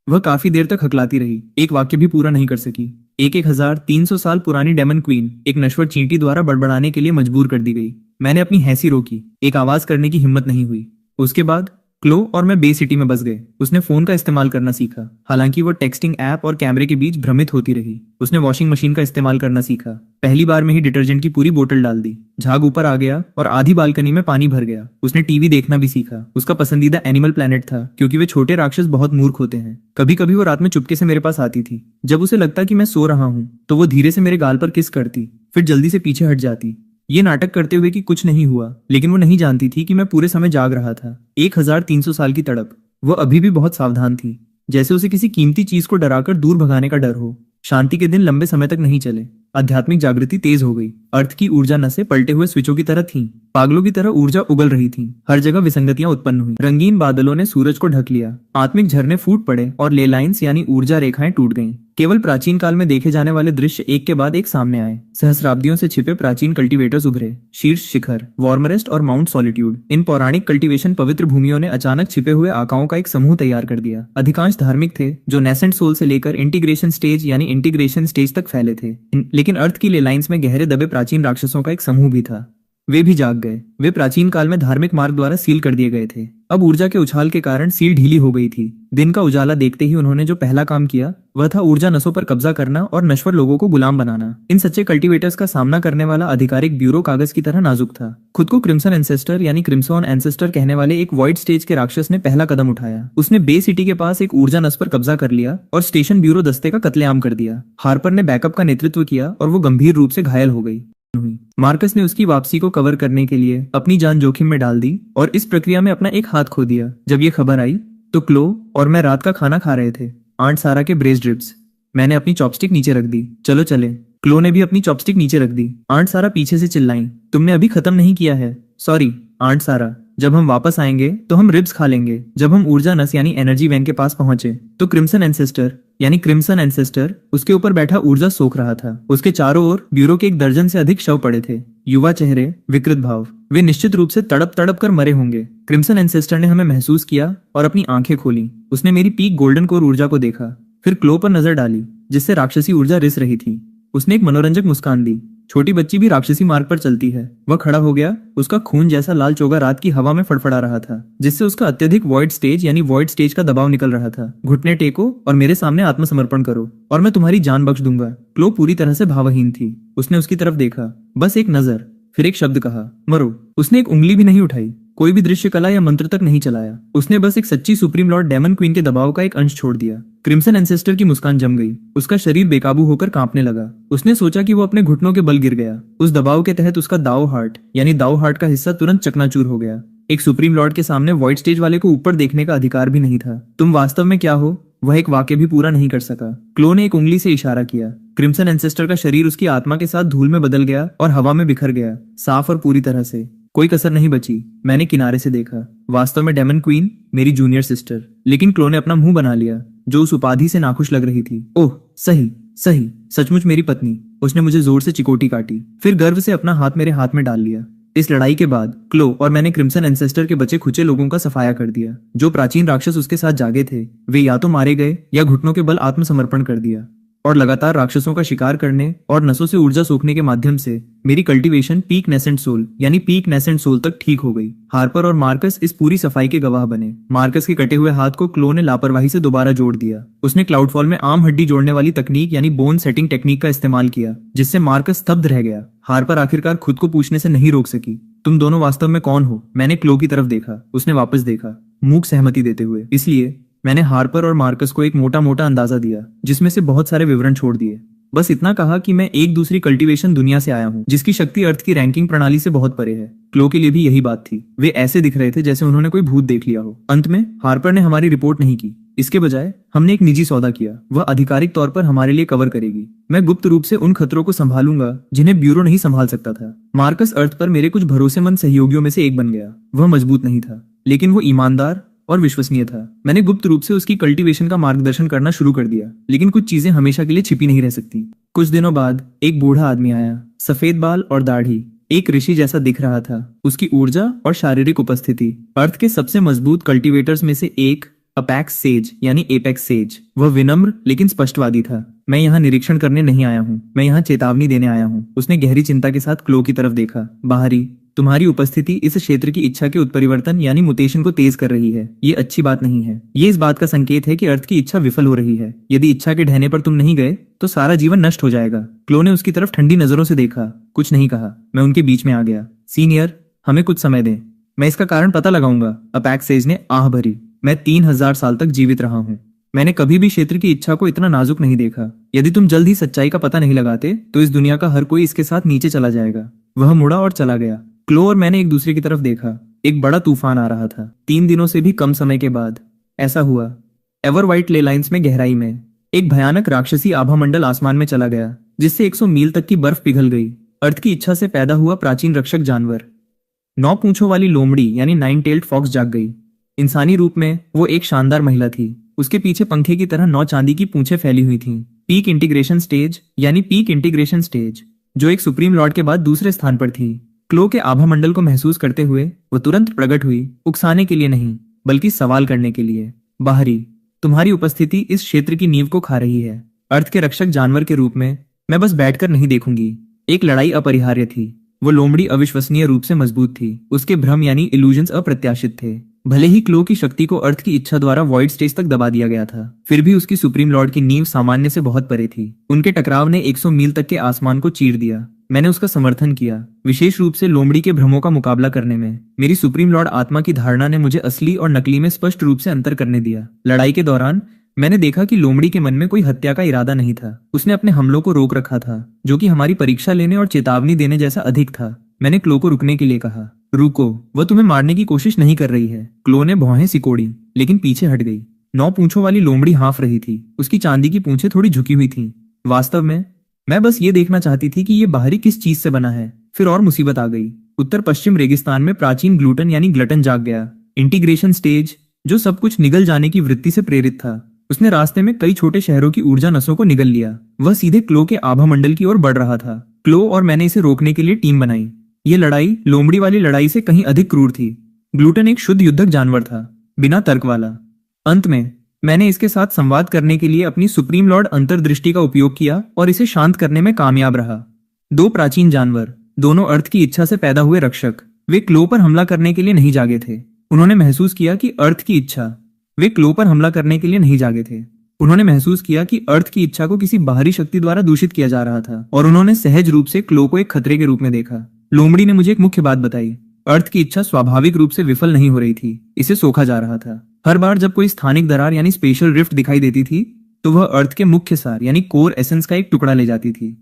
वह काफी देर तक हकलाती रही, एक वाक्य भी पूरा नहीं कर सकी। 1300 साल पुरानी डेमन क्वीन एक नश्वर चींटी द्वारा बड़बड़ाने के लिए मजबूर कर दी गई। मैंने अपनी हैंसी रोकी, एक आवाज करने की हिम्मत नहीं हुई। उसके बाद क्लो और मैं बे सिटी में बस गए। उसने फोन का इस्तेमाल करना सीखा, हालांकि वो टेक्सटिंग ऐप और कैमरे के बीच भ्रमित होती रही। उसने वॉशिंग मशीन का इस्तेमाल करना सीखा, पहली बार में ही डिटर्जेंट की पूरी बोतल डाल दी। झाग ऊपर आ गया और आधी बालकनी में पानी भर गया। उसने टीवी देखना भी सीखा। उसका पसंदीदा एनिमल प्लैनेट था, क्योंकि वे छोटे राक्षस बहुत मूर्ख होते हैं। कभी कभी वो रात में चुपके से मेरे पास आती थी। जब उसे लगता कि मैं सो रहा हूँ तो वो धीरे से मेरे गाल पर किस करती, फिर जल्दी से पीछे हट जाती, ये नाटक करते हुए कि कुछ नहीं हुआ। लेकिन वो नहीं जानती थी कि मैं पूरे समय जाग रहा था। 1300 साल की तड़प। वो अभी भी बहुत सावधान थी, जैसे उसे किसी कीमती चीज को डराकर दूर भगाने का डर हो। शांति के दिन लंबे समय तक नहीं चले। आध्यात्मिक जागृति तेज हो गई। अर्थ की ऊर्जा नसें पलटे हुए स्विचों की तरह थीं। पागलों की तरह ऊर्जा उगल रही थी। हर जगह विसंगतियां उत्पन्न हुई। रंगीन बादलों ने सूरज को ढक लिया। आत्मिक झरने फूट पड़े और ले लाइन्स यानी ऊर्जा रेखाएं टूट गईं। केवल प्राचीन काल में देखे जाने वाले दृश्य एक के बाद एक सामने आए। सहस्राब्दियों से छिपे प्राचीन कल्टीवेटर्स उभरे। शीर्ष शिखर, वॉर्मरेस्ट और माउंट सॉलिट्यूड, इन पौराणिक कल्टीवेशन पवित्र भूमियों ने अचानक छिपे हुए आकाओं का एक समूह तैयार कर दिया। अधिकांश धार्मिक थे, जो नेसेंट सोल से लेकर इंटीग्रेशन स्टेज तक फैले थे। लेकिन अर्थ की ले लाइन्स में गहरे दबे प्राचीन राक्षसों का एक समूह भी था। वे भी जाग गए। वे प्राचीन काल में धार्मिक मार्ग द्वारा सील कर दिए गए थे। अब ऊर्जा के उछाल के कारण सील ढीली हो गई थी। दिन का उजाला देखते ही उन्होंने जो पहला काम किया वह था ऊर्जा नसों पर कब्जा करना और नश्वर लोगों को गुलाम बनाना। इन सच्चे कल्टीवेटर्स का सामना करने वाला आधिकारिक ब्यूरो कागज की तरह नाजुक था। खुद को क्रिम्सन एंसेस्टर यानी क्रिम्सन एंसेस्टर कहने वाले एक वॉइड स्टेज के राक्षस ने पहला कदम उठाया। उसने बे सिटी के पास एक ऊर्जा नस पर कब्जा कर लिया और स्टेशन ब्यूरो दस्ते का कत्लेआम कर दिया। हार्पर ने बैकअप का नेतृत्व किया और वो गंभीर रूप से घायल हो गई। मार्कस ने उसकी वापसी को कवर करने के लिए अपनी जान जोखिम में डाल दी और इस प्रक्रिया में अपना एक हाथ खो दिया। जब ये खबर आई तो क्लो और मैं रात का खाना खा रहे थे। आंट सारा के ब्रेस्ड रिब्स। मैंने अपनी चॉपस्टिक नीचे रख दी। चलो चले। क्लो ने भी अपनी चॉपस्टिक नीचे रख दी। आंट सारा पीछे से चिल्लाई, तुमने अभी खत्म नहीं किया है। सॉरी आंट सारा, जब हम वापस आएंगे तो हम रिब्स खा लेंगे। जब हम ऊर्जा नस यानी एनर्जी वैन के पास पहुंचे तो क्रिम्सन एंसेस्टर उसके ऊपर बैठा ऊर्जा सोख रहा था। उसके चारों ओर ब्यूरो के 1 दर्जन से अधिक शव पड़े थे। युवा चेहरे, विकृत भाव। वे निश्चित रूप से तड़प तड़प कर मरे होंगे। क्रिम्सन एंसेस्टर ने हमें महसूस किया और अपनी आंखें खोली। उसने मेरी पीक गोल्डन कोर ऊर्जा को देखा, फिर क्लो पर नजर डाली जिससे राक्षसी ऊर्जा रिस रही थी। उसने एक मनोरंजक मुस्कान दी। छोटी बच्ची भी राक्षसी मार्ग पर चलती है। वह खड़ा हो गया। उसका खून जैसा लाल चोगा रात की हवा में फड़फड़ा रहा था, जिससे उसका अत्यधिक वॉइड स्टेज का दबाव निकल रहा था। घुटने टेको और मेरे सामने आत्मसमर्पण करो और मैं तुम्हारी जान बख्श दूंगा। क्लो पूरी तरह से भावहीन थी। उसने उसकी तरफ देखा, बस एक नजर, फिर एक शब्द कहा, मरो। उसने एक उंगली भी नहीं उठाई, कोई भी दृश्य कला या मंत्र तक नहीं चलाया। उसने बस एक सच्ची सुप्रीम लॉर्ड डेमन क्वीन के दबाव का एक अंश छोड़ दिया। क्रिम्सन एंसेस्टर की मुस्कान जम गई। उसका शरीर बेकाबू होकर कांपने लगा। उसने सोचा कि वो अपने घुटनों के बल गिर गया। उस दबाव के तहत उसका दाओ हार्ट का हिस्सा तुरंत चकनाचूर हो गया। एक सुप्रीम लॉर्ड के सामने वॉइड स्टेज वाले को ऊपर देखने का अधिकार भी नहीं था। तुम वास्तव में क्या हो? वह एक वाक्य भी पूरा नहीं कर सका। क्लो ने एक उंगली से इशारा किया। क्रिम्सन एंसेस्टर का शरीर उसकी आत्मा के साथ धूल में बदल गया और हवा में बिखर गया, साफ और पूरी तरह से। कोई कसर नहीं बची। मैंने किनारे से देखा। वास्तव में डेमन क्वीन मेरी जूनियर सिस्टर। लेकिन क्लो ने अपना मुंह बना लिया, जो उस उपाधि से नाखुश लग रही थी। ओह सही, सचमुच मेरी पत्नी। उसने मुझे जोर से चिकोटी काटी, फिर गर्व से अपना हाथ मेरे हाथ में डाल लिया। इस लड़ाई के बाद क्लो और मैंने क्रिम्सन एंसेस्टर के बचे खुचे लोगों का सफाया कर दिया। जो प्राचीन राक्षस उसके साथ जागे थे वे या तो मारे गए या घुटनों के बल आत्मसमर्पण कर दिया, और लगातार राक्षसों का शिकार करने और नसों से ऊर्जा सोखने के माध्यम से मेरी कल्टीवेशन पीक नेसेंट सोल यानी पीक नेसेंट सोल तक ठीक हो गई। हार्पर और मार्कस इस पूरी सफाई के गवाह बने। मार्कस के कटे हुए हाथ को क्लो ने लापरवाही से दोबारा जोड़ दिया। उसने क्लाउडफॉल में आम हड्डी जोड़ने वाली तकनीक यानी बोन सेटिंग टेक्निक का इस्तेमाल किया, जिससे मार्कस स्तब्ध रह गया। हार्पर आखिरकार खुद को पूछने से नहीं रोक सकी, तुम दोनों वास्तव में कौन हो? मैंने क्लो की तरफ देखा। उसने वापस देखा, मूक सहमति देते हुए। इसलिए मैंने हार्पर और मार्कस को एक मोटा मोटा अंदाजा दिया, जिसमें से बहुत सारे विवरण छोड़ दिए। बस इतना कहा कि मैं एक दूसरी कल्टीवेशन दुनिया से आया हूँ, जिसकी शक्ति अर्थ की रैंकिंग प्रणाली से बहुत परे है। क्लो के लिए भी यही बात थी। वे ऐसे दिख रहे थे जैसे उन्होंने कोई भूत देख लिया हो। अंत में हार्पर ने हमारी रिपोर्ट नहीं की। इसके बजाय हमने एक निजी सौदा किया। वह आधिकारिक तौर पर हमारे लिए कवर करेगी। मैं गुप्त रूप से उन खतरों को संभालूंगा जिन्हें ब्यूरो नहीं संभाल सकता था। मार्कस अर्थ पर मेरे कुछ भरोसेमंद सहयोगियों में से एक बन गया। वह मजबूत नहीं था, लेकिन वो ईमानदार और विश्वसनीय था। मैंने गुप्त रूप से उसकी कल्टीवेशन का मार्गदर्शन करना शुरू कर दिया। लेकिन कुछ चीजें हमेशा के लिए छिपी नहीं रह सकती। कुछ दिनों बाद एक बूढ़ा आदमी आया, सफेद बाल और दाढ़ी, एक ऋषि जैसा दिख रहा था। उसकी ऊर्जा और शारीरिक उपस्थिति अर्थ के सबसे मजबूत कल्टीवेटर्स में से एक, अपेक्स सेज यानी एपेक्स सेज। वह विनम्र लेकिन स्पष्टवादी था। मैं यहाँ निरीक्षण करने नहीं आया हूँ, मैं यहाँ चेतावनी देने आया हूँ। उसने गहरी चिंता के साथ क्लो की तरफ देखा। बाहरी, तुम्हारी उपस्थिति इस क्षेत्र की इच्छा के उत्परिवर्तन यानी मुटेशन को तेज कर रही है। ये अच्छी बात नहीं है। ये इस बात का संकेत है कि अर्थ की इच्छा विफल हो रही है। यदि इच्छा के ढहने पर तुम नहीं गए तो सारा जीवन नष्ट हो जाएगा। क्लो ने उसकी तरफ ठंडी नजरों से देखा, कुछ नहीं कहा। मैं उनके बीच में आ गया। सीनियर, हमें कुछ समय दें, मैं इसका कारण पता लगाऊंगा। अपेक्स सेज ने आह भरी। मैं 3000 साल तक जीवित रहा हूँ। मैंने कभी भी क्षेत्र की इच्छा को इतना नाजुक नहीं देखा। यदि तुम जल्द ही सच्चाई का पता नहीं लगाते तो इस दुनिया का हर कोई इसके साथ नीचे चला जाएगा। वह मुड़ा और चला गया। क्लो और मैंने एक दूसरे की तरफ देखा। एक बड़ा तूफान आ रहा था। 3 दिनों से भी कम समय के बाद ऐसा हुआ। एवर व्हाइट ले लाइन्स में गहराई में एक भयानक राक्षसी आभामंडल आसमान में चला गया, जिससे 100 मील तक की बर्फ पिघल गई। अर्थ की इच्छा से पैदा हुआ प्राचीन रक्षक जानवर 9 पूंछों वाली लोमड़ी यानी 9 टेल्ड फॉक्स जाग गई। इंसानी रूप में वो एक शानदार महिला थी। उसके पीछे पंखे की तरह 9 चांदी की पूंछें फैली हुई थीं। पीक इंटीग्रेशन स्टेज यानी पीक इंटीग्रेशन स्टेज, जो एक सुप्रीम लॉर्ड के बाद दूसरे स्थान पर थी। क्लो के आभामंडल को महसूस करते हुए वो तुरंत प्रकट हुई, उकसाने के लिए नहीं बल्कि सवाल करने के लिए। बाहरी, तुम्हारी उपस्थिति इस क्षेत्र की नींव को खा रही है। अर्थ के रक्षक जानवर के रूप में मैं बस बैठकर नहीं देखूंगी। एक लड़ाई अपरिहार्य थी। वो लोमड़ी अविश्वसनीय रूप से मजबूत थी। उसके भ्रम यानी इल्यूजन्स अप्रत्याशित थे। भले ही क्लो की शक्ति को अर्थ की इच्छा द्वारा वॉइड स्टेज तक दबा दिया गया था, फिर भी उसकी सुप्रीम लॉर्ड की नींव सामान्य से बहुत परे थी। उनके टकराव ने 100 मील तक के आसमान को चीर दिया। मैंने उसका समर्थन किया, विशेष रूप से लोमड़ी के भ्रमों का मुकाबला करने में। मेरी सुप्रीम लॉर्ड आत्मा की धारणा ने मुझे असली और नकली में स्पष्ट रूप से अंतर करने दिया। लड़ाई के दौरान मैंने देखा कि लोमड़ी के मन में कोई हत्या का इरादा नहीं था। उसने अपने हमलों को रोक रखा था, जो कि हमारी परीक्षा लेने और चेतावनी देने जैसा अधिक था। मैंने क्लो को रुकने के लिए कहा। रुको, वह तुम्हें मारने की कोशिश नहीं कर रही है। क्लो ने भौहें सिकोड़ी, लेकिन पीछे हट गई। 9 पूंछों वाली लोमड़ी हाँफ रही थी। उसकी चांदी की पूंछें थोड़ी झुकी हुई थीं। वास्तव में मैं बस ये देखना चाहती थी कि ये बाहरी किस चीज से बना है। फिर और मुसीबत आ गई। उत्तर पश्चिम रेगिस्तान में प्राचीन ग्लूटन यानी ग्लटन जाग गया। इंटीग्रेशन स्टेज, जो सब कुछ निगल जाने की वृत्ति से प्रेरित था, उसने रास्ते में कई छोटे शहरों की ऊर्जा नसों को निगल लिया। वह सीधे क्लो के आभामंडल की ओर बढ़ रहा था। क्लो और मैंने इसे रोकने के लिए टीम बनाई। ये लड़ाई लोमड़ी वाली लड़ाई से कहीं अधिक क्रूर थी। ग्लूटन एक शुद्ध युद्धक जानवर था, बिना तर्क वाला। अंत में मैंने इसके साथ संवाद करने के लिए अपनी सुप्रीम लॉर्ड अंतर्दृष्टि का उपयोग किया और इसे शांत करने में कामयाब रहा। 2 प्राचीन जानवर, दोनों अर्थ की इच्छा से पैदा हुए रक्षक। वे क्लो पर हमला करने के लिए नहीं जागे थे। उन्होंने महसूस किया कि अर्थ की इच्छा वे क्लो पर हमला करने के लिए नहीं जागे थे। उन्होंने महसूस किया कि अर्थ की इच्छा को किसी बाहरी शक्ति द्वारा दूषित किया जा रहा था, और उन्होंने सहज रूप से क्लो को एक खतरे के रूप में देखा। लोमड़ी ने मुझे एक मुख्य बात बताई। अर्थ की इच्छा स्वाभाविक रूप से विफल नहीं हो रही थी, इसे सोखा जा रहा था। हर बार जब कोई स्थानिक दरार यानी स्पेशल रिफ्ट दिखाई देती थी, तो वह अर्थ के मुख्य सार यानी कोर एसेंस का एक टुकड़ा ले जाती थी।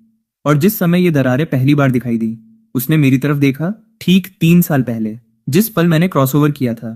और जिस समय ये दरारें पहली बार दिखाई दी, उसने मेरी तरफ देखा। ठीक 3 साल पहले, जिस पल मैंने क्रॉसओवर किया था।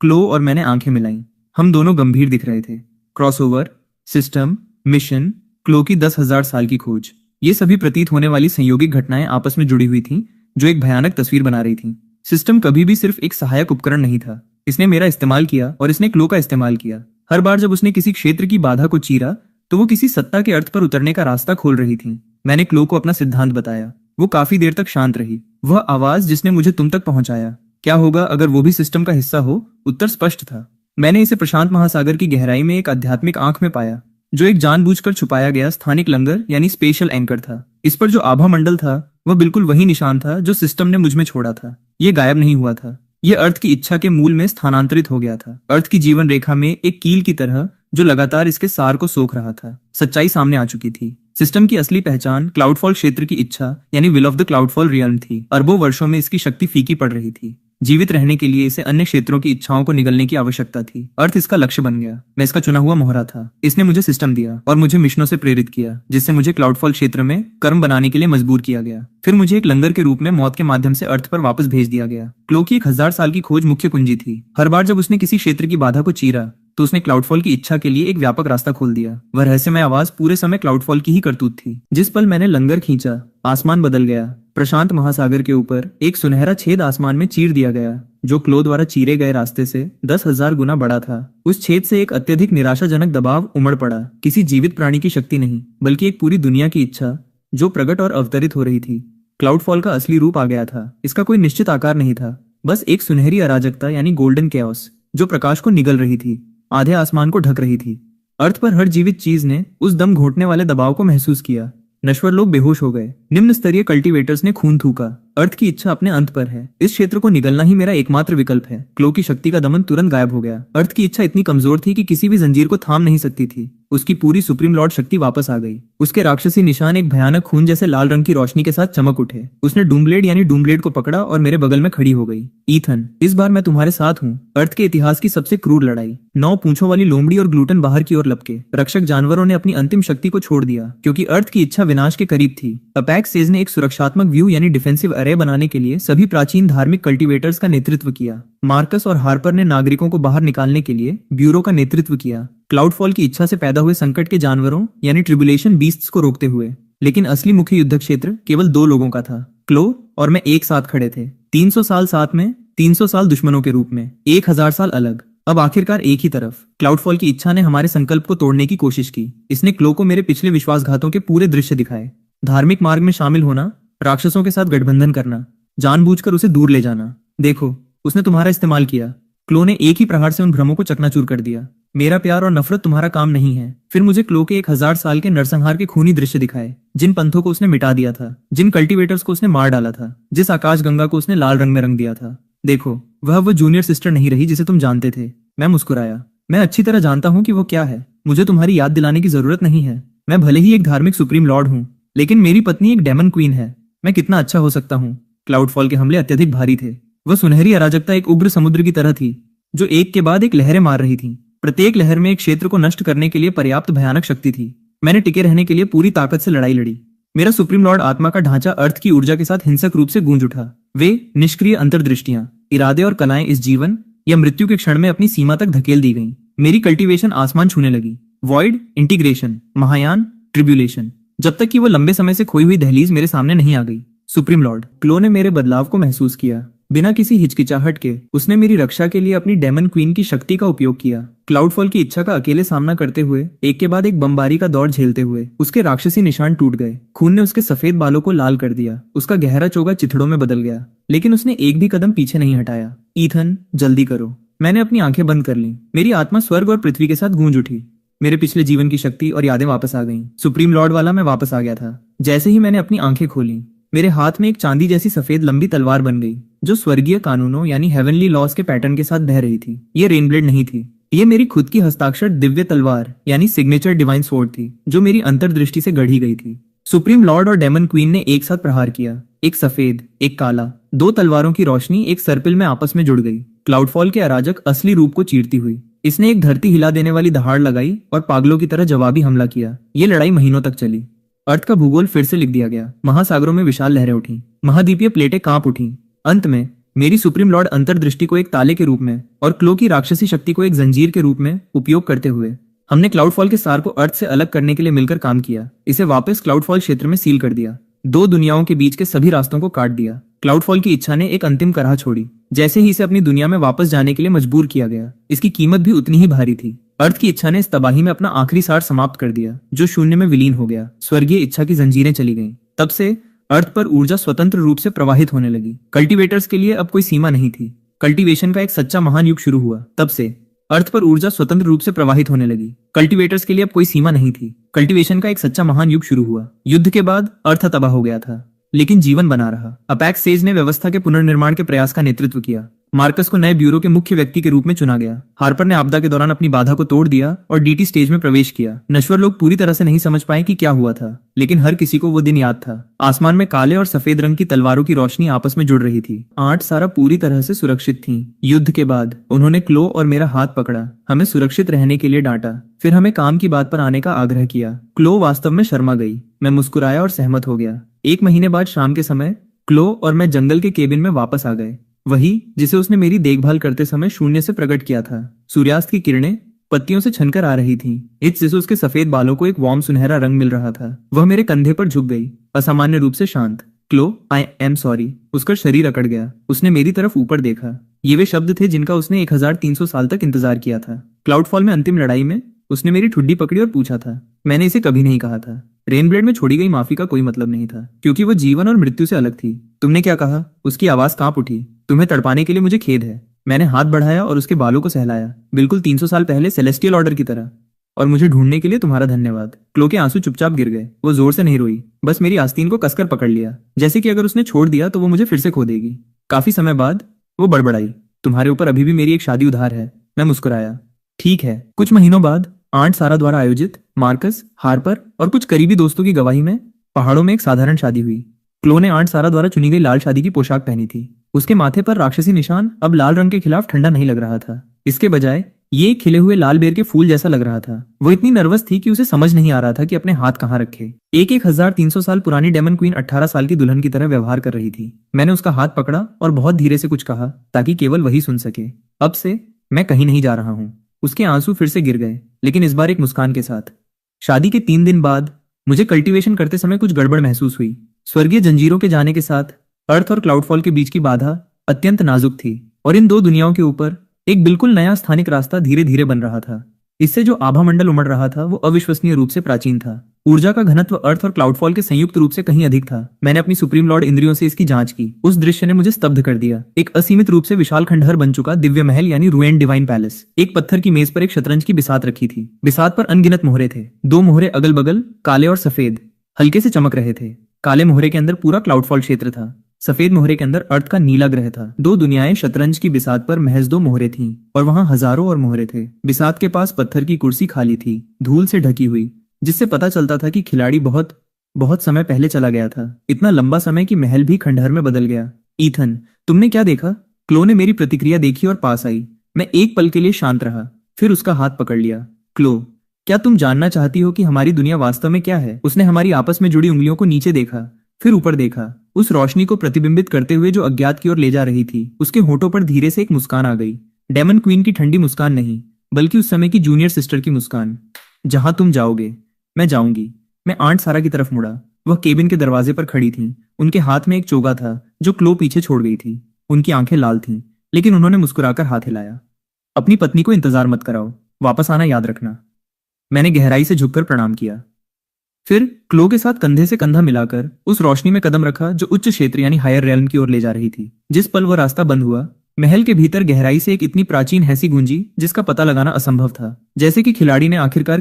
क्लो और मैंने आंखें मिलाई। हम दोनों गंभीर दिख रहे थे। क्रॉसओवर, सिस्टम, मिशन, क्लो की 10,000 साल की खोज, ये सभी प्रतीत होने वाली संयोगिक घटनाएं आपस में जुड़ी हुई थीं, जो एक भयानक तस्वीर बना रही थीं। सिस्टम कभी भी सिर्फ एक सहायक उपकरण नहीं था। इसने मेरा इस्तेमाल किया और इसने क्लो का इस्तेमाल किया। हर बार जब उसने किसी क्षेत्र की बाधा को चीरा, तो वो किसी सत्ता के अर्थ पर उतरने का रास्ता खोल रही थी। मैंने क्लो को अपना सिद्धांत बताया। वो काफी देर तक शांत रही। वह आवाज जिसने मुझे तुम तक पहुंचाया, क्या होगा अगर वो भी सिस्टम का हिस्सा हो? उत्तर स्पष्ट था। मैंने इसे प्रशांत महासागर की गहराई में एक आध्यात्मिक आंख में पाया, जो एक जानबूझकर छुपाया गया स्थानिक लंगर यानी स्पेशल एंकर था। इस पर जो आभा मंडल था वह बिल्कुल वही निशान था जो सिस्टम ने मुझ में छोड़ा था। ये गायब नहीं हुआ था, ये अर्थ की इच्छा के मूल में स्थानांतरित हो गया था। अर्थ की जीवन रेखा में एक कील की तरह जो लगातार इसके सार को सोख रहा था। सच्चाई सामने आ चुकी थी। सिस्टम की असली पहचान क्लाउडफॉल क्षेत्र की इच्छा यानी विल ऑफ द क्लाउडफॉल रियल्म थी। अरबों वर्षों में इसकी शक्ति फीकी पड़ रही थी। जीवित रहने के लिए इसे अन्य क्षेत्रों की इच्छाओं को निगलने की आवश्यकता थी। अर्थ इसका लक्ष्य बन गया। मैं इसका चुना हुआ मोहरा था। इसने मुझे सिस्टम दिया और मुझे मिशनों से प्रेरित किया, जिससे मुझे क्लाउडफॉल क्षेत्र में कर्म बनाने के लिए मजबूर किया गया। फिर मुझे एक लंगर के रूप में मौत के माध्यम से अर्थ पर वापस भेज दिया गया। क्लो की 1000 साल की खोज मुख्य कुंजी थी। हर बार जब उसने किसी क्षेत्र की बाधा को चीरा तो उसने क्लाउडफॉल की इच्छा के लिए एक व्यापक रास्ता खोल दिया। वह रहस्यमय आवाज पूरे समय क्लाउडफॉल की ही करतूत थी। जिस पल मैंने लंगर खींचा, आसमान बदल गया। प्रशांत महासागर के ऊपर एक सुनहरा छेद आसमान में चीर दिया गया, जो क्लो द्वारा चीरे गए रास्ते से 10,000 गुना बड़ा था। उस छेद से एक अत्यधिक निराशाजनक दबाव उमड़ पड़ा। किसी जीवित प्राणी की शक्ति नहीं, बल्कि एक पूरी दुनिया की इच्छा जो प्रकट और अवतरित हो रही थी। क्लाउडफॉल का असली रूप आ गया था। इसका कोई निश्चित आकार नहीं था, बस एक सुनहरी अराजकता यानी गोल्डन कैओस जो प्रकाश को निगल रही थी, आधे आसमान को ढक रही थी। अर्थ पर हर जीवित चीज ने उस दम घोटने वाले दबाव को महसूस किया। नश्वर लोग बेहोश हो गए। निम्न स्तरीय कल्टीवेटर्स ने खून थूका। अर्थ की इच्छा अपने अंत पर है। इस क्षेत्र को निगलना ही मेरा एकमात्र विकल्प है। क्लो की शक्ति का दमन तुरंत गायब हो गया। अर्थ की इच्छा इतनी कमजोर थी कि किसी भी जंजीर को थाम नहीं सकती थी। उसकी पूरी सुप्रीम लॉर्ड शक्ति वापस आ गई। उसके राक्षसी निशान एक भयानक खून जैसे लाल रंग की रोशनी के साथ चमक उठे। उसने डूमब्लेड यानी डूमब्लेड को पकड़ा और मेरे बगल में खड़ी हो गई। ईथन, इस बार मैं तुम्हारे साथ हूँ। अर्थ के इतिहास की सबसे क्रूर लड़ाई। 9 पूंछों वाली लोमड़ी और ग्लूटन बाहर की ओर लपके। रक्षक जानवरों ने अपनी अंतिम शक्ति को छोड़ दिया, क्योंकि अर्थ की इच्छा विनाश के करीब थी। अपेक्स सेज ने एक सुरक्षात्मक व्यू यानी डिफेंसिव अरे बनाने के लिए सभी प्राचीन धार्मिक कल्टीवेटर्स का नेतृत्व किया। मार्कस और हार्पर ने नागरिकों को बाहर निकालने के लिए ब्यूरो का नेतृत्व किया, क्लाउडफॉल की इच्छा से पैदा हुए संकट के जानवरों यानी ट्रिब्यूलेशन बीस्ट्स को रोकते हुए। लेकिन असली मुख्य युद्ध क्षेत्र केवल 2 लोगों का था। क्लो और मैं एक साथ खड़े थे। 300 साल साथ में, 300 साल दुश्मनों के रूप में, 1000 साल अलग। अब आखिरकार एक ही तरफ। क्लाउडफॉल की इच्छा ने हमारे संकल्प को तोड़ने की कोशिश की। इसने क्लो को मेरे पिछले विश्वासघातों के पूरे दृश्य दिखाए। धार्मिक मार्ग में शामिल होना, राक्षसों के साथ गठबंधन करना, जानबूझकर उसे दूर ले जाना। देखो, उसने तुम्हारा इस्तेमाल किया। क्लो ने एक ही प्रहार से उन भ्रमों को चकनाचूर कर दिया। मेरा प्यार और नफरत तुम्हारा काम नहीं है। फिर मुझे क्लो के 1000 साल के नरसंहार के खूनी दृश्य दिखाए, जिन पंथों को उसने मिटा दिया था, जिन कल्टीवेटर्स को उसने मार डाला था, जिस आकाश गंगा को उसने लाल रंग में रंग दिया था। देखो, वह जूनियर सिस्टर नहीं रही जिसे तुम जानते थे। मैं मुस्कुराया। मैं अच्छी तरह जानता हूँ कि वो क्या है। मुझे तुम्हारी याद दिलाने की जरूरत नहीं है। मैं भले ही एक धार्मिक सुप्रीम लॉर्ड हूँ, लेकिन मेरी पत्नी एक डेमन क्वीन है। मैं कितना अच्छा हो सकता हूँ। क्लाउडफॉल के हमले अत्यधिक भारी थे। वह सुनहरी अराजकता एक उग्र समुद्र की तरह थी, जो एक के बाद एक लहरें मार रही थी। प्रत्येक लहर में एक क्षेत्र को नष्ट करने के लिए पर्याप्त भयानक शक्ति थी। मैंने टिके रहने के लिए पूरी ताकत से लड़ाई लड़ी। मेरा सुप्रीम लॉर्ड आत्मा का ढांचा अर्थ की ऊर्जा के साथ हिंसक रूप से गूंज उठा। वे निष्क्रिय अंतर्दृष्टियां, इरादे और कलाएं इस जीवन या मृत्यु के क्षण में अपनी सीमा तक धकेल दी गईं। मेरी कल्टीवेशन आसमान छूने लगी। वॉइड, इंटीग्रेशन, महायान, ट्रिब्यूलेशन, जब तक कि वो लंबे समय से खोई हुई दहलीज मेरे सामने नहीं आ गई। सुप्रीम लॉर्ड क्लो ने मेरे बदलाव को महसूस किया। बिना किसी हिचकिचाहट के उसने मेरी रक्षा के लिए अपनी डेमन क्वीन की शक्ति का उपयोग किया। क्लाउडफॉल की इच्छा का अकेले सामना करते हुए, एक के बाद एक बमबारी का दौर झेलते हुए, उसके राक्षसी निशान टूट गए। खून ने उसके सफेद बालों को लाल कर दिया। उसका गहरा चोगा चिथड़ों में बदल गया, लेकिन उसने एक भी कदम पीछे नहीं हटाया। ईथन, जल्दी करो। मैंने अपनी आंखें बंद कर ली। मेरी आत्मा स्वर्ग और पृथ्वी के साथ गूंज उठी। मेरे पिछले जीवन की शक्ति और यादें वापस आ गईं। सुप्रीम लॉर्ड वाला मैं वापस आ गया था। जैसे ही मैंने अपनी आंखें खोली, मेरे हाथ में एक चांदी जैसी सफेद लंबी तलवार बन गई, जो स्वर्गीय कानूनों यानी हेवनली लॉस के पैटर्न के साथ बह रही थी। ये रेनब्लेड नहीं थी, ये मेरी खुद की हस्ताक्षर दिव्य तलवार यानी सिग्नेचर डिवाइन स्वॉर्ड थी, जो मेरी अंतर्दृष्टि से गढ़ी गई थी। सुप्रीम लॉर्ड और डेमन क्वीन ने एक साथ प्रहार किया। एक सफेद, एक काला, 2 तलवारों की रोशनी एक सर्पिल में आपस में जुड़ गई। क्लाउडफॉल के अराजक असली रूप को चीरती हुई, इसने एक धरती हिला देने वाली दहाड़ लगाई और पागलों की तरह जवाबी हमला किया। ये लड़ाई महीनों तक चली। अर्थ का भूगोल फिर से लिख दिया गया। महासागरों में विशाल लहरें उठी, महाद्वीपीय प्लेटें कांप उठी। अंत में मेरी सुप्रीम लॉर्ड अंतर्दृष्टि को एक ताले के रूप में और क्लो की राक्षसी शक्ति को एक जंजीर के रूप में उपयोग करते हुए, हमने क्लाउडफॉल के सार को अर्थ से अलग करने के लिए मिलकर काम किया। इसे वापस क्लाउडफॉल क्षेत्र में सील कर दिया। 2 दुनियाओं के बीच के सभी रास्तों को काट दिया। क्लाउडफॉल की इच्छा ने एक अंतिम कराह छोड़ी। जैसे ही इसे अपनी दुनिया में वापस जाने के लिए मजबूर किया गया, इसकी कीमत भी उतनी ही भारी थी। अर्थ की इच्छा ने इस तबाही में अपना आखिरी सार समाप्त कर दिया, जो शून्य में विलीन हो गया। स्वर्गीय इच्छा की जंजीरें चली गईं। तब से अर्थ पर ऊर्जा स्वतंत्र रूप से प्रवाहित होने लगी। कल्टीवेटर्स के लिए अब कोई सीमा नहीं थी। कल्टीवेशन का एक सच्चा महान युग शुरू हुआ। तब से अर्थ पर ऊर्जा स्वतंत्र रूप से प्रवाहित होने लगी। कल्टीवेटर्स के लिए अब कोई सीमा नहीं थी। कल्टीवेशन का एक सच्चा महान युग शुरू हुआ। युद्ध के बाद अर्थ तबाह हो गया था, लेकिन जीवन बना रहा। अपेक्स सेज ने व्यवस्था के पुनर्निर्माण के प्रयास का नेतृत्व किया। मार्कस को नए ब्यूरो के मुख्य व्यक्ति के रूप में चुना गया। हार्पर ने आपदा के दौरान अपनी बाधा को तोड़ दिया और डीटी स्टेज में प्रवेश किया। नश्वर लोग पूरी तरह से नहीं समझ पाए कि क्या हुआ था, लेकिन हर किसी को वो दिन याद था। आसमान में काले और सफेद रंग की तलवारों की रोशनी आपस में जुड़ रही थी। आठ सारा पूरी तरह से सुरक्षित थी। युद्ध के बाद उन्होंने क्लो और मेरा हाथ पकड़ा, हमें सुरक्षित रहने के लिए डांटा, फिर हमें काम की बात पर आने का आग्रह किया। क्लो वास्तव में शर्मा गई। मैं मुस्कुराया और सहमत हो गया। 1 महीने बाद शाम के समय क्लो और मैं जंगल के केबिन में वापस आ गए, वही जिसे उसने मेरी देखभाल करते समय शून्य से प्रकट किया था। सूर्यास्त की किरणें पत्तियों से छनकर आ रही थीं। इससे उसके सफेद बालों को एक वार्म सुनहरा रंग मिल रहा था। वह मेरे कंधे पर झुक गई, असामान्य रूप से शांत। क्लो, आई एम सॉरी। उसका शरीर अकड़ गया। उसने मेरी तरफ ऊपर देखा। ये वे शब्द थे जिनका उसने 1300 साल तक इंतजार किया था। क्लाउडफॉल में अंतिम लड़ाई में उसने मेरी ठुड्डी पकड़ी और पूछा था। मैंने इसे कभी नहीं कहा था। रेनब्लेड में छोड़ी गई माफी का कोई मतलब नहीं था, क्योंकि वह जीवन और मृत्यु से अलग थी। तुमने क्या कहा? उसकी आवाज कांप उठी। तुम्हें तड़पाने के लिए मुझे खेद है। मैंने हाथ बढ़ाया और उसके बालों को सहलाया, बिल्कुल 300 साल पहले सेलेस्टियल ऑर्डर की तरह। और मुझे ढूंढने के लिए तुम्हारा धन्यवाद। क्लो के आंसू चुपचाप गिर गए। वो जोर से नहीं रोई, बस मेरी आस्तीन को कसकर पकड़ लिया, जैसे कि अगर उसने छोड़ दिया तो वो मुझे फिर से खो देगी। काफी समय बाद वो बड़बड़ाई, तुम्हारे ऊपर अभी भी मेरी एक शादी उधार है। मैं मुस्कुराया। ठीक है। कुछ महीनों बाद आंट सारा द्वारा आयोजित मार्कस, हार्पर और कुछ करीबी दोस्तों की गवाही में पहाड़ों में एक साधारण शादी हुई। क्लो ने आंट सारा द्वारा चुनी गई लाल शादी की पोशाक पहनी थी। उसके माथे पर राक्षसी निशान अब लाल रंग के खिलाफ ठंडा नहीं लग रहा था। इसके बजाय ये एक खिले हुए लाल बेर के फूल जैसा लग रहा था। वो इतनी नर्वस थी कि उसे समझ नहीं आ रहा था कि अपने हाथ कहाँ रखे। 1300 साल पुरानी डेमन क्वीन 18 साल की दुल्हन की तरह व्यवहार कर रही थी। मैंने उसका हाथ पकड़ा और बहुत धीरे से कुछ कहा, ताकि केवल वही सुन सके। अब से मैं कहीं नहीं जा रहा हूँ। उसके आंसू फिर से गिर गए, लेकिन इस बार एक मुस्कान के साथ। शादी के 3 दिन बाद मुझे कल्टीवेशन करते समय कुछ गड़बड़ महसूस हुई। स्वर्गीय जंजीरों के जाने के साथ अर्थ और क्लाउडफॉल के बीच की बाधा अत्यंत नाजुक थी, और इन 2 दुनियाओं के ऊपर एक बिल्कुल नया स्थानिक रास्ता धीरे धीरे बन रहा था। इससे जो आभा मंडल उमड़ रहा था वो अविश्वसनीय रूप से प्राचीन था। ऊर्जा का घनत्व अर्थ और क्लाउडफॉल के संयुक्त रूप से कहीं अधिक था। मैंने अपनी सुप्रीम लॉर्ड इंद्रियों से इसकी जांच की। उस दृश्य ने मुझे स्तब्ध कर दिया। एक असीमित रूप से विशाल खंडहर बन चुका दिव्य महल, यानी रुएन डिवाइन पैलेस। एक पत्थर की मेज पर एक शतरंज की बिसात रखी थी। बिसात पर अनगिनत मोहरे थे। 2 मोहरे अगल बगल काले और सफेद हल्के से चमक रहे थे। काले मोहरे के अंदर पूरा क्लाउडफॉल क्षेत्र था। सफेद मोहरे के अंदर अर्थ का नीला ग्रह था। 2 दुनियाएं शतरंज की बिसात पर महज 2 मोहरे थीं, और वहां हजारों और मोहरे थे। बिसात के पास पत्थर की कुर्सी खाली थी, धूल से ढकी हुई, जिससे पता चलता था कि खिलाड़ी बहुत समय पहले चला गया था। इतना लंबा समय कि महल भी खंडहर में बदल गया। ईथन, तुमने क्या देखा? क्लो ने मेरी प्रतिक्रिया देखी और पास आई। मैं एक पल के लिए शांत रहा, फिर उसका हाथ पकड़ लिया। क्लो, क्या तुम जानना चाहती हो कि हमारी दुनिया वास्तव में क्या है? उसने हमारी आपस में जुड़ी उंगलियों को नीचे देखा, फिर ऊपर देखा, उस रोशनी को प्रतिबिंबित करते हुए जो अज्ञात की ओर ले जा रही थी। उसके होठों पर धीरे से एक मुस्कान आ गई। डेमन क्वीन की ठंडी मुस्कान नहीं, बल्कि उस समय की जूनियर सिस्टर की मुस्कान। जहां तुम जाओगे मैं जाऊंगी। मैं आंट सारा की तरफ मुड़ा। वह केबिन के दरवाजे पर खड़ी थीं। उनके हाथ में एक चोगा था जो क्लो पीछे छोड़ गई थी। उनकी आंखें लाल थीं, लेकिन उन्होंने मुस्कुराकर हाथ हिलाया। अपनी पत्नी को इंतजार मत कराओ, वापस आना याद रखना। मैंने गहराई से झुककर प्रणाम किया, फिर क्लो के साथ कंधे से कंधा मिलाकर उस रोशनी में कदम रखा जो उच्च क्षेत्र यानी हायर रेल्म की ओर ले जा रही थी। जिस पल वह रास्ता बंद हुआ, महल के भीतर गहराई से एक इतनी प्राचीन हैसी गूंजी जिसका पता लगाना असंभव था। जैसे कि खिलाड़ी ने आखिरकार